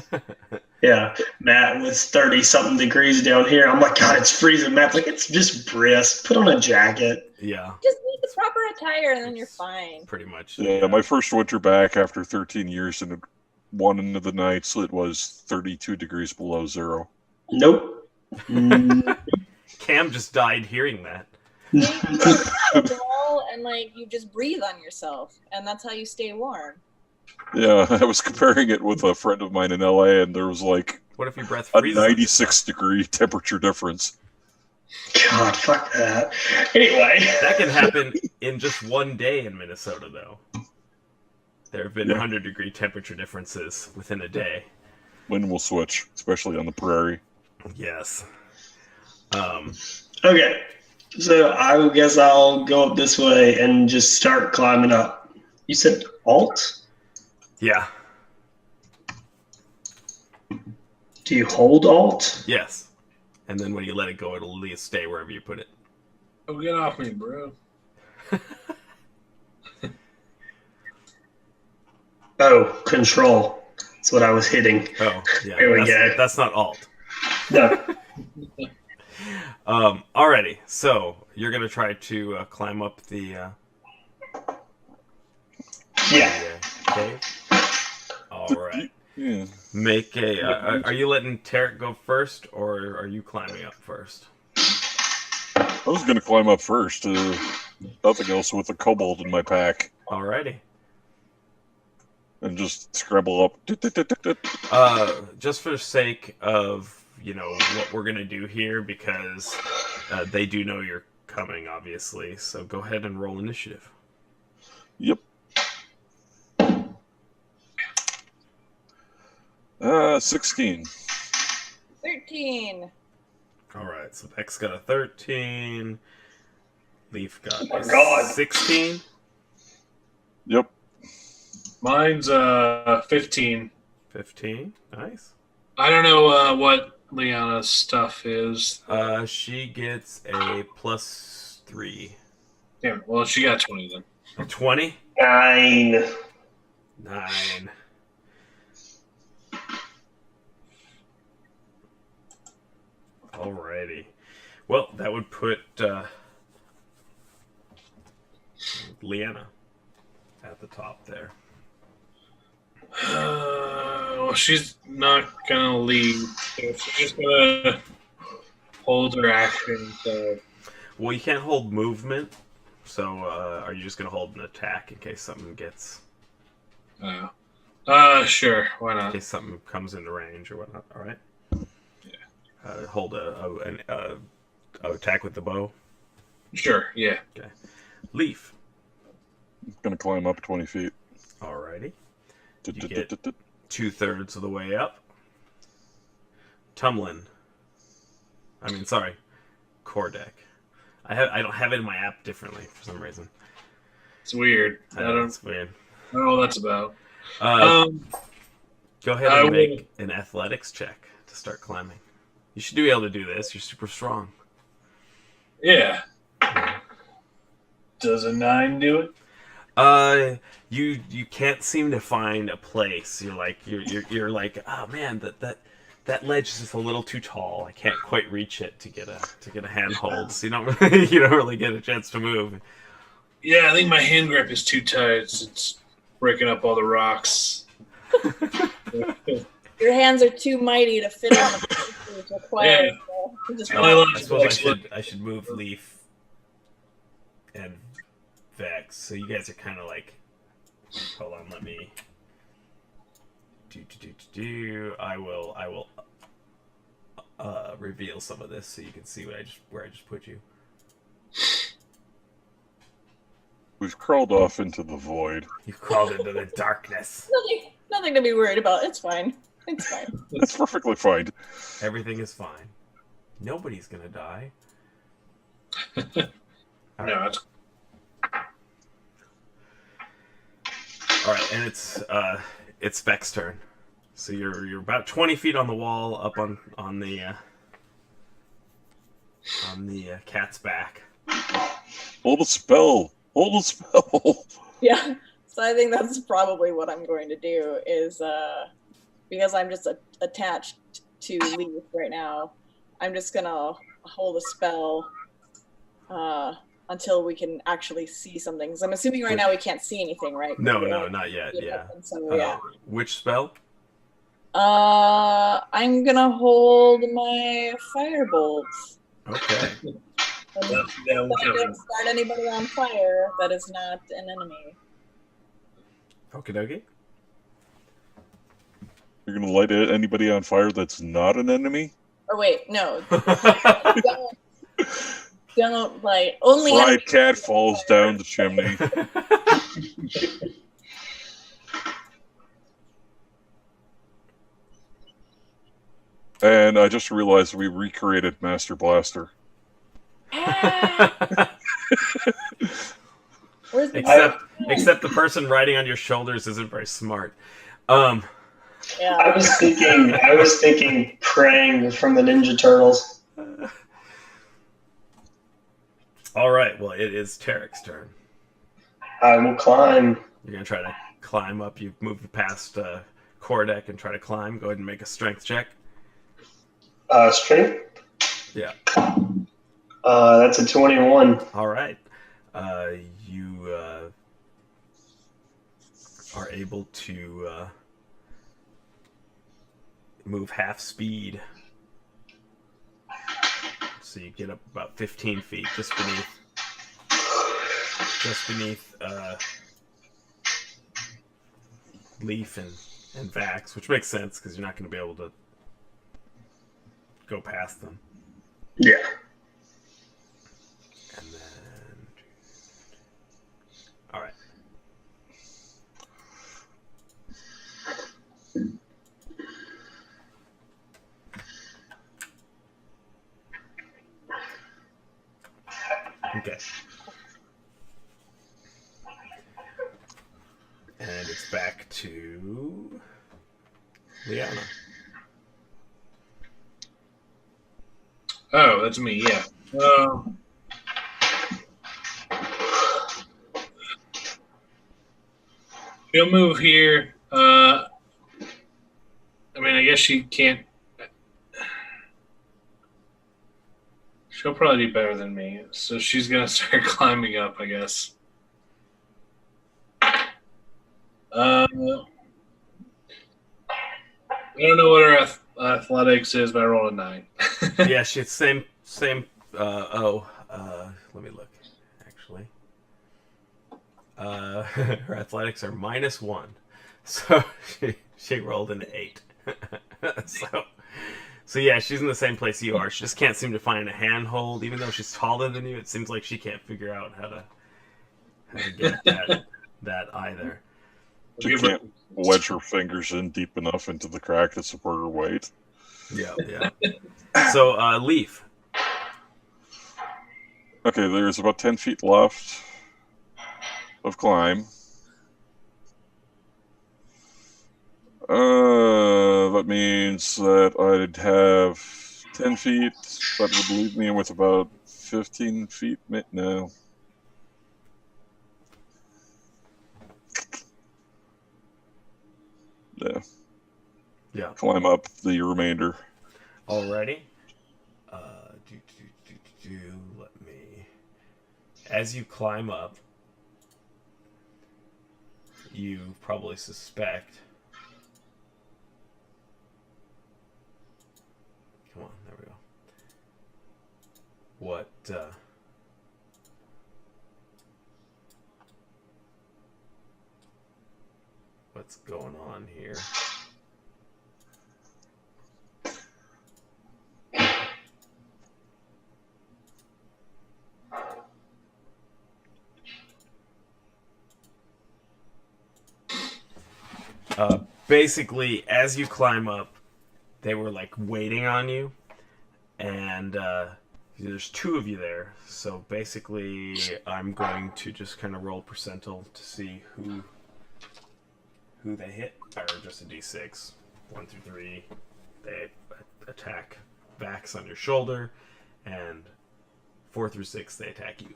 Yeah. Matt was 30-something degrees down here. I'm like, God, it's freezing. Matt's like, it's just brisk. Put on a jacket. Yeah, Just need the proper attire and then you're fine. pretty much. Yeah, my first winter back after 13 years, and one of the nights it was 32 degrees below zero. Nope. Cam just died hearing that. You put a wall and like you just breathe on yourself, and that's how you stay warm. Yeah, I was comparing it with a friend of mine in LA, and there was like What if your breath a freezes? 96-degree temperature difference. God, fuck that. Anyway. That can happen in just one day in Minnesota, though. There have been Yeah. 100-degree temperature differences within a day. Wind will switch, especially on the prairie. Yes. Okay. So I guess I'll go up this way and just start climbing up. You said Alt? Yeah. Do you hold Alt? Yes. And then when you let it go, it'll at least stay wherever you put it. Oh, get off me, bro. Oh, Control. That's what I was hitting. Oh, yeah. Here we go. That's not Alt. No. Alrighty. So you're gonna try to climb up the Yeah. cave. All right. Yeah. Make a. Are you letting Tarek go first, or are you climbing up first? I was going to climb up first. Nothing else with a kobold in my pack. Alrighty. And just scrabble up. Just for the sake of what we're gonna do here, because they do know you're coming, obviously. So go ahead and roll initiative. Yep. 16. 13. All right. So Beck's got a 13. Leaf got Oh my God. 16. Yep. Mine's 15. 15. Nice. I don't know what Liana's stuff is. She gets a +3. Yeah, well, she got 20 then. A 20. 9. 9. Alrighty. Well, that would put Leanna at the top there. Well, she's not gonna leave. So she's just gonna hold her action. So. Well, you can't hold movement, so are you just gonna hold an attack in case something gets? Sure. Why In not? case something comes into range or whatnot. All right. Yeah. Hold an attack with the bow. Sure. Yeah. Okay. Leaf. I'm going to climb up 20 feet. Alrighty. You get 2/3 of the way up. Tumlin. Sorry. Kordek. I don't have it in my app differently for some reason. It's weird. It's weird. I don't know what that's about. Go ahead and make an athletics check to start climbing. You should be able to do this. You're super strong. Yeah. Does a 9 do it? You can't seem to find a place. You're like, oh man, that ledge is just a little too tall. I can't quite reach it to get a handhold. So you don't really get a chance to move. Yeah, I think my hand grip is too tight. It's breaking up all the rocks. Your hands are too mighty to fit on the places required. Yeah. So I suppose I should move Leaf and Vex. So you guys are kind of like, hold on, let me do. I will reveal some of this so you can see where I just put you. We've crawled off into the void. You've crawled into the darkness. nothing to be worried about. It's fine. It's fine. That's perfectly fine. Everything is fine. Nobody's gonna die. All No, right. All right, and it's Vex's turn. So you're about 20 feet on the wall, up on the cat's back. Hold a spell. Hold a spell. Yeah. So I think that's probably what I'm going to do is because I'm just attached to Leaf right now. I'm just gonna hold a spell until we can actually see something. Because I'm assuming right now we can't see anything, right? No, not yet. Yeah. So, yeah. Which spell? I'm gonna hold my firebolt. Okay. I don't start anybody on fire that is not an enemy. Okie dokie. You're going to light anybody on fire that's not an enemy? Or wait, no. don't light. Only Fried cat falls down the chimney. And I just realized we recreated Master Blaster. Except the person riding on your shoulders isn't very smart. Yeah. I was thinking praying from the Ninja Turtles. All right. Well, it is Tarek's turn. I will climb. You're gonna try to climb up. You've moved past Kordek and try to climb. Go ahead and make a strength check. Strength? Yeah. That's a 21. All right. You are able to move half speed. So you get up about 15 feet, just beneath Leaf and Vax, which makes sense because you're not going to be able to go past them. Yeah. And then, all right. Okay. And it's back to Liana. Oh, that's me. Yeah. She'll move here. I guess she can't. She'll probably be better than me, so she's gonna start climbing up, I guess. I don't know what her athletics is, but I rolled a 9. Yeah, she's same. Let me look. Actually, her athletics are -1, so she rolled an 8. So yeah, she's in the same place you are. She just can't seem to find a handhold, even though she's taller than you. It seems like she can't figure out how to get that either. She can't wedge her fingers in deep enough into the crack to support her weight. Yeah. So, Leaf. Okay, there's about 10 feet left of climb. That means that I'd have 10 feet. That would leave me with about 15 feet. No. Yeah. Climb up the remainder. Alrighty. Let me. As you climb up, you probably suspect. Come on, there we go. What's going on here? Basically, as you climb up, they were like waiting on you, and there's 2 of you there. So basically, I'm going to just kind of roll percentile to see who they hit, or just a d6. 1 through 3, they attack backs on your shoulder, and 4 through 6, they attack you.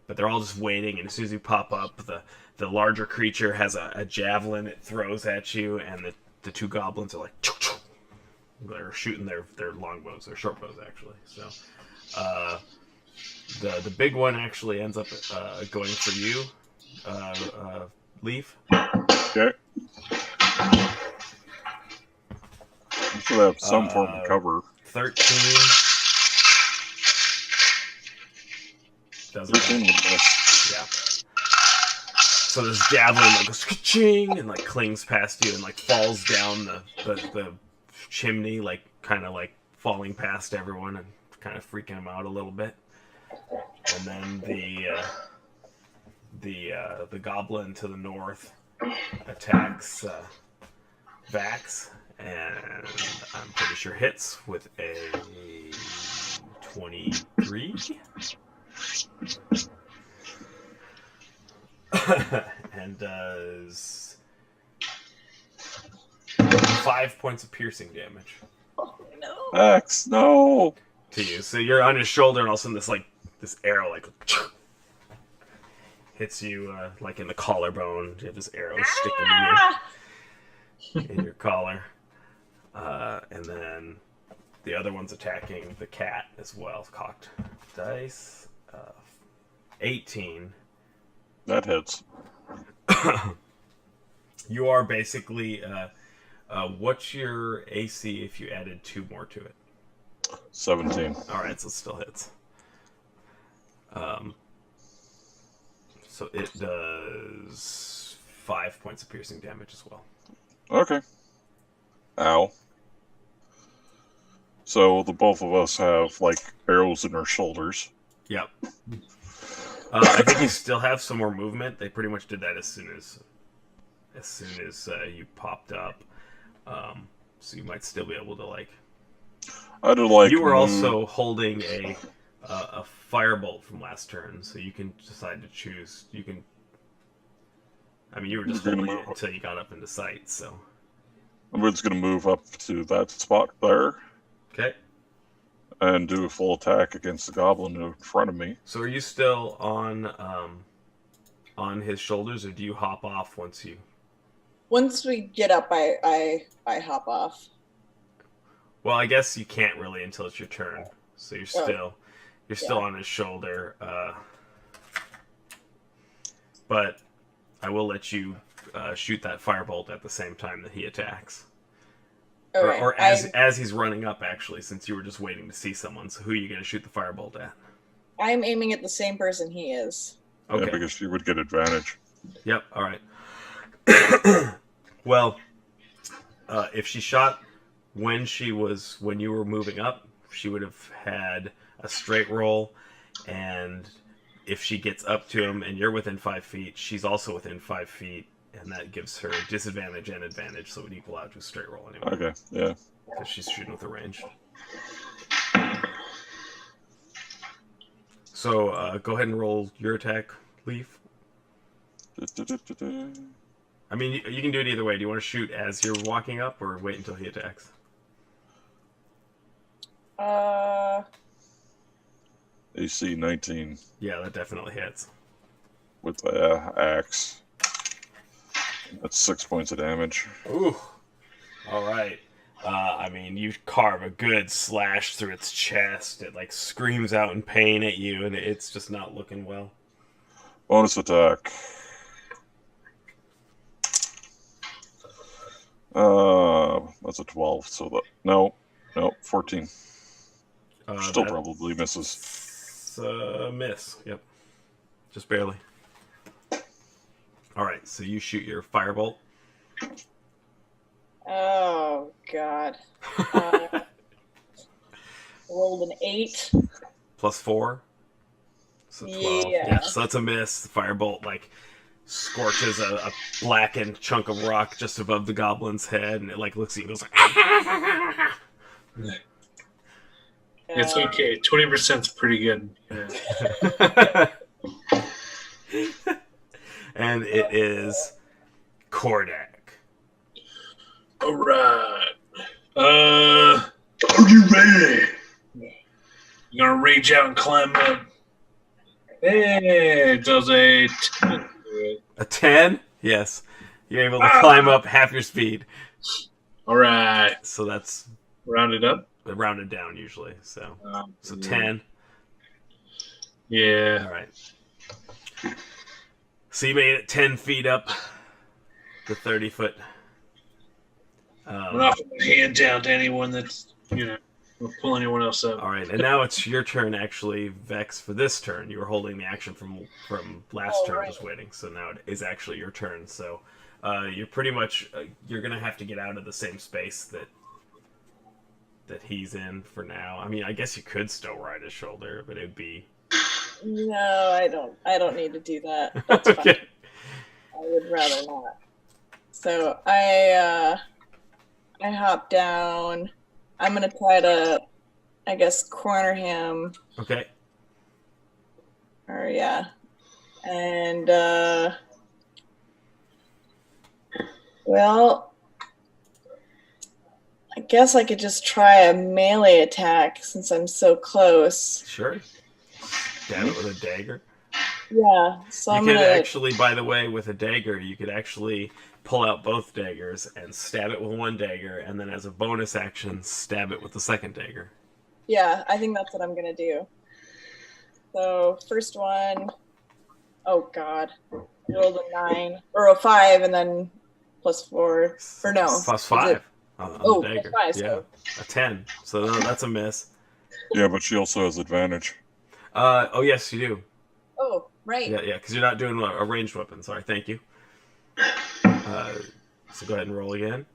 But they're all just waiting, and as soon as you pop up, the larger creature has a javelin it throws at you, and the 2 goblins are like, choo, choo. They're shooting their longbows, their short bows actually. So the big one actually ends up going for you, Leaf. Okay. You should have some form of cover. 13. Doesn't 13 would miss. Yeah. So this javelin like goes ka-ching and like clings past you and like falls down the chimney, like kind of like falling past everyone and kind of freaking them out a little bit. And then the goblin to the north attacks Vax, and I'm pretty sure hits with a 23. And does 5 points of piercing damage. Oh, no. Vax, no! To you. So you're on his shoulder, and all of a sudden this arrow like hits you like in the collarbone. You have this arrow sticking in your collar. And then the other one's attacking the cat as well. Cocked dice. 18. That hits. You are basically... what's your AC if you added 2 more to it? 17. Alright, so it still hits. So it does 5 points of piercing damage as well. Okay. Ow. So the both of us have like arrows in our shoulders. Yep. I think you still have some more movement. They pretty much did that as soon as you popped up. So you might still be able to like. I do like. You were also holding a firebolt from last turn, so you can decide to choose. You can. I mean, you were just holding it until you got up into sight. So. I'm just going to move up to that spot there. Okay. And do a full attack against the goblin in front of me. So are you still on his shoulders, or do you hop off once you? Once we get up, I hop off. Well, I guess you can't really until it's your turn. So you're still You're still on his shoulder. But I will let you shoot that firebolt at the same time that he attacks. Okay. Or as he's running up, actually, since you were just waiting to see someone. So who are you going to shoot the firebolt at? I'm aiming at the same person he is. Okay. Yeah, because she would get advantage. Yep, all right. Well, if she shot when you were moving up, she would have had a straight roll, and if she gets up to him and you're within 5 feet, she's also within 5 feet, and that gives her disadvantage and advantage, so it would equal out to a straight roll anyway. Okay, yeah. Because she's shooting with a range. So go ahead and roll your attack, Leaf. I mean, you can do it either way. Do you want to shoot as you're walking up, or wait until he attacks? AC 19 Yeah, that definitely hits. with the axe. That's 6 points of damage. Ooh. All right. I mean, you carve a good slash through its chest. It, like, screams out in pain at you, and it's just not looking well. Bonus attack. That's a 12, so that... No, 14. Still probably misses. Miss, yep. Just barely. Alright, so you shoot your firebolt. Oh, God. Rolled an 8. Plus 4. So 12. Yeah, so that's a miss. The firebolt, like, scorches a blackened chunk of rock just above the goblin's head, and it, like, looks at you and goes like... It's okay. 20% is pretty good. Yeah. And it is Kordak. All right. Are you ready? You gonna reach out and climb up? Hey, it does a 10. A 10? Yes. You're able to climb up half your speed. All right. So that's Rounded up. rounded down usually. So 10. Yeah. All right. So you made it 10 feet up the 30-foot. I'm not putting my hand down to anyone that's, will pull anyone else up. All right, and now it's your turn, actually, Vex, for this turn. You were holding the action from last turn, just waiting. So now it is actually your turn. So you're pretty much you're gonna have to get out of the same space that he's in for now. I mean, I guess you could still ride his shoulder, but it'd be. No, I don't. I don't need to do that. That's fine. Okay. I would rather not. So I hop down. I'm gonna try to, I guess, corner him. Okay. Or yeah, and well, I guess I could just try a melee attack since I'm so close. Sure. Stab it with a dagger. Yeah. So You I'm could gonna actually, by the way, with a dagger, you could actually pull out both daggers and stab it with one dagger, and then as a bonus action, stab it with the second dagger. Yeah, I think that's what I'm gonna do. So first one, oh god, I rolled a 9 or a 5, and then +4 or no, Plus 5 on oh, the dagger. plus 5, yeah, so. a 10. So no, that's a miss. Yeah, but she also has advantage. Oh yes, you do. Oh, right. Yeah, because you're not doing a ranged weapon. Sorry, thank you. So go ahead and roll again.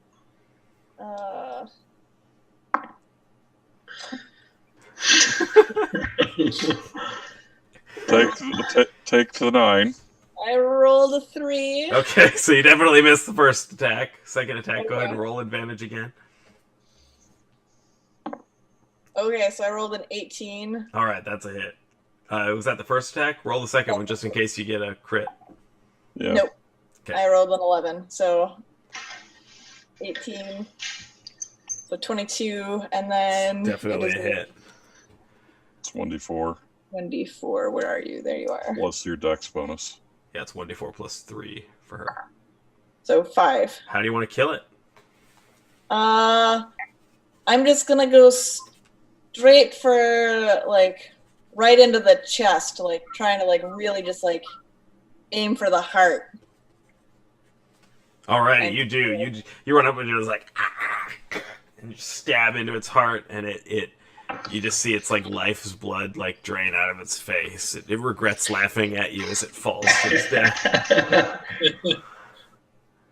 Take the 9. I rolled a 3. Okay, so you definitely missed the first attack. Second attack, Go ahead and roll advantage again. Okay, so I rolled an 18. All right, that's a hit. Was that the first attack? Roll the second one just in case you get a crit. Yeah. Nope. Okay. I rolled an 11, so 18. So 22, and then Definitely a hit. It's 1d4 1d4. Where are you? There you are. plus your dex bonus. Yeah, it's 1d4 plus 3 for her. So 5. How do you want to kill it? I'm just gonna go straight for like right into the chest, like trying to like really just like aim for the heart. Alrighty, you do. You run up and you're just like, and you stab into its heart, and it you just see its like life's blood like drain out of its face. It regrets laughing at you as it falls to its death.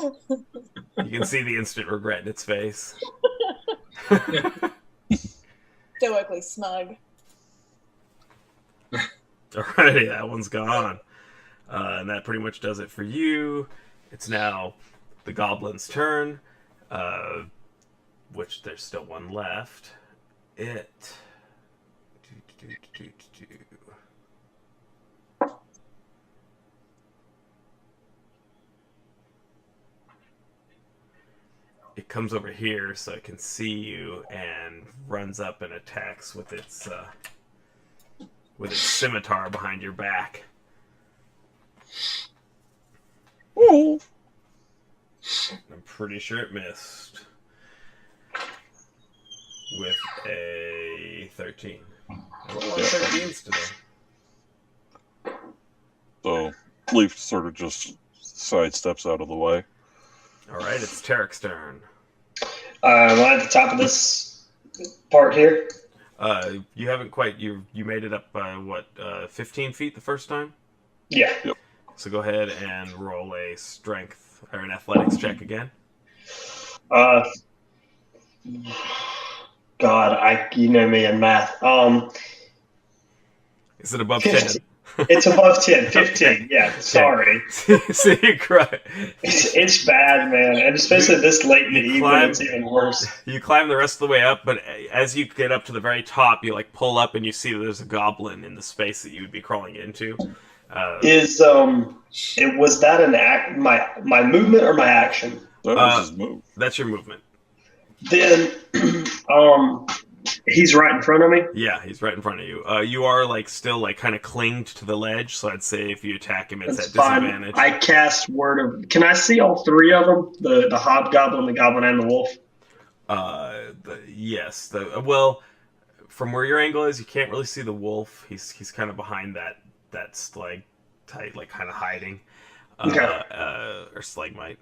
You can see the instant regret in its face. Stoically smug. Alrighty, that one's gone. And that pretty much does it for you. It's now the goblin's turn, which there's still one left. It comes over here so it can see you and runs up and attacks with its scimitar behind your back. Oh. I'm pretty sure it missed with a 13. I rolled a lot of 13s today. So Leaf sort of just sidesteps out of the way. All right, it's Tarek's turn. Am I at the top of this part here? You haven't quite. You made it up by 15 feet the first time? Yeah. Yep. So go ahead and roll a strength or an athletics check again. God, you know me in math. Is it above 15. 10? It's above 10. 15. Okay. Yeah, sorry. So you cry. It's bad, man. And especially this late in the evening, it's even worse. You climb the rest of the way up, but as you get up to the very top, you like pull up and you see that there's a goblin in the space that you would be crawling into. Was that an act? My movement or my action? That was his move. That's your movement. Then, he's right in front of me. Yeah, he's right in front of you. You are like still like kind of clinged to the ledge, so I'd say if you attack him, it's at disadvantage. I cast word of. Can I see all three of them? The hobgoblin, the goblin, and the wolf. Yes. Well, from where your angle is, you can't really see the wolf. He's kind of behind that stalactite, like kind of hiding. Or stalagmite.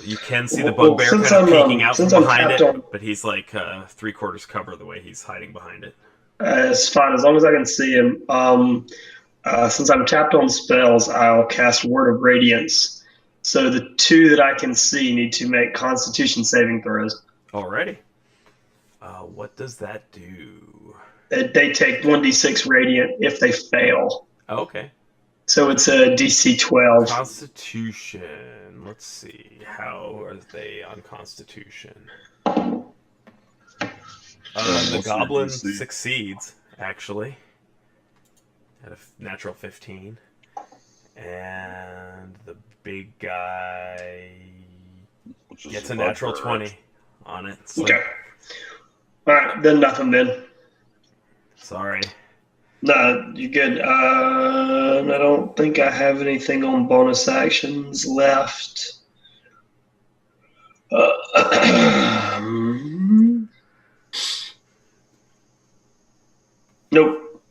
You can see the bugbear kind of peeking out from behind it, but he's like 3/4 cover the way he's hiding behind it. It's fine as long as I can see him. Since I'm tapped on spells, I'll cast Word of Radiance. So the two that I can see need to make Constitution saving throws. Alrighty. What does that do? They take 1d6 radiant if they fail. Oh, okay. So it's a DC 12. Constitution. Let's see. How are they on Constitution? The goblin succeeds, actually, at a natural 15. And the big guy gets a natural 20 on it. So. Okay. All right, then nothing then. Sorry. No, you're good. I don't think I have anything on bonus actions left. Nope.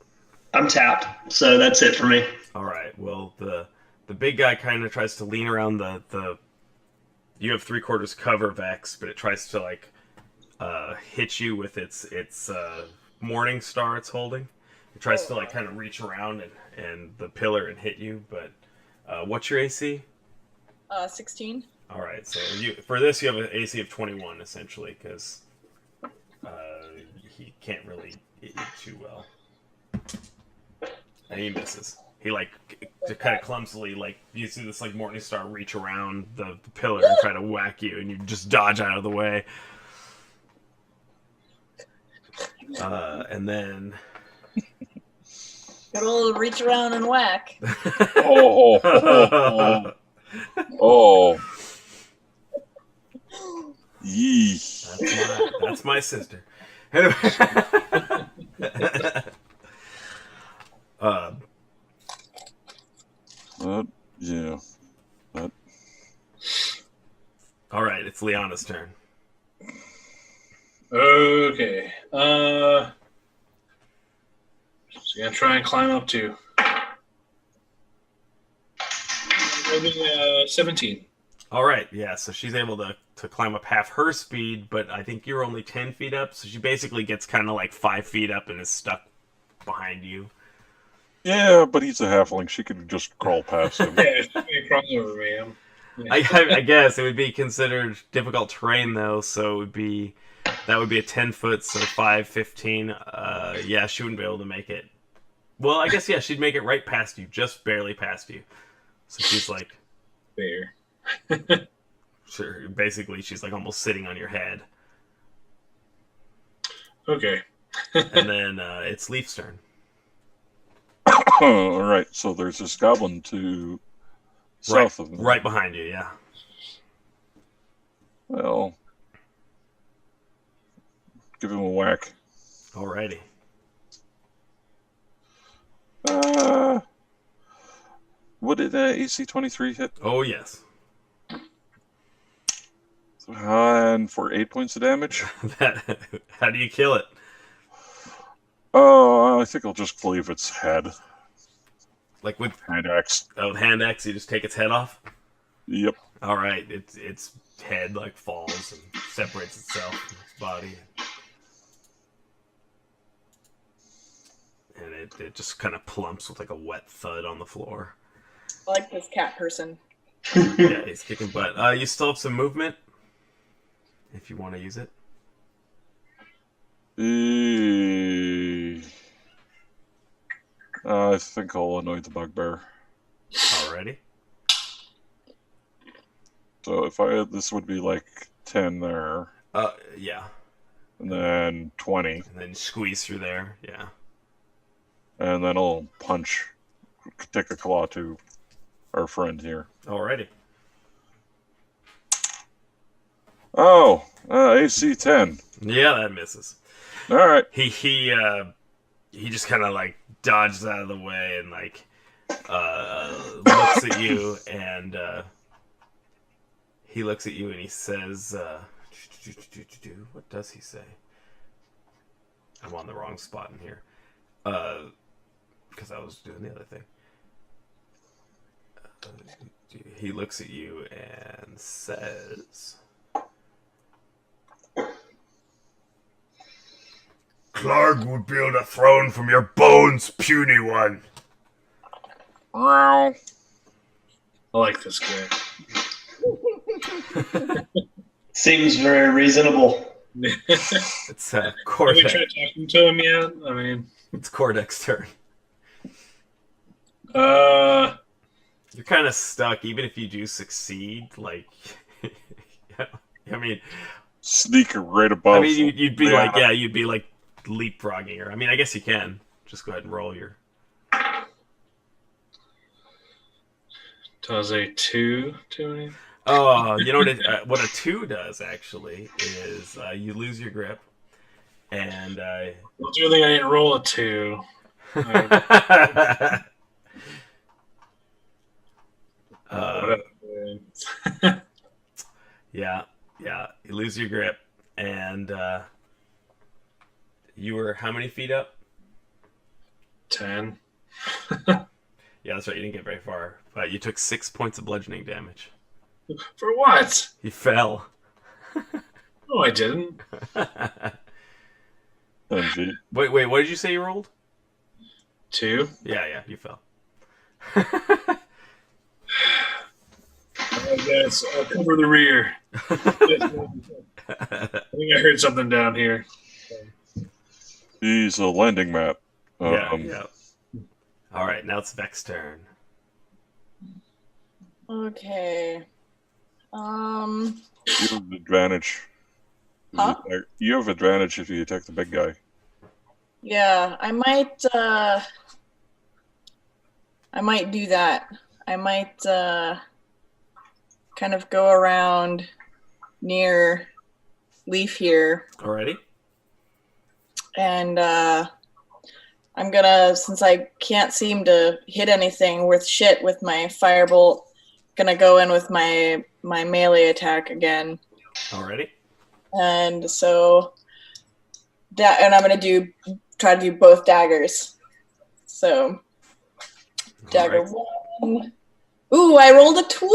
I'm tapped, so that's it for me. All right. Well, the big guy kind of tries to lean around the. You have 3/4 cover, Vex, but it tries to like hit you with its morning star it's holding. It tries to like kind of reach around and the pillar and hit you, but what's your AC? 16. All right, so for this you have an AC of 21 essentially, because he can't really hit you too well, and he misses. He like kind of clumsily, like you see this like morning star reach around the pillar and try to whack you, and you just dodge out of the way. And then. Good old reach around and whack. Oh. Yee. That's my sister. Anyway. Yeah. All right, it's Liana's turn. Okay. So you're gonna try and climb up to 17. All right, yeah. So she's able to climb up half her speed, but I think you're only 10 feet up. So she basically gets kind of like 5 feet up and is stuck behind you. Yeah, but he's a halfling. She could just crawl past him. Yeah, she's gonna cross over me. I guess it would be considered difficult terrain though, so that would be a 10-foot, so 5, 15. Yeah, she wouldn't be able to make it. Well, I guess yeah, she'd make it right past you, just barely past you. So she's like Fair. sure, basically she's like almost sitting on your head. Okay. And then it's Leaf's turn. All right, so there's this goblin to south of me. Right behind you, yeah. Well, give him a whack. Alrighty. What did AC 23 hit? Oh yes. And for 8 points of damage? How do you kill it? Oh, I think I'll just cleave its head. Like with Hand axe. with hand axe, you just take its head off? Yep. All right, its head like falls and separates itself from its body, and it just kind of plumps with like a wet thud on the floor. I like this cat person. Yeah, he's kicking butt. You still have some movement if you want to use it. I think I'll annoy the bugbear. Alrighty. So if this would be like 10 there. Yeah. And then 20. And then squeeze through there, yeah. And then I'll punch, take a claw to our friend here. Alrighty. Oh, AC 10. Yeah, that misses. All right. He just kind of like dodges out of the way and like looks at you and he looks at you and he says, what does he say? I'm on the wrong spot in here because I was doing the other thing. He looks at you and says, Clark would build a throne from your bones, puny one. I like this guy. Seems very reasonable. It's Have we Cordex. tried talking to him yet? I mean, It's Cordex's turn. You're kind of stuck, even if you do succeed. Like, I mean, sneak right above. I mean, you'd be like, yeah, you'd be like leapfrogging her. I mean, I guess you can. Just go ahead and roll your. Does a 2 do anything? Oh, you know what a 2 does actually is you lose your grip, and Well, do you think I didn't roll a 2? Yeah, you lose your grip, and you were how many feet up? 10. Yeah, that's right. You didn't get very far, but you took 6 points of bludgeoning damage. For what? You fell. No, I didn't. Wait, what did you say you rolled? 2. Yeah, you fell. I guess I'll cover the rear. I think I heard something down here. He's a landing map. Yeah. All right, now it's Vex's turn. Okay. You have advantage. Huh? You have advantage if you attack the big guy. Yeah, I might do that. I might kind of go around near Leaf here. Alrighty. And I'm gonna, since I can't seem to hit anything worth shit with my firebolt, gonna go in with my melee attack again. Alrighty. And so and I'm gonna try to do both daggers. So, dagger Right. 1. Ooh, I rolled a 20!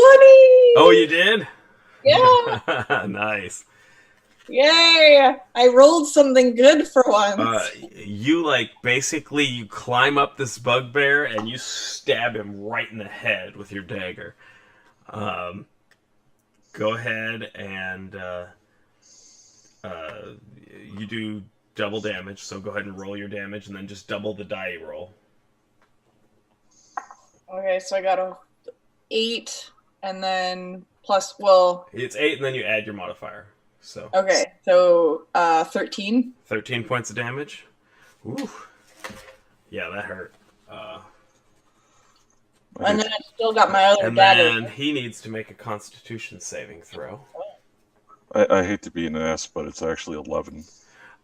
Oh, you did? Yeah! Nice. Yay! I rolled something good for once. You basically you climb up this bugbear and you stab him right in the head with your dagger. Go ahead and you do double damage. So go ahead and roll your damage, and then just double the die you roll. Okay, so I got a 8, and then plus, it's 8, and then you add your modifier. So okay, so 13. 13 points of damage. Ooh, yeah, that hurt. And then I still got my other and dagger. then he needs to make a Constitution saving throw. I hate to be an ass, but it's actually 11.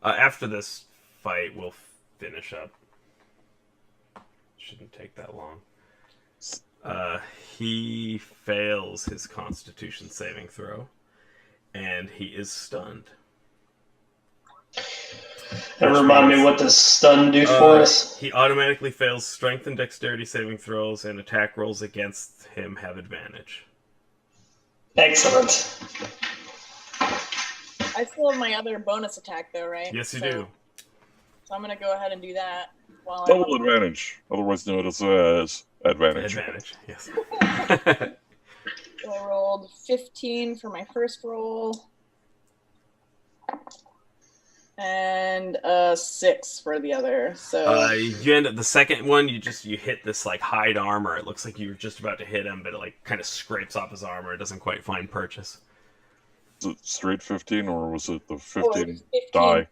After this fight, we'll finish up. Shouldn't take that long. He fails his Constitution saving throw, and he is stunned. And remind me, what does stun do for us? He automatically fails Strength and Dexterity saving throws, and attack rolls against him have advantage. Excellent. I still have my other bonus attack, though, right? Yes, you do. So I'm going to go ahead and do that. Double advantage, otherwise known as advantage. Advantage, yes. So I rolled 15 for my first roll. And 6 for the other. So you end up the second one. You hit this hide armor. It looks like you were just about to hit him, but it kind of scrapes off his armor. It doesn't quite find purchase. Was it straight 15, or was it the 15, 15 die?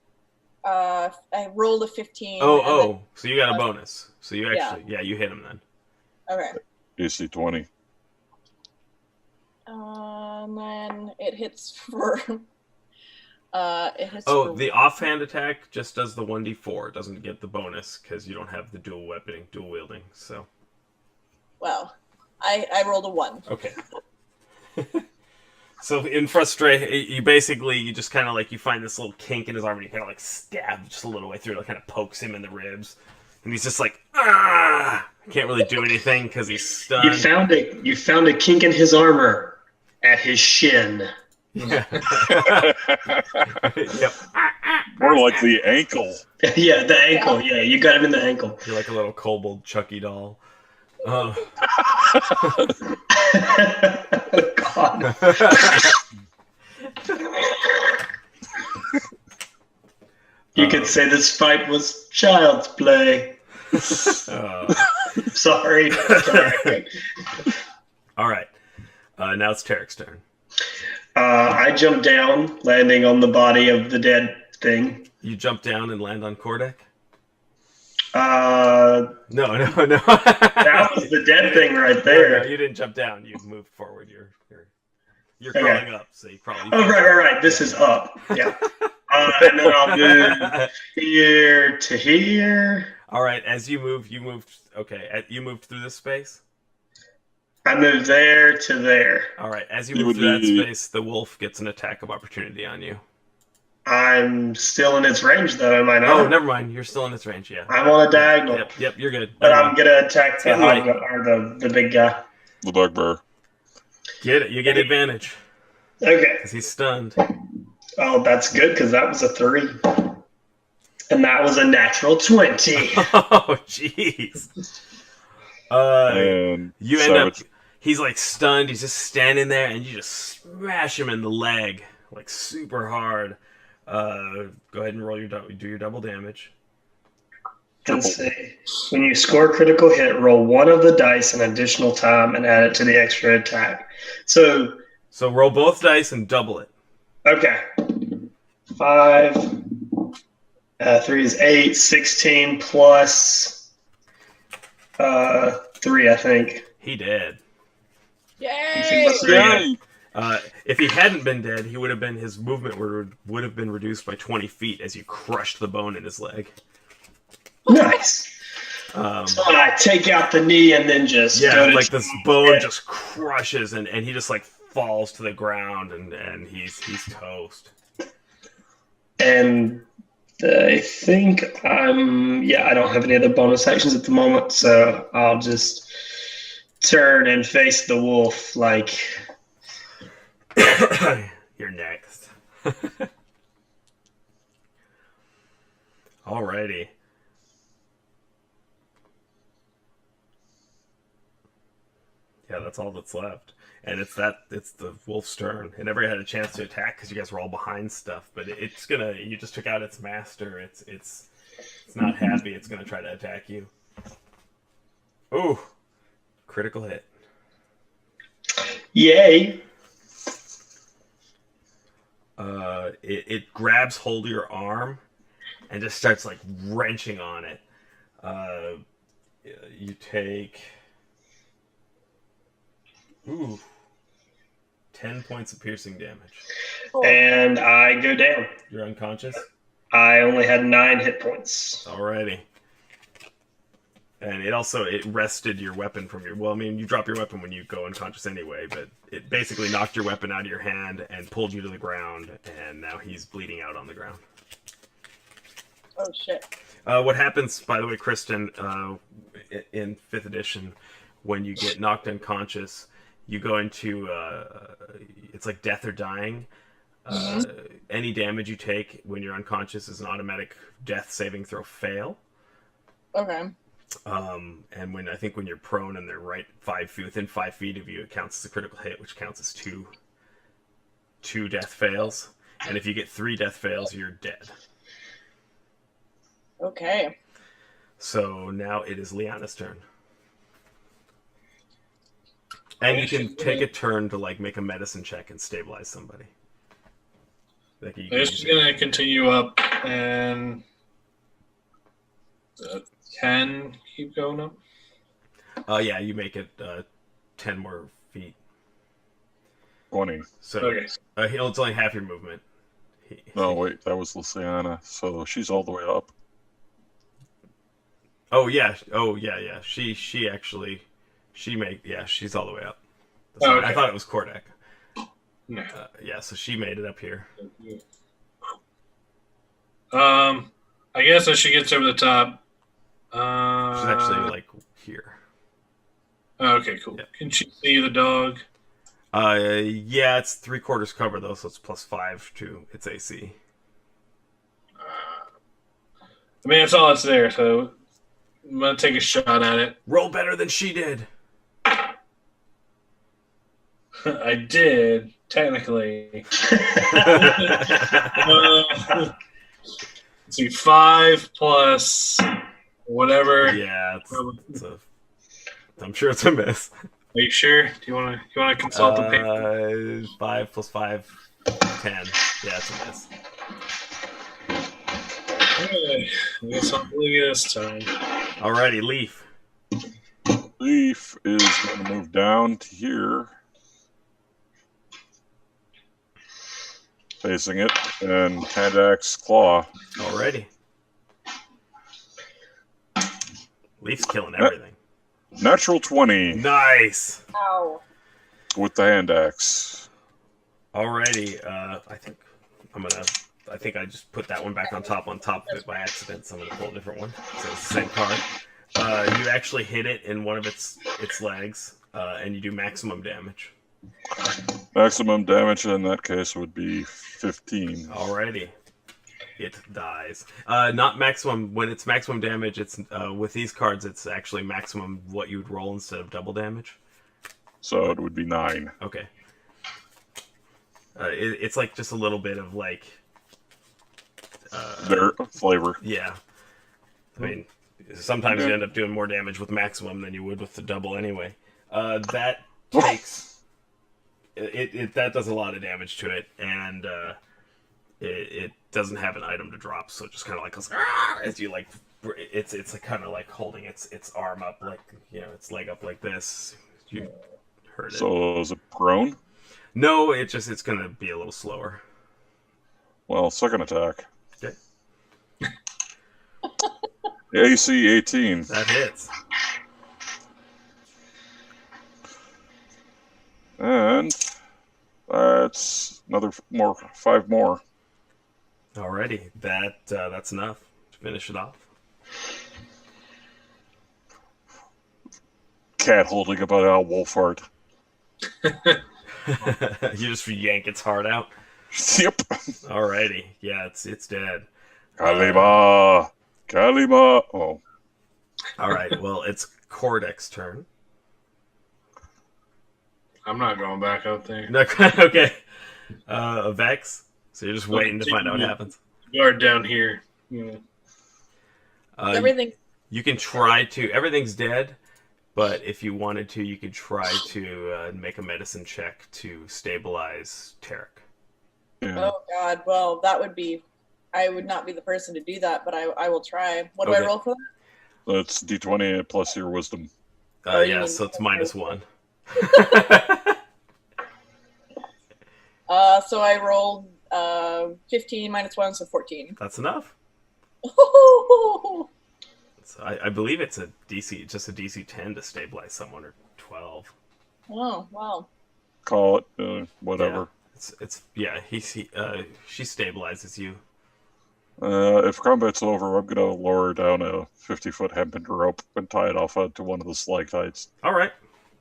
I rolled a 15. So you got a bonus. So you actually, you hit him then. Okay. AC 20. And then it hits for. The offhand attack just does the 1d4. It doesn't get the bonus because you don't have the dual wielding. So. Well, I rolled a 1. Okay. So in frustration, you just kind of you find this little kink in his arm, and you kind of stab just a little way through. It kind of pokes him in the ribs, and he's just ah! Can't really do anything because he's stunned. You found a kink in his armor at his shin. Yeah. Yep. More like the ankle. Yeah, the ankle. Yeah, you got him in the ankle. You're like a little kobold Chucky doll. God. You could say this fight was child's play. Sorry. All right. Now it's Tarek's turn. I jump down, landing on the body of the dead thing. You jump down and land on Kordek? No. That was the dead thing right there. No, you didn't jump down. You moved forward. You're crawling up, so you probably. Oh, right. This is up. Yeah. And then I'll move here to here. All right. As you moved. Okay. You moved through this space. I moved there to there. All right. As you move through that space, the wolf gets an attack of opportunity on you. I'm still in its range, though, am I not? Oh, never mind. You're still in its range, yeah. I'm on a diagonal. Yep, you're good. But I'm going to attack the big guy. The bugbear. Get it. You get advantage. Okay. Because he's stunned. Oh, that's good, because that was a 3. And that was a natural 20. Oh, jeez. You end up... He's stunned. He's just standing there, and you just smash him in the leg, super hard. Go ahead and roll do your double damage. And say, when you score a critical hit, roll one of the dice an additional time and add it to the extra attack. So roll both dice and double it. Okay. 5, 3 is 8, 16 plus 3, I think. He did. Yay! Yay! If he hadn't been dead, his movement would have been reduced by 20 feet as you crushed the bone in his leg. Nice. So I take out the knee and then just this bone just crushes and he just falls to the ground and he's toast. And I think I don't have any other bonus actions at the moment, so I'll just turn and face the wolf like. You're next. Alrighty. Yeah, that's all that's left. And it's the wolf's turn. It never had a chance to attack because you guys were all behind stuff, but you just took out its master. It's not happy. It's gonna try to attack you. Ooh. Critical hit. Yay! It grabs hold of your arm and just starts like wrenching on it. You take 10 points of piercing damage. And I go down. You're unconscious? I only had 9 hit points. Alrighty. And it wrested your weapon from your... Well, I mean, you drop your weapon when you go unconscious anyway, but it basically knocked your weapon out of your hand and pulled you to the ground, and now he's bleeding out on the ground. Oh, shit. What happens, by the way, Kristen, in 5th edition, when you get knocked unconscious, you go into... it's like death or dying. Any damage you take when you're unconscious is an automatic death saving throw fail. Okay. And when you're prone and they're within 5 feet of you, it counts as a critical hit, which counts as two death fails. And if you get 3 death fails, you're dead. Okay. So now it is Liana's turn. And you can take a turn to like make a medicine check and stabilize somebody. I'm just gonna continue up and 10 keep going up. Yeah, you make it 10 more feet. 20. So Okay. It's only half your movement. No, wait, that was Luciana, so she's all the way up. Oh yeah. She actually she's all the way up. Okay. I thought it was Kordek. No. Yeah, so she made it up here. I guess as she gets over the top. She's actually like here. Okay, cool. Yep. Can she see the dog? Yeah, it's 3/4 cover though, so it's +5 to its AC. I mean, that's all that's there, so I'm gonna take a shot at it. Roll better than she did. I did, technically. Let's see, 5 plus whatever. Yeah, I'm sure it's a miss. Are you sure? Do you want to consult the paper? 5 plus 5, 10. Yeah, it's a miss. Okay. I guess I'll believe you this time. Alrighty, Leaf. Leaf is going to move down to here, facing it, and hand axe claw. Alrighty. Leaf's killing everything. Natural 20 Nice. Ow. with the hand axe. Alrighty. I think I just put that one back on top of it by accident, so I'm gonna pull a different one. So it's the same card. You actually hit it in one of its legs, and you do maximum damage. Maximum damage in that case would be 15. Alrighty. It dies. Not maximum. When it's maximum damage, it's with these cards, it's actually maximum what you would roll instead of double damage. So it would be 9. Okay. It's like just a little bit of like... Their flavor. Yeah. I mean, sometimes you end up doing more damage with maximum than you would with the double anyway. That takes... that does a lot of damage to it, and it doesn't have an item to drop, so it just kind of like goes as you like. It's like kind of like holding its arm up, like its leg up like this. You heard it. So is it prone? No, it's gonna be a little slower. Well, second attack. Okay. AC 18. That hits. And that's another 5 more. Alrighty, that's enough to finish it off. Cat holding about a wolf heart. You just yank its heart out. Yep. Alrighty, yeah, it's dead. Kalima. Kalima. Oh. All right, well, it's Kordek's turn. I'm not going back out there. No, okay. Vex. So you're just waiting to find out what happens. Guard down here. Yeah. Everything. You can try to. Everything's dead, but if you wanted to, you could try to make a medicine check to stabilize Tarek. Yeah. Oh God. Well, that would be. I would not be the person to do that, but I will try. What do Okay. I roll for that? That's D20 plus your wisdom. Yeah, so it's -1. So I rolled 15 minus 1, so 14. That's enough. Oh, So I believe it's a DC, just a DC 10 to stabilize someone, or 12. wow. Call it whatever. Yeah, she stabilizes you. If combat's over, I'm gonna lower down a 50-foot hempen rope and tie it off to one of the stalactites. All right.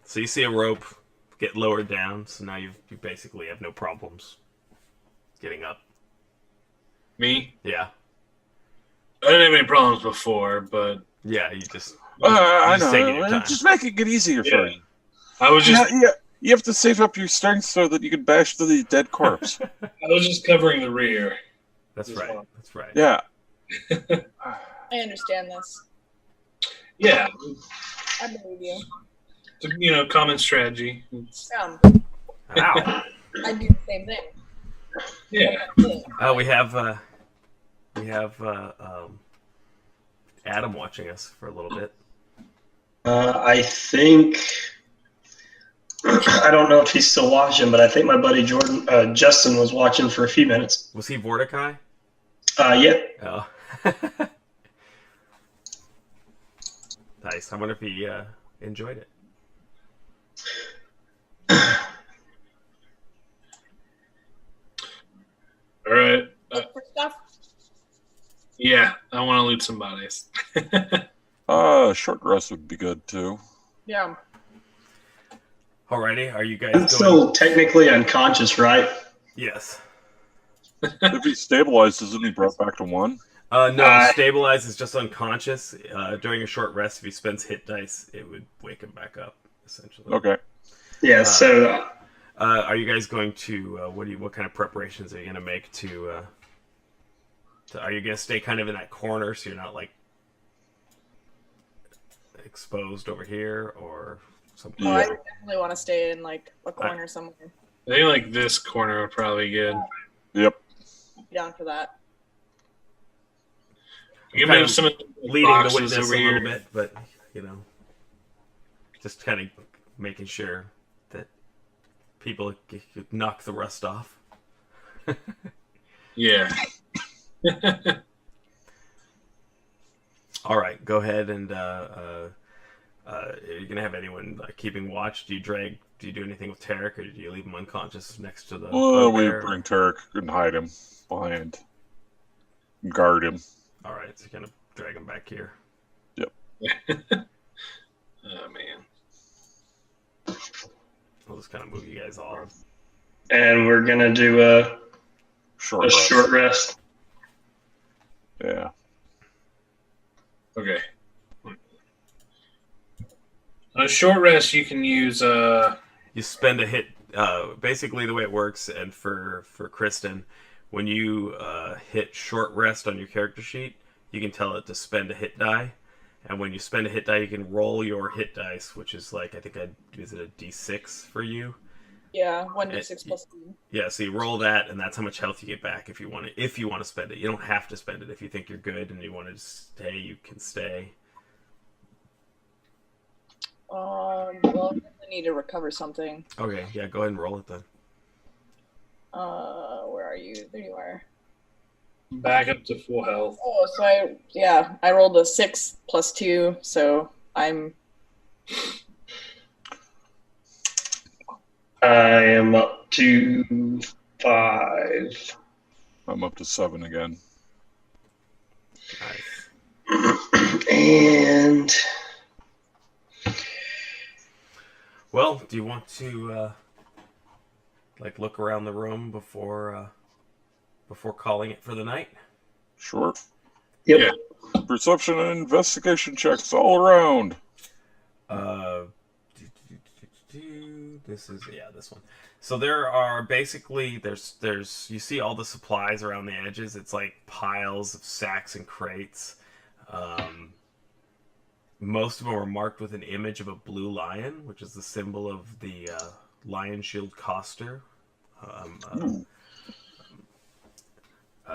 So you see a rope get lowered down. So now you basically have no problems getting up. Me? Yeah. I didn't have any problems before, but Yeah. You just. I just taking your know. time. Just making it easier for you. I was just You have to save up your strength so that you can bash to the dead corpse. covering the rear. That's Just right. fine. That's right. Yeah. I understand this. Yeah, I believe you. it's a, common strategy. It's, Ow. I do the same thing. yeah. We have Adam watching us for a little bit. I think I don't know if he's still watching, but I think my buddy Justin was watching for a few minutes. Was he Vorticai? Yeah. Oh. Nice. I wonder if he enjoyed it. All right. Look for stuff. Yeah, I want to loot some bodies. Short rest would be good too. Yeah. Alrighty, are you guys I'm going? still technically unconscious, right? Yes. If he stabilized, isn't he brought back to 1? No, stabilize is just unconscious. During a short rest, if he spends hit dice, it would wake him back up, essentially. Okay. Yeah. So Are you guys going to what kind of preparations are you going to make to are you going to stay kind of in that corner so you're not like exposed over here or something? Oh, I would definitely want to stay in like a corner somewhere. I think like this corner would probably be good. Yep. Be down for that. You Kind can of have some of the leading the boxes witness over a here. little bit, but just kind of making sure that people knock the rust off. Yeah. All right, go ahead and are you gonna have anyone keeping watch? Do you do anything with Tarek, or do you leave him unconscious next to the? We bring Tarek and hide him behind, and guard him. All right, so kind of drag him back here. Oh man. I'll just kind of move you guys all. and we're gonna do a Short a rest. short rest. Yeah. Okay. On a short rest, you can use You spend a hit. Basically, the way it works, and for Kristen, when you hit short rest on your character sheet, you can tell it to spend a hit die. And when you spend a hit die, you can roll your hit dice, which is like, I think is it a D6 for you? Yeah, 1d6 plus 2. Yeah, so you roll that, and that's how much health you get back if you want to spend it. You don't have to spend it. If you think you're good and you want to stay, you can stay. Well, I need to recover something. Okay, yeah, go ahead and roll it then. Where are you? There you are. back up to full health. Oh, so I rolled a 6 plus 2, so I'm. I am up to 5. I'm up to 7 again. Nice. And Well, do you want to look around the room before calling it for the night? Sure. yep. Yeah. Perception and investigation checks all around. This is this one. So there are basically there's you see all the supplies around the edges. It's like piles of sacks and crates. Most of them are marked with an image of a blue lion, which is the symbol of the Lion Shield Coster.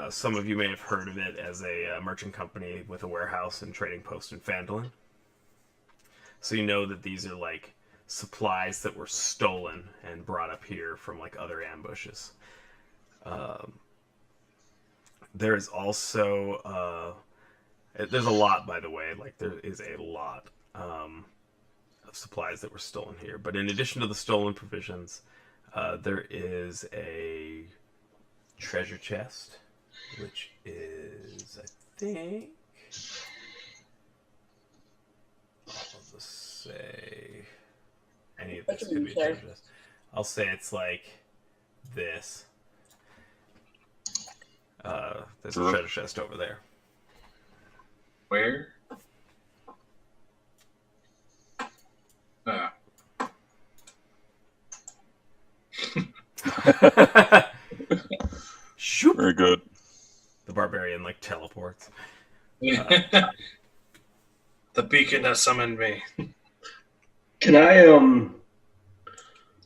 Some of you may have heard of it as a merchant company with a warehouse and trading post in Phandelver. So you know that these are like supplies that were stolen and brought up here from like other ambushes. There is also there's a lot, by the way. Like there is a lot of supplies that were stolen here. But in addition to the stolen provisions, there is a treasure chest, which is, I think, I'll just say any of this could be a treasure chest. I'll say it's like this. There's a treasure chest over there. Where? Shoot! Very good. The barbarian like teleports. The beacon that summoned me. Can I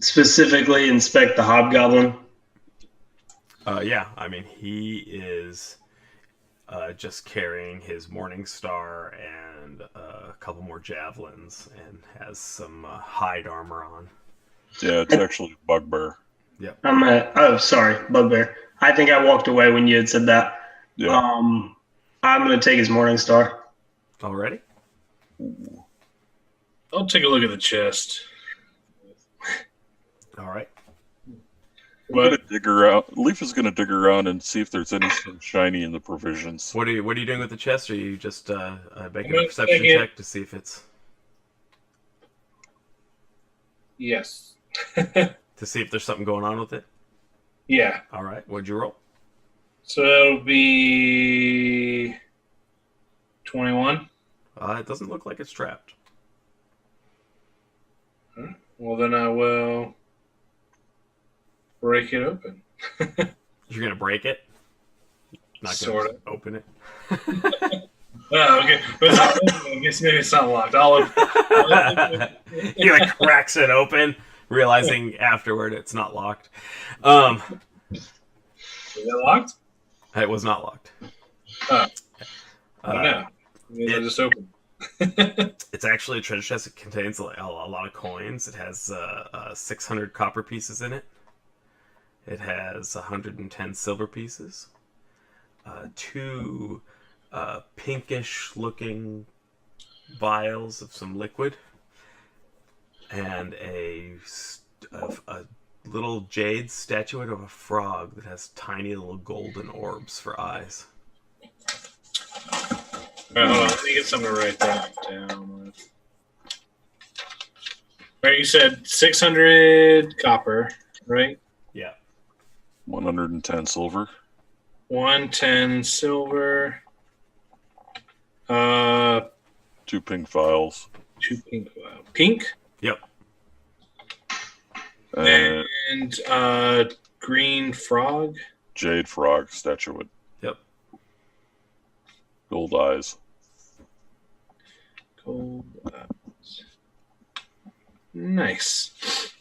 specifically inspect the hobgoblin? Yeah, I mean he is just carrying his morning star and a couple more javelins, and has some hide armor on. Yeah, it's actually Bugbear. Yep. Sorry, Bugbear. I think I walked away when you had said that. Yeah. I'm gonna take his morning star. Already? I'll take a look at the chest. All right. We're gonna dig around. Leaf is gonna dig around and see if there's anything shiny in the provisions. What are you doing with the chest? Are you just making I'm a perception taking it. check to see if it's Yes. to see if there's something going on with it? Yeah. All right. What'd you roll? So it'll be 21. It doesn't look like it's trapped. Well, then I will break it open. You're gonna break it? Not gonna Sorta. open it. Oh, okay. But it's not open. I guess maybe it's not locked. I'll He like cracks it open, realizing afterward it's not locked. Is it locked? It was not locked. Oh. I don't know. Maybe I just opened. It's actually a treasure chest. It contains a lot of coins. It has 600 copper pieces in it. It has 110 silver pieces. 2 pinkish-looking vials of some liquid, and a little jade statuette of a frog that has tiny little golden orbs for eyes. All right, hold on. Let me get something to write that down with. All right, you said 600 copper, right? Yeah. 110 silver. 110 silver. 2 2 pink vials. pink. Pink? Yep. And green frog. Jade frog statuette. Yep. Gold eyes. Gold eyes. Nice.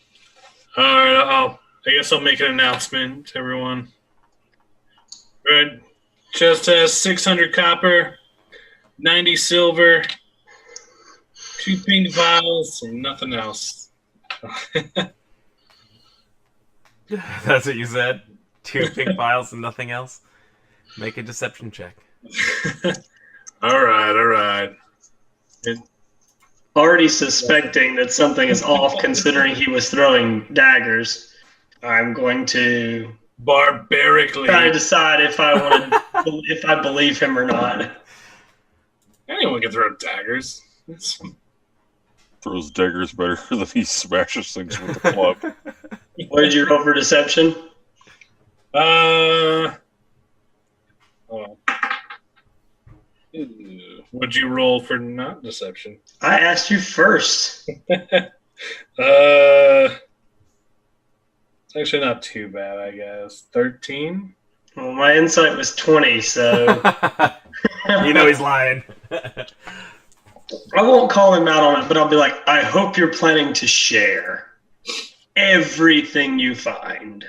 All right, I guess I'll make an announcement to everyone. Good. Chest has 600 copper, 90 silver, 2 pink vials, and nothing else. That's what you said? 2 pink vials and nothing else? Make a deception check. All right. Already suspecting that something is off, considering he was throwing daggers, I'm going to barbarically. Trying to decide if I believe him or not. Anyone can throw daggers. Throws daggers better than he smashes things with the club. What did you roll for deception? Hold on. What'd you roll for not deception? I asked you first. It's actually not too bad, I guess. 13? Well, my insight was 20, so... He's lying. I won't call him out on it, but I'll be like, I hope you're planning to share everything you find.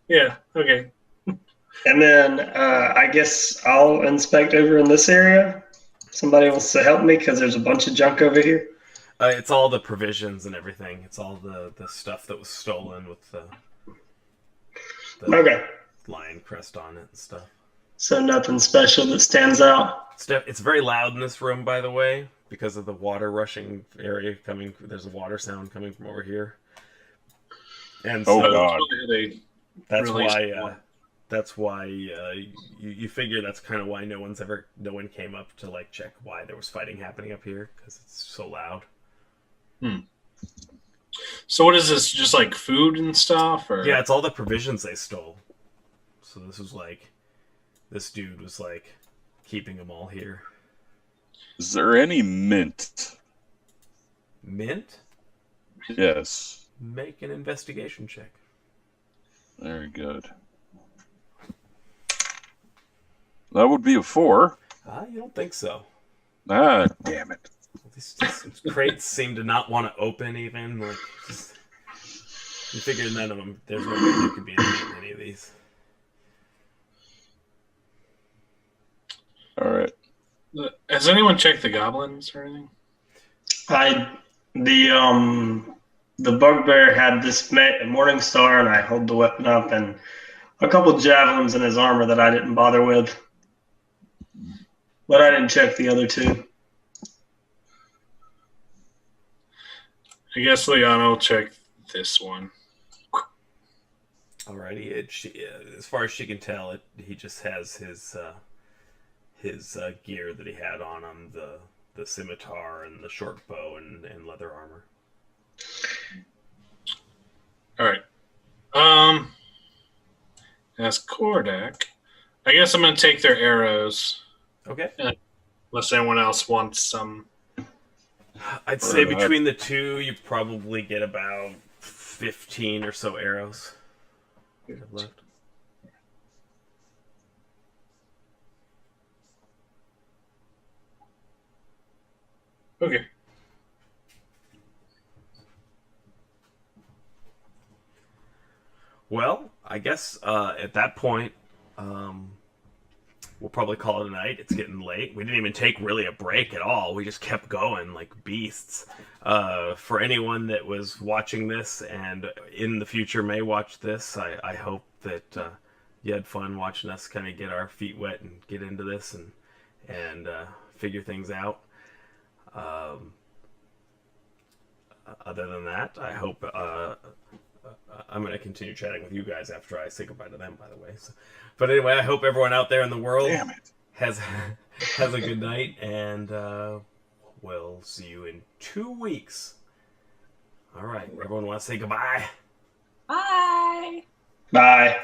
Yeah, okay. And then I guess I'll inspect over in this area. Somebody wants to help me because there's a bunch of junk over here. It's all the provisions and everything. It's all the stuff that was stolen with the Okay. lion crest on it and stuff. So nothing special that stands out. It's very loud in this room, by the way, because of the water rushing area coming. There's a water sound coming from over here. And so God. that's why. That's why you figure that's kind of why no one came up to like check why there was fighting happening up here, because it's so loud. So what is this? Just like food and stuff, or Yeah, it's all the provisions they stole. So this dude was like keeping them all here. Is there any mint? Mint? Yes. Make an investigation check. Very good. That would be a 4. You don't think so? Ah, damn it. These crates seem to not want to open even. Like, you figure none of them. There's no way there could be any of these. All right. Has anyone checked the goblins or anything? The bugbear had this morning star, and I hold the weapon up, and a couple javelins in his armor that I didn't bother with. But I didn't check the other two. I guess Liana will check this one. Alrighty, as far as she can tell, he just has his gear that he had on him, the scimitar and the short bow and leather armor. All right. As Kordak, I guess I'm gonna take their arrows. Okay. Unless anyone else wants some. I'd say between the two, you probably get about 15 or so arrows left. Okay. Well, I guess at that point, we'll probably call it a night. It's getting late. We didn't even take really a break at all. We just kept going like beasts. For anyone that was watching this and in the future may watch this, I hope that you had fun watching us kind of get our feet wet and get into this and figure things out. Other than that, I hope I'm going to continue chatting with you guys after I say goodbye to them, by the way. So, but anyway, I hope everyone out there in the world has a good night, and we'll see you in 2 weeks. All right, everyone want to say goodbye? Bye. Bye.